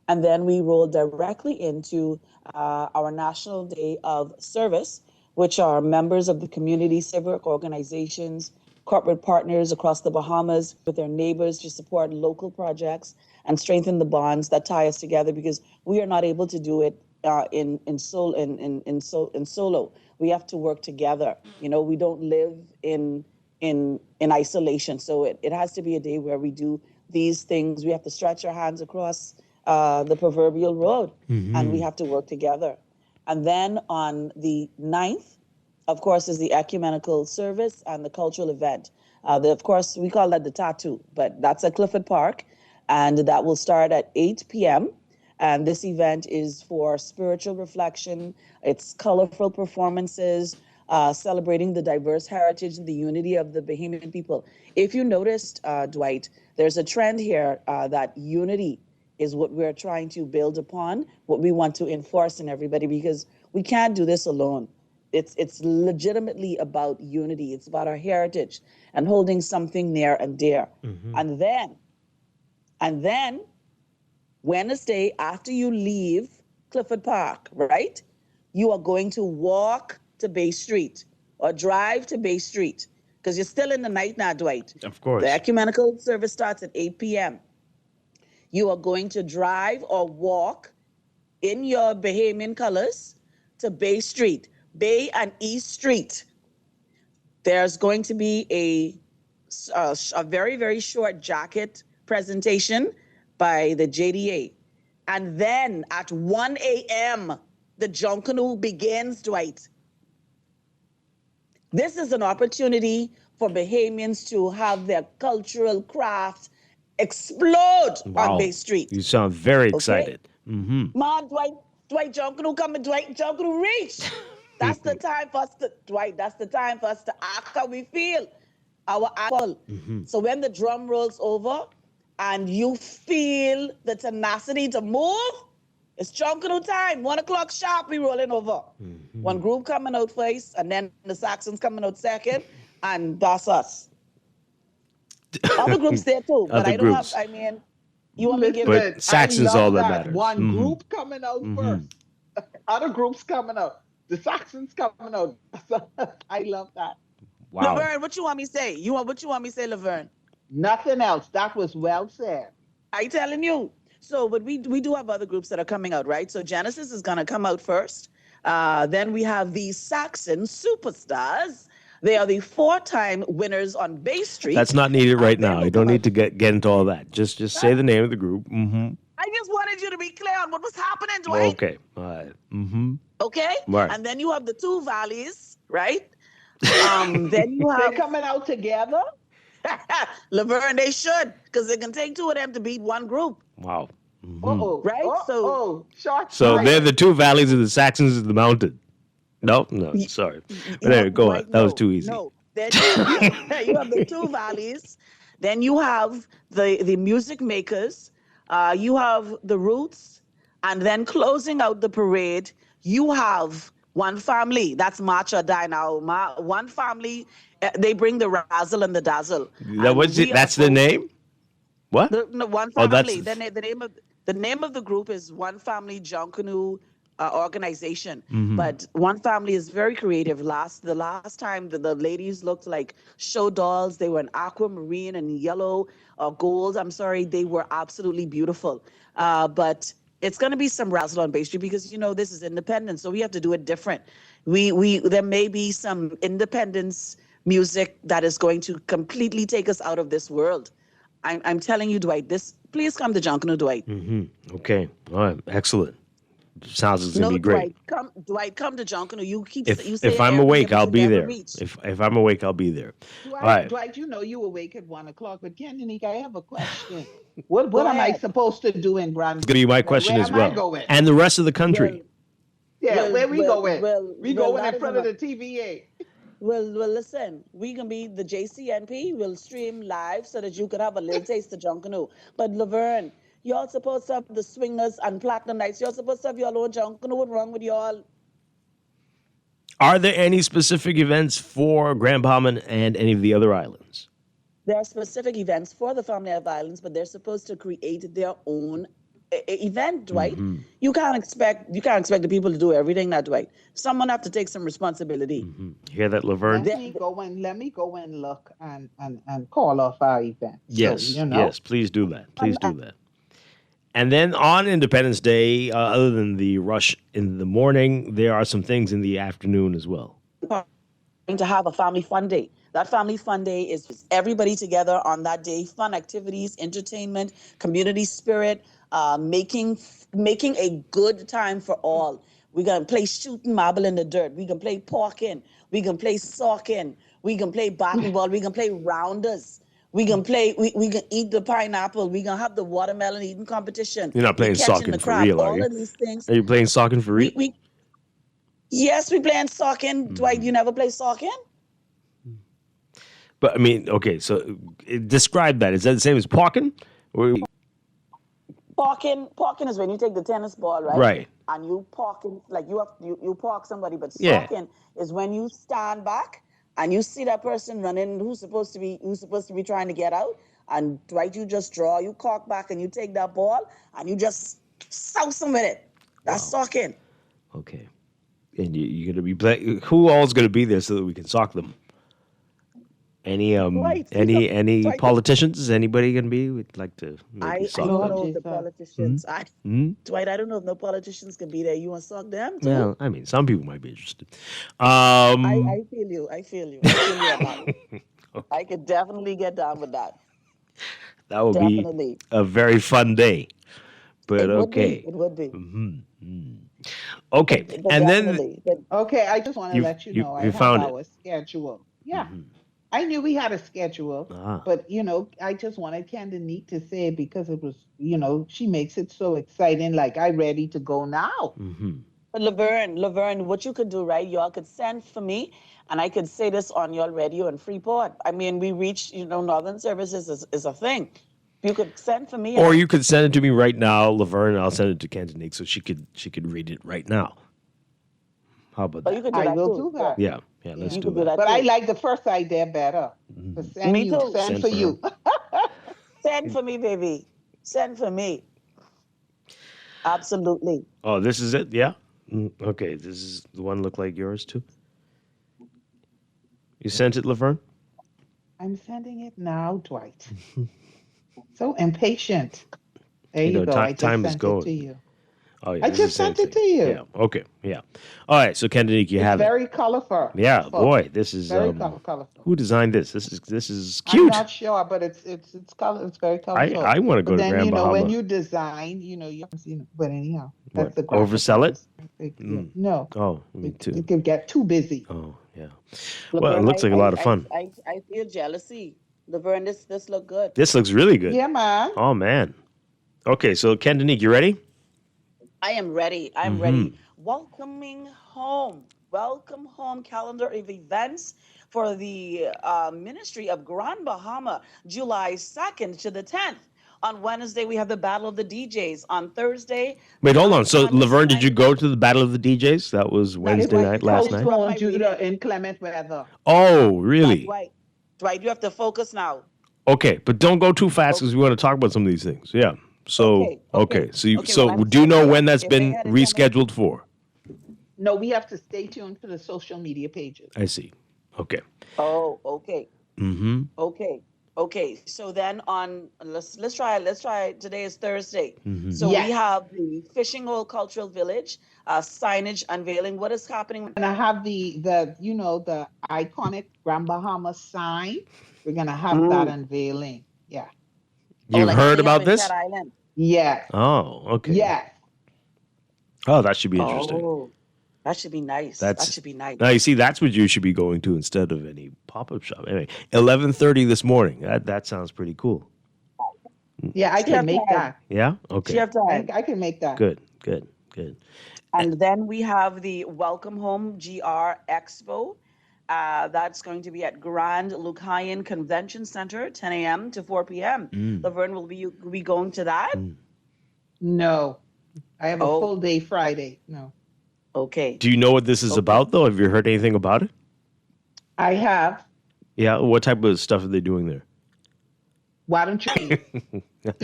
And then we roll directly into our National Day of Service, which are members of the community, civic organizations, corporate partners across the Bahamas with their neighbors to support local projects and strengthen the bonds that tie us together, because we are not able to do it in solo. We have to work together. You know, we don't live in isolation. So it has to be a day where we do these things. We have to stretch our hands across the proverbial road, and we have to work together. And then on the 9th, of course, is the ecumenical service and the cultural event. Of course, we call that the tattoo, but that's at Clifford Park, and that will start at 8 p.m. And this event is for spiritual reflection. It's colorful performances, celebrating the diverse heritage and the unity of the Bahamian people. If you noticed, Dwight, there's a trend here that unity is what we're trying to build upon, what we want to enforce in everybody, because we can't do this alone. It's legitimately about unity. It's about our heritage and holding something near and dear. And then Wednesday, after you leave Clifford Park, right, you are going to walk to Bay Street or drive to Bay Street, because you're still in the night now, Dwight. Of course. The ecumenical service starts at 8 p.m. You are going to drive or walk in your Bahamian colors to Bay Street, Bay and East Street. There's going to be a very, very short jacket presentation by the JDA. And then at 1 a.m., the Junkanoo begins, Dwight. This is an opportunity for Bahamians to have their cultural craft explode on Bay Street. You sound very excited. Mm-hmm. Ma, Dwight Junkanoo coming, Dwight Junkanoo reach. That's the time for us to, Dwight, that's the time for us to act how we feel. Our apple. So when the drum rolls over and you feel the tenacity to move, it's Junkanoo time. 1 o'clock sharp, we rolling over. One group coming out first, and then the Saxons coming out second, and that's us. Other groups there too, but I don't have, I mean, you want me to give But it? Saxon's all that matters. One group coming out first. Other groups coming out. The Saxons coming out. I love that. Wow. Laverne, what you want me to say? What you want me to say, Laverne? Nothing else. That was well said. I telling you. So, but we do have other groups that are coming out, right? So Genesis is going to come out first. Then we have the Saxon Superstars. They are the 4-time winners on Bay Street. That's not needed right now. You don't need to get into all that. Just say the name of the group. I just wanted you to be clear on what was happening, Dwight. Okay. All right. Okay? Right. And then you have the two valleys, right? Then you have... They're coming out together? Laverne, they should, because it can take two of them to beat one group. Wow. Right? So they're the two valleys, and the Saxons is the mountain. No, sorry. But anyway, go on. That was too easy. No, then you have the two valleys. Then you have the music makers. You have the Roots, and then closing out the parade, you have One Family. That's March or Die Now. One Family. They bring the razzle and the dazzle. That's the name? What? No, one Oh, family. that's The name of the group is One Family John Canoe organization. Mhm. But One Family is very creative. The last time the ladies looked like show dolls. They were in aquamarine and yellow or gold. I'm sorry, they were absolutely beautiful. But it's going to be some razzle on Bay Street because this is independence, so we have to do it different. We there may be some independence music that is going to completely take us out of this world. I'm telling you, Dwight. Please come to John Canoe, Dwight. Okay. All right. Excellent. Sounds it's gonna No, be great. Dwight, come to John Canoe. You If say I'm awake, Airbnb I'll to be never there. reach. If I'm awake, I'll be there. All right. Dwight, you awake at 1 o'clock, but Kendinique, I have a question. What Go am I ahead. supposed to do in Grand? It's gonna be my question Where as am I well, going? and the rest of the country. Where we going? We going not in front of even the TVA. Well, listen, we can be the JCNP. We'll stream live so that you could have a little taste of John Canoe. But Laverne, y'all supposed to have the swingers and platinum nights. Y'all supposed to have your own John Canoe. What's wrong with y'all? Are there any specific events for Grand Bahama and any of the other islands? There are specific events for the Family of Islands, but they're supposed to create their own event, Dwight. Mm-hmm. You can't expect the people to do everything, that Dwight. Someone have to take some responsibility. Mm-hmm. You hear that, Laverne? Let me go and look and call off our event. Yes, So, yes. Please do that. Please do that. And then on Independence Day, other than the rush in the morning, there are some things in the afternoon as well. Going to have a family fun day. That family fun day is everybody together on that day. Fun activities, entertainment, community spirit, making a good time for all. We're gonna play shooting marble in the dirt. We can play porking. We can play socking. We can play basketball. We can play rounders. We can play. We can eat the pineapple. We can have the watermelon eating competition. You're not playing We catching socking the for crab. real, are All you? of these things. Are you playing socking for real? Yes, we playing socking. Dwight, you never play socking? But I mean, okay, so describe that. Is that the same as parking? Or Parking is when you take the tennis ball, right? Right. And you parking like you park somebody, but Yeah. socking is when you stand back and you see that person running who's supposed to be trying to get out, and Dwight, you just draw, you cock back and you take that ball and you just souse them with it. That's socking. Okay. And you're gonna be playing. Who all's gonna be there so that we can sock them? Any politicians? Is anybody gonna be? We'd like to maybe I sock don't them. know if the politicians. Mhm. Dwight, I don't know if no politicians can be there. You want to sock them too? Well, I mean, some people might be interested. I feel you. I feel you on that. I could definitely get down with that. That would Definitely. be a very fun day. But It would okay. be. It would be. Okay. But And then definitely. Okay, I just want to let you know I have found it. our schedule. Yeah. I knew we had a schedule, but I just wanted Kendinique to say it because it was, she makes it so exciting. Like I'm ready to go now. But Laverne, what you could do, right? Y'all could send for me, and I could say this on your radio in Freeport. I mean, we reach, Northern Services is a thing. You could send for me. Or you could send it to me right now, Laverne, and I'll send it to Cantonique so she could read it right now. How about But you that? could do I that will too. do that. Yeah, let's You do could do that. But too. I like the first idea better. To send Me you, too. send for for you. Send for me, baby. Send for me. Absolutely. Oh, this is it? Yeah? Okay, this is the one look like yours too? You sent it, Laverne? I'm sending it now, Dwight. So impatient. There you, go. Ti- I just time is sent going. it to you. Oh, yeah. I this is just the same sent it thing. to you. Yeah, okay, yeah. All right, so Cantonique, you It's have it. very colorful. Yeah, boy, this is Very colorful. who designed this? This is I'm cute. not sure, but it's color. It's very colorful. I want to go But to then Grand Bahama. when you design, But anyhow, that's What, the graphic oversell it? artist. No, Oh, me too. it can get too busy. Oh, yeah. Laverne, Well, it looks like a lot of fun. I feel jealousy. Laverne, this look good. This looks really good. Yeah, man. Oh, man. Okay, so Cantonique, you ready? I am ready. I'm ready. Welcome home calendar of events for the Ministry of Grand Bahama, July 2nd to the 10th. On Wednesday, we have the Battle of the DJs. On Thursday, Wait, hold on. So, Laverne, did you go to the Battle of the DJs? That was Wednesday night, last night? Postponed due to inclement weather. Oh, really? Dwight, you have to focus now. Okay, but don't go too fast because we want to talk about some of these things. Yeah. So do you know when that's been rescheduled for? No, we have to stay tuned to the social media pages. I see. Okay. Oh, okay. Mm-hmm. Okay. So then on let's try. Today is Thursday. Mhm. So Yes. we have the Fishing Hole Cultural Village signage unveiling. What is happening? And I have the the iconic Grand Bahama sign. We're gonna have that unveiling. Yeah. You've like heard they have about in this? Cat Island. Yes. Oh, okay. Yes. Oh, that should be interesting. Oh, that should be nice. That That's should be nice. Now you see, that's what you should be going to instead of any pop-up shop. Anyway, 11:30 this morning. That sounds pretty cool. Yeah, I can make that. Yeah. Okay. I can make that. Good. And then we have the Welcome Home GR Expo. That's going to be at Grand Lucayan Convention Center, 10 a.m. to 4 p.m. Laverne, will be going to that? No, I have a full day Friday. No. Okay. Do you know what this is about, though? Have you heard anything about it? I have. Yeah. What type of stuff are they doing there? Why don't you?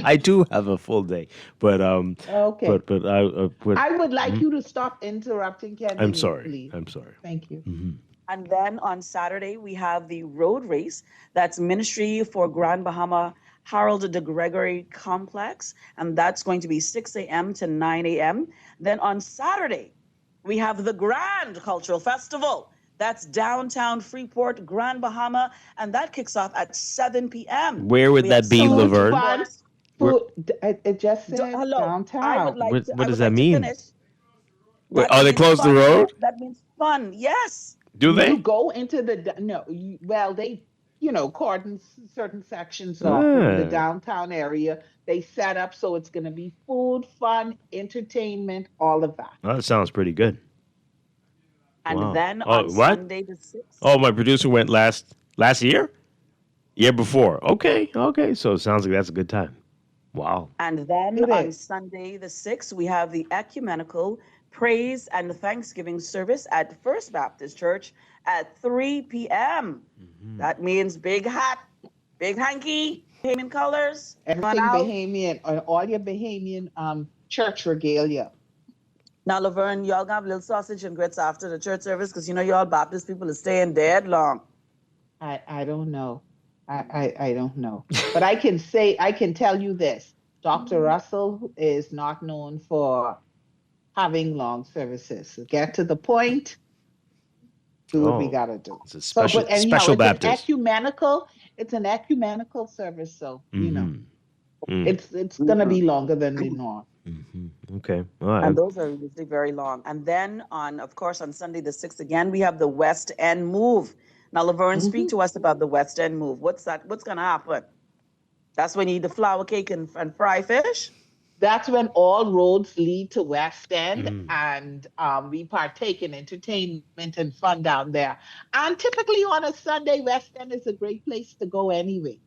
I do have a full day, but Okay. But I would like you to stop interrupting Kennedy. I'm sorry. Please. I'm sorry. Thank you. And then on Saturday, we have the road race. That's Ministry for Grand Bahama Harold de Gregory Complex. And that's going to be 6 a.m. to 9 a.m. Then on Saturday, we have the Grand Cultural Festival. That's downtown Freeport, Grand Bahama. And that kicks off at 7 p.m. Where would that be, Laverne? It just said downtown. I would like What I does would that like to mean? finish. Wait, That they means closed the fun. road? That means fun. Yes. Do they? You go into the they cordon certain sections off in the downtown area. They set up so it's going to be food, fun, entertainment, all of that. Oh, that sounds pretty good. And Wow. then Oh, on what? Sunday the 6th. Oh, my producer went last year? Year before. Okay. So it sounds like that's a good time. Wow. And then on Sunday the 6th, we have the ecumenical praise and thanksgiving service at First Baptist Church at 3 p.m. That means big hat, big hanky, Bahamian colors. Everything Bahamian, all your Bahamian church regalia. Now, Laverne, y'all gonna have little sausage and grits after the church service because y'all Baptist people are staying dead long. I don't know. I don't know. But I can tell you this. Dr. Russell is not known for having long services. So get to the point. Do what we gotta do. It's a special it's Baptist. It's an ecumenical service, so it's gonna be longer than the norm. Okay. All right. And those are usually very long. And then on Sunday the 6th again, we have the West End Move. Now, Laverne, speak to us about the West End Move. What's that? What's gonna happen? That's when you eat the flour cake and fry fish? That's when all roads lead to West End, and we partake in entertainment and fun down there. And typically on a Sunday, West End is a great place to go anyway.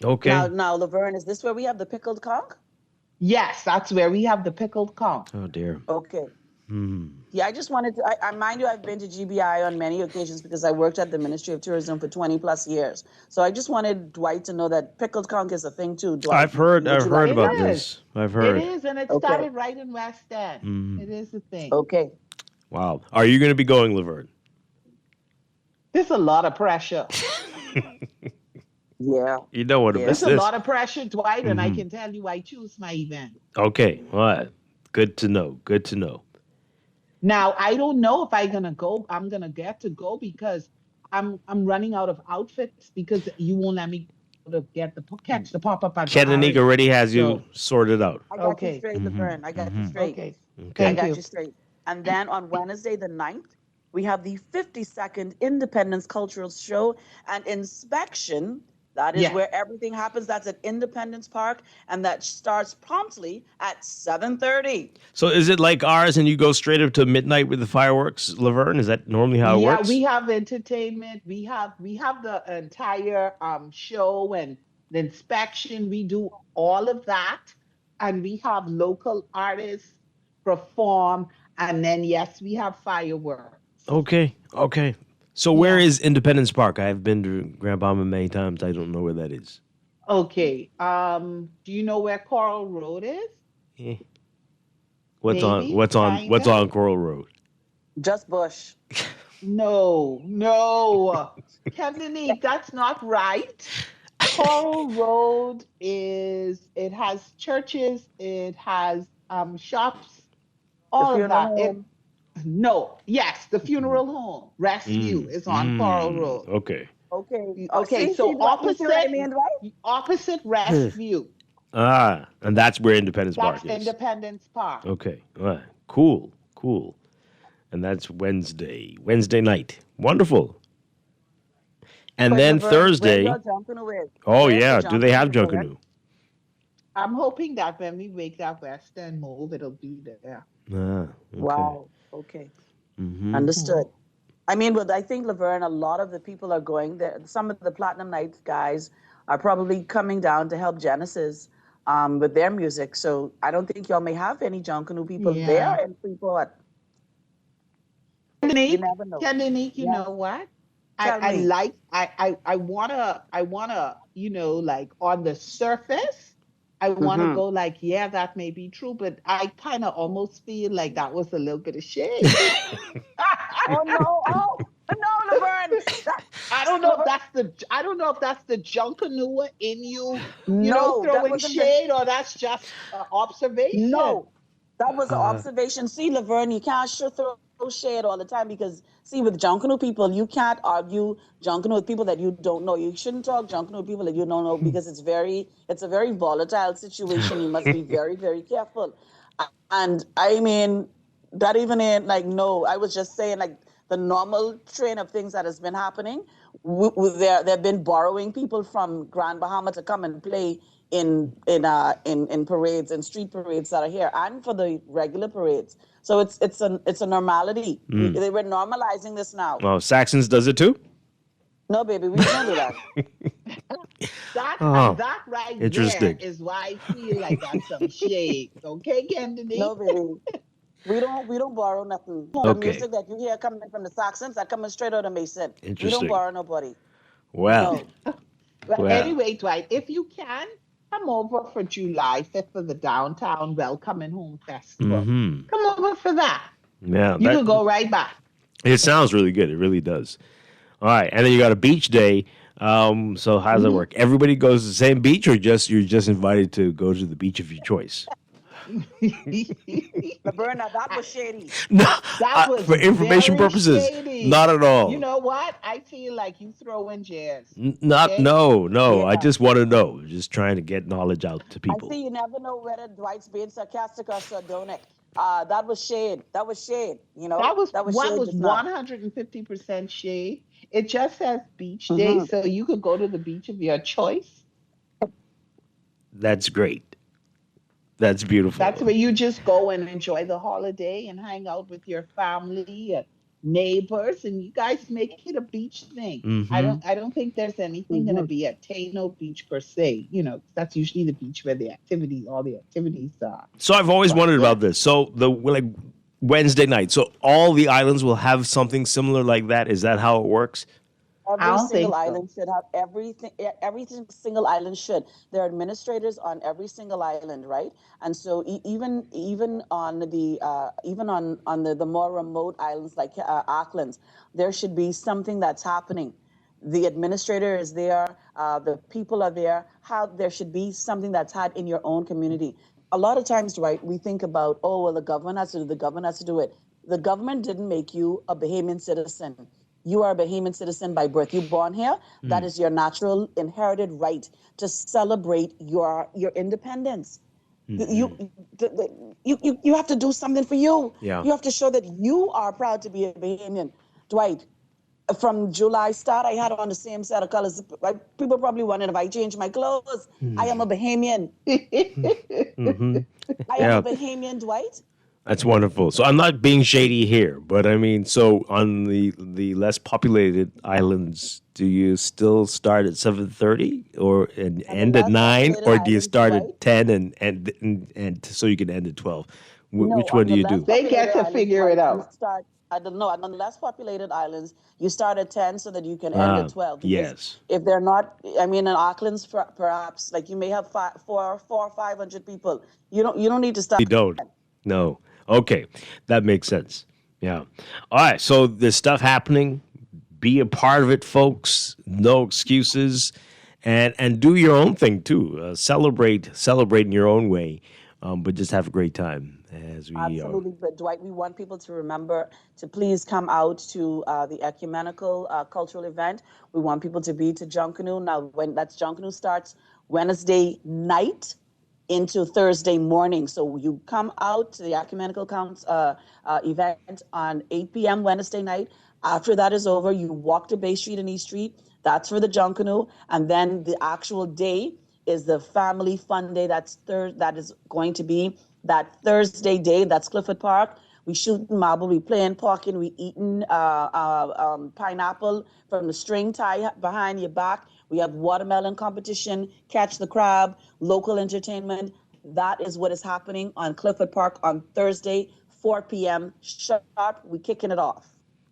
Okay. Now, Laverne, is this where we have the pickled conch? Yes, that's where we have the pickled conch. Oh, dear. Okay. Yeah, I just wanted to, I mind you, I've been to GBI on many occasions because I worked at the Ministry of Tourism for 20 plus years. So I just wanted Dwight to know that pickled conch is a thing too, Dwight. I've heard about It this. is. I've heard. It is, and it started right in West End. It is a thing. Okay. Wow. Are you going to be going, Laverne? There's a lot of pressure. Yeah. You don't want to miss There's this. a lot of pressure, Dwight, and I can tell you I choose my event. Okay. All right. Good to know. Now, I don't know if I'm gonna go. I'm gonna get to go because I'm running out of outfits because you won't let me to catch the pop-up. Kennenig already has you sorted out. I got you straight, Laverne. I got you straight. Okay. I got you straight. And then on Wednesday the 9th, we have the 52nd Independence Cultural Show and Inspection. That is where everything happens. That's at Independence Park, and that starts promptly at 7:30. So is it like ours and you go straight up to midnight with the fireworks, Laverne? Is that normally how it works? Yeah, we have entertainment. We have the entire show and the inspection. We do all of that, and we have local artists perform, and then yes, we have fireworks. Okay. So where is Independence Park? I've been to Grand Bahama many times. I don't know where that is. Okay. Do you know where Coral Road is? Eh. Maybe, What's kinda. on Coral Road? Just Bush. No, no. Kennedy, that's not right. Coral Road it has churches, it has shops, The all of funeral that. It home. no, yes, the funeral home, Rescue is on Coral Road. Okay. Okay. Okay, See, so Dwight, you see what I mean, Dwight? opposite Rescue. And that's where Independence That's Park is. Independence Park. Okay. All right. Cool. Cool. And that's Wednesday night. Wonderful. And But then Laverne, where's Thursday. your Junkanoo is? Oh Where's the yeah, do they have Junkanoo, Laverne? Junkanoo? I'm hoping that when we make that western move, it'll be there. Okay. Wow. Okay. Mm-hmm. Understood. I mean, but I think, Laverne, a lot of the people are going there. Some of the Platinum Nights guys are probably coming down to help Genesis with their music. So I don't think y'all may have any Junkanoo people there in Freeport. You never know. Kendinique, you Yeah. know what? Tell I me. like I wanna, like on the surface, I wanna go like, yeah, that may be true, but I kind of almost feel like that was a little bit of shade. Oh no! Oh no, Laverne! I don't know if that's the junkanoo in you, No, that throwing wasn't shade, or that's just observation. No, that was an observation. See, Laverne, you can't sure throw shade all the time because, see, with Junkanoo people, you can't argue Junkanoo with people that you don't know. You shouldn't talk Junkanoo with people that you don't know because it's a very volatile situation. You must be very, very careful. And I mean, that even ain't like, no, I was just saying like the normal train of things that has been happening. They've been borrowing people from Grand Bahama to come and play in parades and street parades that are here, and for the regular parades. So it's a normality. They were normalizing this now. Oh, Saxons does it too? No, baby, we don't do that. That right interesting. there is why I feel like that's some shade. Okay, Kennedy? No, baby. We don't borrow nothing. The music that you hear coming from the Saxons, that coming straight out of Mason. We don't Interesting. borrow nobody. Well. No. Well, anyway, Dwight, if you can, come over for July 5th for the Downtown Welcoming Home Festival. Mm-hmm. Come over for that. Yeah. You can go right back. It sounds really good. It really does. All right. And then you got a beach day. So how does it work? Everybody goes to the same beach, or you're just invited to go to the beach of your choice? Laverna, that was shady. No, that was for information very purposes, shady. not at all. You know what? I feel like you throw in jazz. No. Yeah. I just want to know. Just trying to get knowledge out to people. I see you never know whether Dwight's being sarcastic or sardonic. That was shade. That was shade. You know, that was shade just now. 150% shade. It just says beach day, so you could go to the beach of your choice. That's great. That's beautiful. That's where you just go and enjoy the holiday and hang out with your family and neighbors, and you guys make it a beach thing. Mm-hmm. I don't think there's anything going to be at Tano Beach per se. That's usually the beach where all the activities are. So I've always wondered about this. So Wednesday night. So all the islands will have something similar like that. Is that how it works? Every single island should have everything. Every single island should. There are administrators on every single island, right? And so even on the more remote islands like Auckland, there should be something that's happening. The administrator is there. The people are there. There should be something that's had in your own community. A lot of times, right, we think about, oh, well, the government has to do. The government has to do it. The government didn't make you a Bahamian citizen. You are a Bahamian citizen by birth. You're born here. That is your natural inherited right to celebrate your independence. You have to do something for you. Yeah. You have to show that you are proud to be a Bahamian. Dwight, from July start, I had on the same set of colors. People probably wondered if I changed my clothes. I am a Bahamian. I am a Bahamian, Dwight. That's wonderful. So I'm not being shady here, but I mean, so on the less populated islands, do you still start at 7:30 or end at 9, or do you start at 10 and so you can end at 12? Which one do you do? They get to figure it out. I don't know. On the less populated islands, you start at 10 so that you can end at 12. Because yes. if they're not, I mean, in Auckland's perhaps, like you may have 400 or 500 people. You don't need to start. You don't. No. Okay. That makes sense. Yeah. All right. So there's stuff happening. Be a part of it, folks. No excuses. And do your own thing, too. Celebrate in your own way. But just have a great time. As we, Absolutely, but Dwight, we want people to remember to please come out to the ecumenical cultural event. We want people to be to Junkanoo. Now, when that's Junkanoo starts Wednesday night into Thursday morning. So you come out to the ecumenical event on 8 p.m. Wednesday night. After that is over, you walk to Bay Street and East Street. That's for the Junkanoo, and then the actual day is the family fun day. That is going to be that Thursday day. That's Clifford Park. We shooting marble, we playing parking, we eating pineapple from the string tie behind your back. We have watermelon competition, catch the crab, local entertainment. That is what is happening on Clifford Park on Thursday, 4 p.m. sharp. We're kicking it off.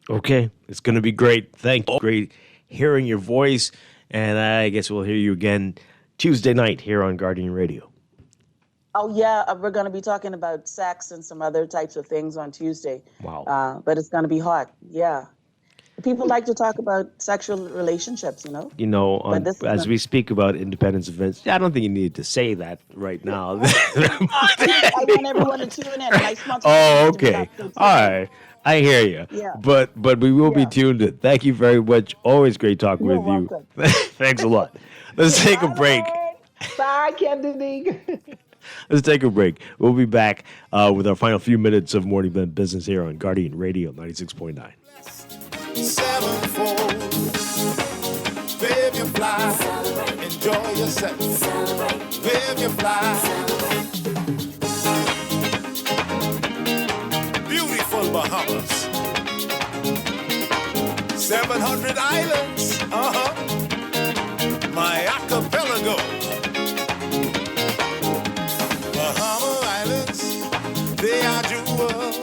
Okay. It's going to be great. Thank you. Great hearing your voice. And I guess we'll hear you again Tuesday night here on Guardian Radio. Oh, yeah, we're going to be talking about sex and some other types of things on Tuesday. Wow. But it's going to be hot, yeah. People like to talk about sexual relationships, you know? You know, as we speak about independence events, I don't think you need to say that right now. I want everyone to tune in. Oh, okay. All right. I hear you. Yeah. But we will be tuned in. Thank you very much. Always great talking with you. Thanks a lot. Let's take a break. Bye, Kennedy. Let's take a break. We'll be back with our final few minutes of Morning Blend Business here on Guardian Radio 96.9. Sevenfold, live your fly, enjoy yourself, live your fly. Beautiful Bahamas, 700 islands, my archipelago. Bahama Islands, they are jewels.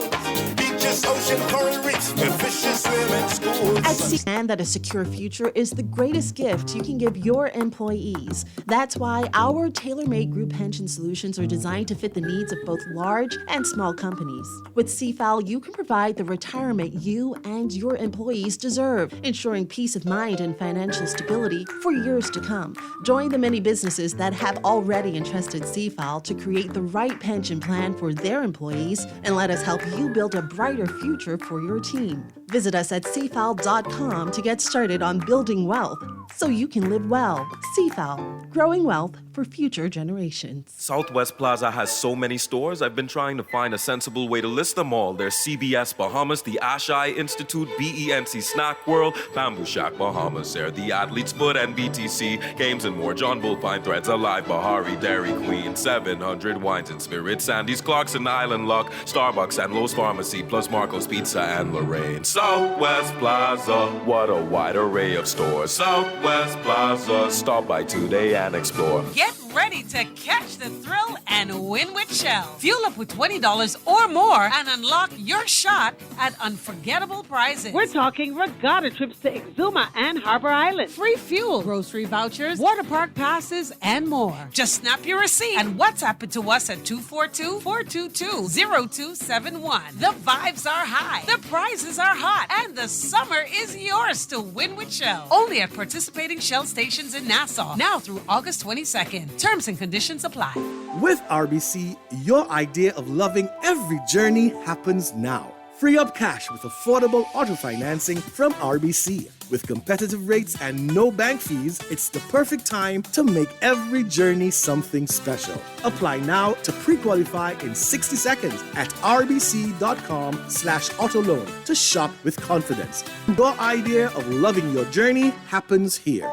Beaches, ocean, coral reefs, where fishes swim in schools. At Strachan, that a secure future is the greatest gift you can give your employees. That's why our tailor-made group pension solutions are designed to fit the needs of both large and small companies. With CFAL, you can provide the retirement you and your employees deserve, ensuring peace of mind and financial stability for years to come. Join the many businesses that have already entrusted CFAL to create the right pension plan for their employees, and let us help you build a brighter future for your team. Visit us at cfal.com to get started on building wealth so you can live well. CFAL, growing wealth for future generations. Southwest Plaza has so many stores, I've been trying to find a sensible way to list them all. There's CBS Bahamas, the Ashai Institute, BENC Snack World, Bamboo Shack Bahamas, there, the Athlete's Foot, and BTC, Games and More, John Bull Fine Threads, Alive, Bahari, Dairy Queen, 700 Wines and Spirits, Sandy's Clarkson Island Luck, Starbucks and Lowe's Pharmacy, plus Marco's Pizza and Lorraine. Southwest Plaza, what a wide array of stores. Southwest Plaza, stop by today and explore. Get ready to catch the thrill and win with Shell. Fuel up with $20 or more and unlock your shot at unforgettable prizes. We're talking regatta trips to Exuma and Harbor Island. Free fuel, grocery vouchers, water park passes, and more. Just snap your receipt and WhatsApp it to us at 242-422-0271. The vibes are high, the prizes are hot, and the summer is yours to win with Shell. Only at participating Shell stations in Nassau, now through August 22nd. Terms and conditions apply. With RBC, your idea of loving every journey happens now. Free up cash with affordable auto financing from RBC. With competitive rates and no bank fees, it's the perfect time to make every journey something special. Apply now to pre-qualify in 60 seconds at rbc.com/autoloan to shop with confidence. Your idea of loving your journey happens here.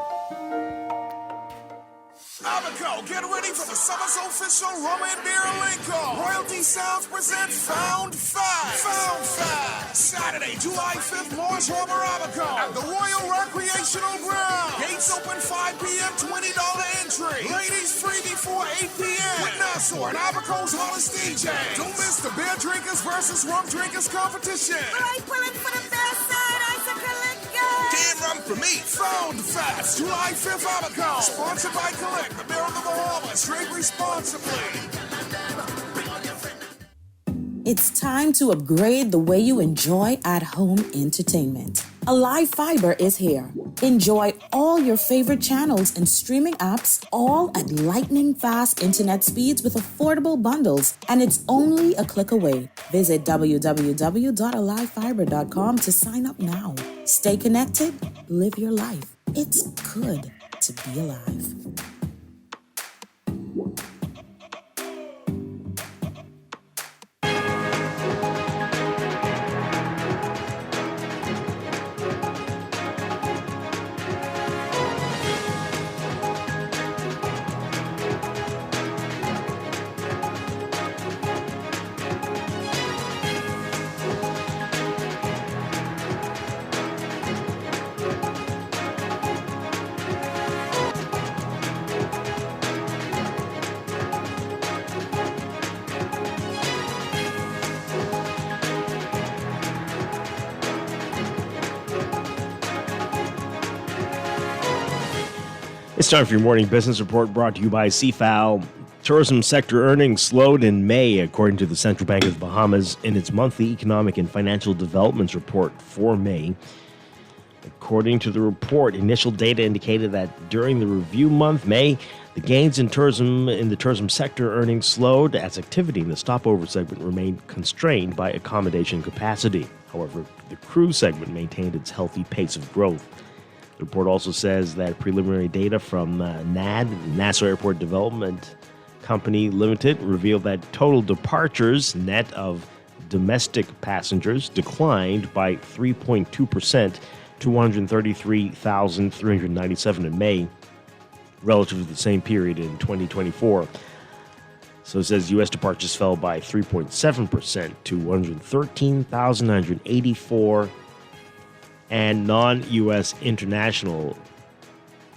Abaco, get ready for the summer's official rum and beer link-up. Royalty Sounds present Found Fast. Found Fast. Saturday, July 5th, Morris Harbor, Abaco at the Royal Recreational Ground. Gates open 5 p.m., $20 entry. Ladies free before 8 p.m. Witness Nassau and Abaco's hottest DJ. Don't miss the beer drinkers versus rum drinkers competition. Pulling for the best side, icicle liquor. Damn rum for me. Found Fast, July 5th, Abaco. Sponsored by Collect, the Beer of the Bahamas. Drink responsibly. It's time to upgrade the way you enjoy at-home entertainment. Alive Fiber is here. Enjoy all your favorite channels and streaming apps, all at lightning-fast internet speeds with affordable bundles, and it's only a click away. Visit www.alivefiber.com to sign up now. Stay connected, live your life. It's good to be alive. It's time for your morning business report brought to you by CFAL. Tourism sector earnings slowed in May, according to the Central Bank of the Bahamas in its monthly economic and financial developments report for May. According to the report, initial data indicated that during the review month, May, the gains in the tourism sector earnings slowed as activity in the stopover segment remained constrained by accommodation capacity. However, the cruise segment maintained its healthy pace of growth. The report also says that preliminary data from NAD, Nassau Airport Development Company Limited, revealed that total departures, net of domestic passengers, declined by 3.2% to 133,397 in May, relative to the same period in 2024. So it says U.S. departures fell by 3.7% to 113,984, and non-U.S. international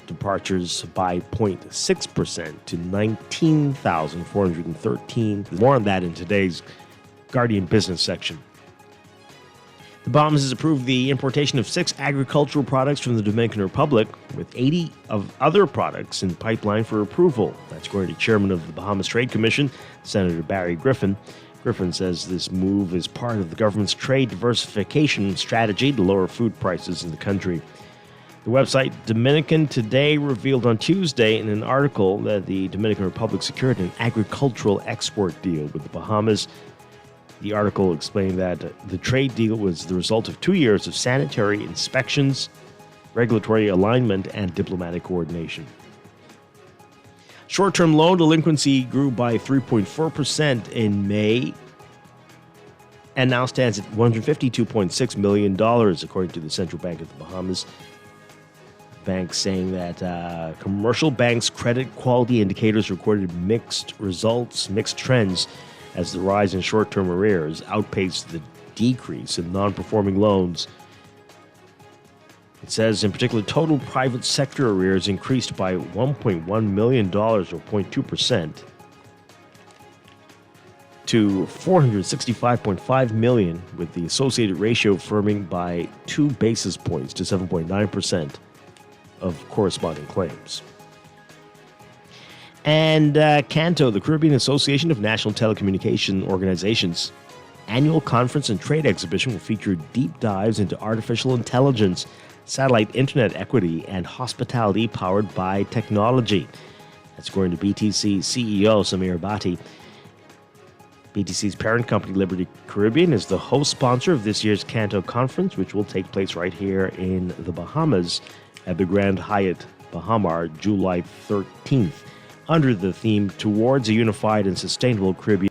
departures by 0.6% to 19,413. More on that in today's Guardian Business section. The Bahamas has approved the importation of 6 agricultural products from the Dominican Republic, with 80 of other products in the pipeline for approval. That's according to Chairman of the Bahamas Trade Commission, Senator Barry Griffin. Griffin says this move is part of the government's trade diversification strategy to lower food prices in the country. The website Dominican Today revealed on Tuesday in an article that the Dominican Republic secured an agricultural export deal with the Bahamas. The article explained that the trade deal was the result of 2 years of sanitary inspections, regulatory alignment, and diplomatic coordination. Short-term loan delinquency grew by 3.4% in May and now stands at $152.6 million, according to the Central Bank of the Bahamas. The bank saying that commercial banks' credit quality indicators recorded mixed trends as the rise in short-term arrears outpaced the decrease in non-performing loans. It says, in particular, total private sector arrears increased by $1.1 million, or 0.2%, to $465.5 million, with the associated ratio firming by 2 basis points to 7.9% of corresponding claims. And CANTO, the Caribbean Association of National Telecommunication Organizations, annual conference and trade exhibition will feature deep dives into artificial intelligence, satellite internet equity, and hospitality powered by technology. That's according to BTC CEO Samir Bhatti. BTC's parent company, Liberty Caribbean, is the host sponsor of this year's CANTO conference, which will take place right here in the Bahamas at the Grand Hyatt Bahamar, July 13th, under the theme Towards a Unified and Sustainable Caribbean.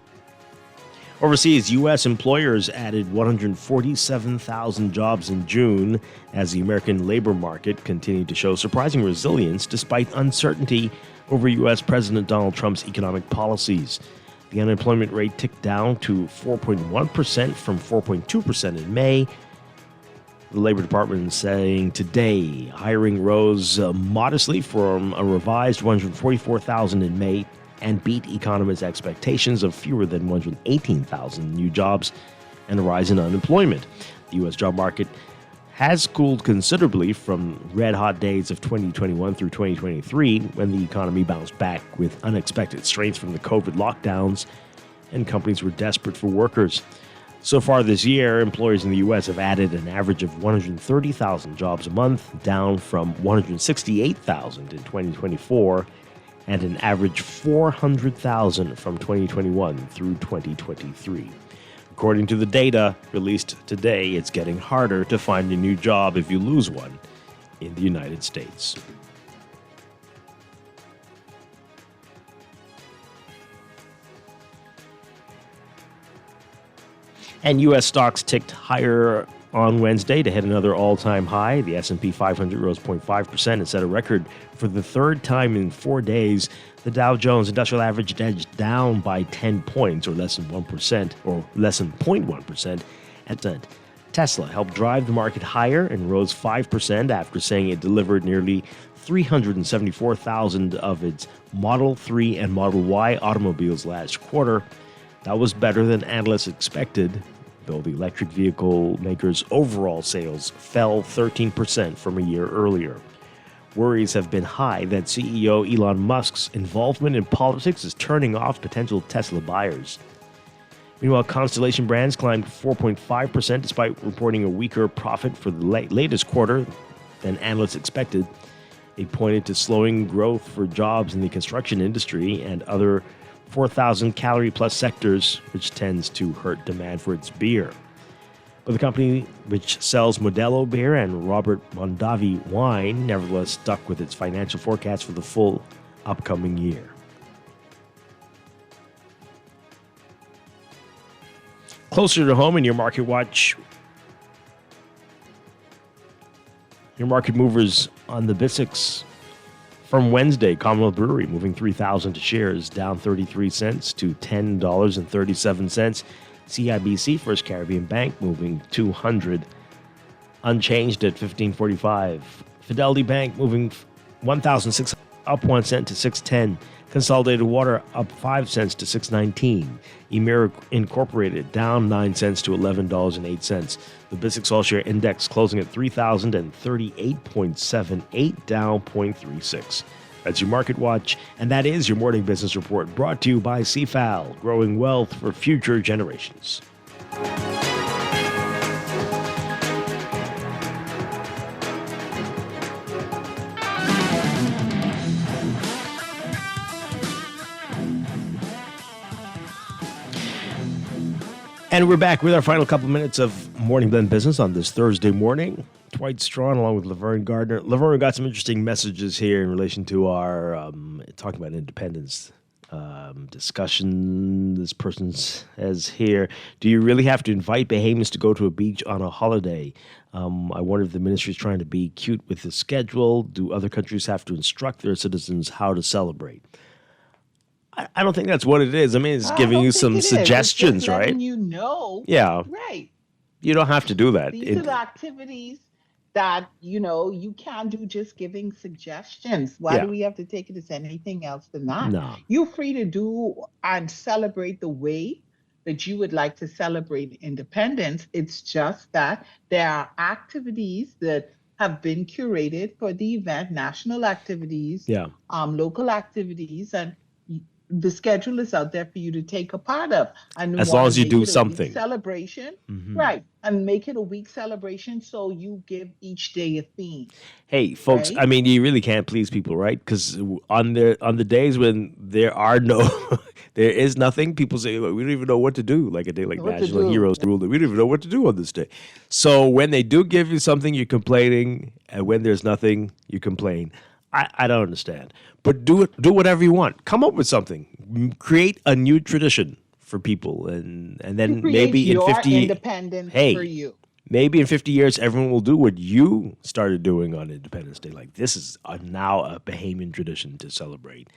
Overseas, U.S. employers added 147,000 jobs in June as the American labor market continued to show surprising resilience despite uncertainty over U.S. President Donald Trump's economic policies. The unemployment rate ticked down to 4.1% from 4.2% in May. The Labor Department saying today hiring rose modestly from a revised 144,000 in May and beat economists' expectations of fewer than 118,000 new jobs and a rise in unemployment. The U.S. job market has cooled considerably from red-hot days of 2021 through 2023, when the economy bounced back with unexpected strength from the COVID lockdowns and companies were desperate for workers. So far this year, employers in the U.S. have added an average of 130,000 jobs a month, down from 168,000 in 2024, and an average 400,000 from 2021 through 2023. According to the data released today, it's getting harder to find a new job if you lose one in the United States. And U.S. stocks ticked higher on Wednesday to hit another all-time high. The S&P 500 rose 0.5% and set a record for the third time in 4 days. The Dow Jones Industrial Average edged down by 10 points, or less than 1%, or less than 0.1%. And Tesla helped drive the market higher and rose 5% after saying it delivered nearly 374,000 of its Model 3 and Model Y automobiles last quarter. That was better than analysts expected, though the electric vehicle maker's overall sales fell 13% from a year earlier. Worries have been high that CEO Elon Musk's involvement in politics is turning off potential Tesla buyers. Meanwhile, Constellation Brands climbed 4.5% despite reporting a weaker profit for the latest quarter than analysts expected. They pointed to slowing growth for jobs in the construction industry and other 4,000-calorie-plus sectors, which tends to hurt demand for its beer. But the company, which sells Modelo beer and Robert Mondavi wine, nevertheless stuck with its financial forecast for the full upcoming year. Closer to home in your market watch, your market movers on the BISX from Wednesday, Commonwealth Brewery moving 3,000 shares, down 33 cents to $10.37. CIBC, First Caribbean Bank, moving 200, unchanged at 15.45. Fidelity Bank moving 1,600, up 1 cent to 6.10. Consolidated Water up 5 cents to 6.19. Emera Incorporated down 9 cents to $11.08. The BISX All-Share Index closing at 3,038.78, down 0.36. That's your Market Watch, and that is your Morning Business Report, brought to you by CFAL, growing wealth for future generations. And we're back with our final couple minutes of Morning Blend Business on this Thursday morning. Dwight Strachan along with Laverne Gardner. Laverne got some interesting messages here in relation to our talking about independence discussion. This person says here, do you really have to invite Bahamians to go to a beach on a holiday? I wonder if the ministry is trying to be cute with the schedule. Do other countries have to instruct their citizens how to celebrate? I don't think that's what it is. I mean, it's giving you some suggestions, right? Letting you know. Yeah. Right. You don't have to do that. These are the activities that, you can't do just giving suggestions. Why do we have to take it as anything else than that? No. You're free to do and celebrate the way that you would like to celebrate independence. It's just that there are activities that have been curated for the event, national activities, local activities, and the schedule is out there for you to take a part of. And as long as you do something. Celebration, right. And make it a week celebration so you give each day a theme. Hey, folks, right? I mean, you really can't please people, right? Because on the days when there is nothing, people say, we don't even know what to do. Like a day like National Heroes Day, we don't even know what to do on this day. So when they do give you something, you're complaining. And when there's nothing, you complain. I don't understand. But do whatever you want. Come up with something. Create a new tradition for people. And then maybe in 50 independence for you. Maybe in 50 years, everyone will do what you started doing on Independence Day. Like, this is now a Bahamian tradition to celebrate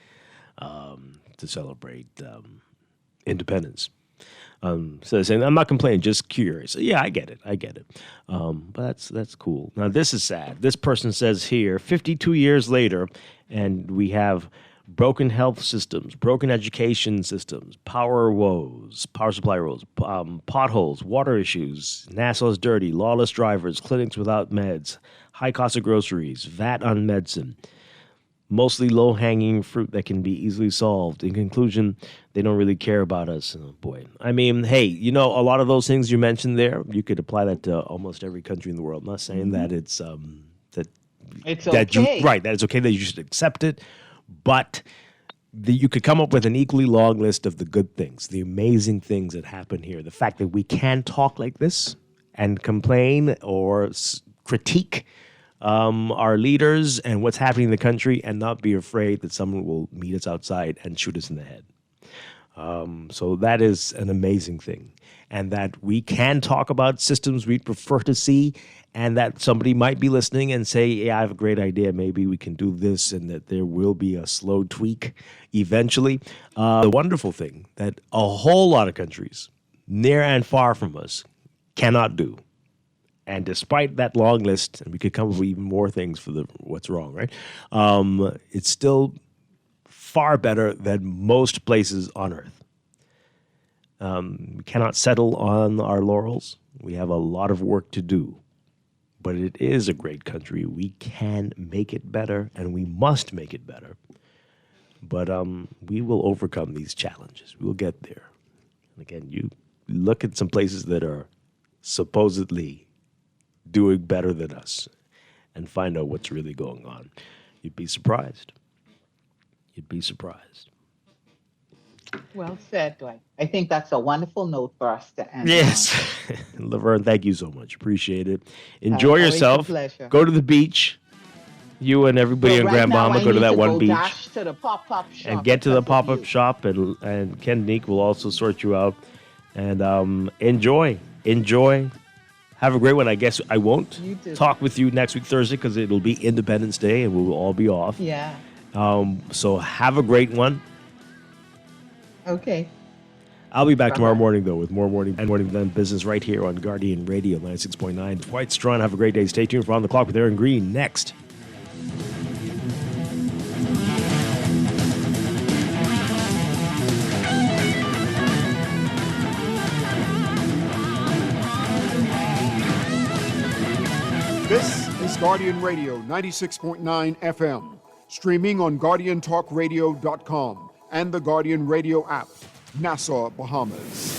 independence. So they're saying, I'm not complaining, just curious. Yeah, I get it. But that's cool. Now, this is sad. This person says here, 52 years later, and we have broken health systems, broken education systems, power woes, power supply woes, potholes, water issues, Nassau's dirty, lawless drivers, clinics without meds, high cost of groceries, VAT on medicine, mostly low-hanging fruit that can be easily solved. In conclusion, they don't really care about us. Oh, boy. I mean, hey, you know, a lot of those things you mentioned there, you could apply that to almost every country in the world. I'm not saying that it's It's that okay. that it's okay that you should accept it, but you could come up with an equally long list of the good things, the amazing things that happen here. The fact that we can talk like this and complain or critique our leaders and what's happening in the country and not be afraid that someone will meet us outside and shoot us in the head. So that is an amazing thing. And that we can talk about systems we'd prefer to see, and that somebody might be listening and say, yeah, I have a great idea. Maybe we can do this, and that there will be a slow tweak eventually. The wonderful thing that a whole lot of countries, near and far from us, cannot do. And despite that long list, and we could come up with even more things for what's wrong, right? It's still far better than most places on earth. We cannot settle on our laurels. We have a lot of work to do. But it is a great country. We can make it better, and we must make it better. But we will overcome these challenges. We will get there. And again, you look at some places that are supposedly doing better than us and find out what's really going on. You'd be surprised. You'd be surprised. Well said, Dwight. I think that's a wonderful note for us to end. Yes. Laverne, thank you so much. Appreciate it. Enjoy yourself. Pleasure. Go to the beach. You and everybody in Grand Bahama go to that one beach. Dash to the pop-up shop and get to the pop-up shop, and Ken Neek will also sort you out. And enjoy. Have a great one. I guess I won't talk with you next week, Thursday, because it'll be Independence Day, and we will all be off. Yeah. So have a great one. Okay. I'll be back tomorrow morning, though, with more Morning Than Business right here on Guardian Radio 96.9. Dwight Strachan, have a great day. Stay tuned for On the Clock with Aaron Green next. This is Guardian Radio 96.9 FM, streaming on GuardianTalkRadio.com and the Guardian Radio app, Nassau, Bahamas.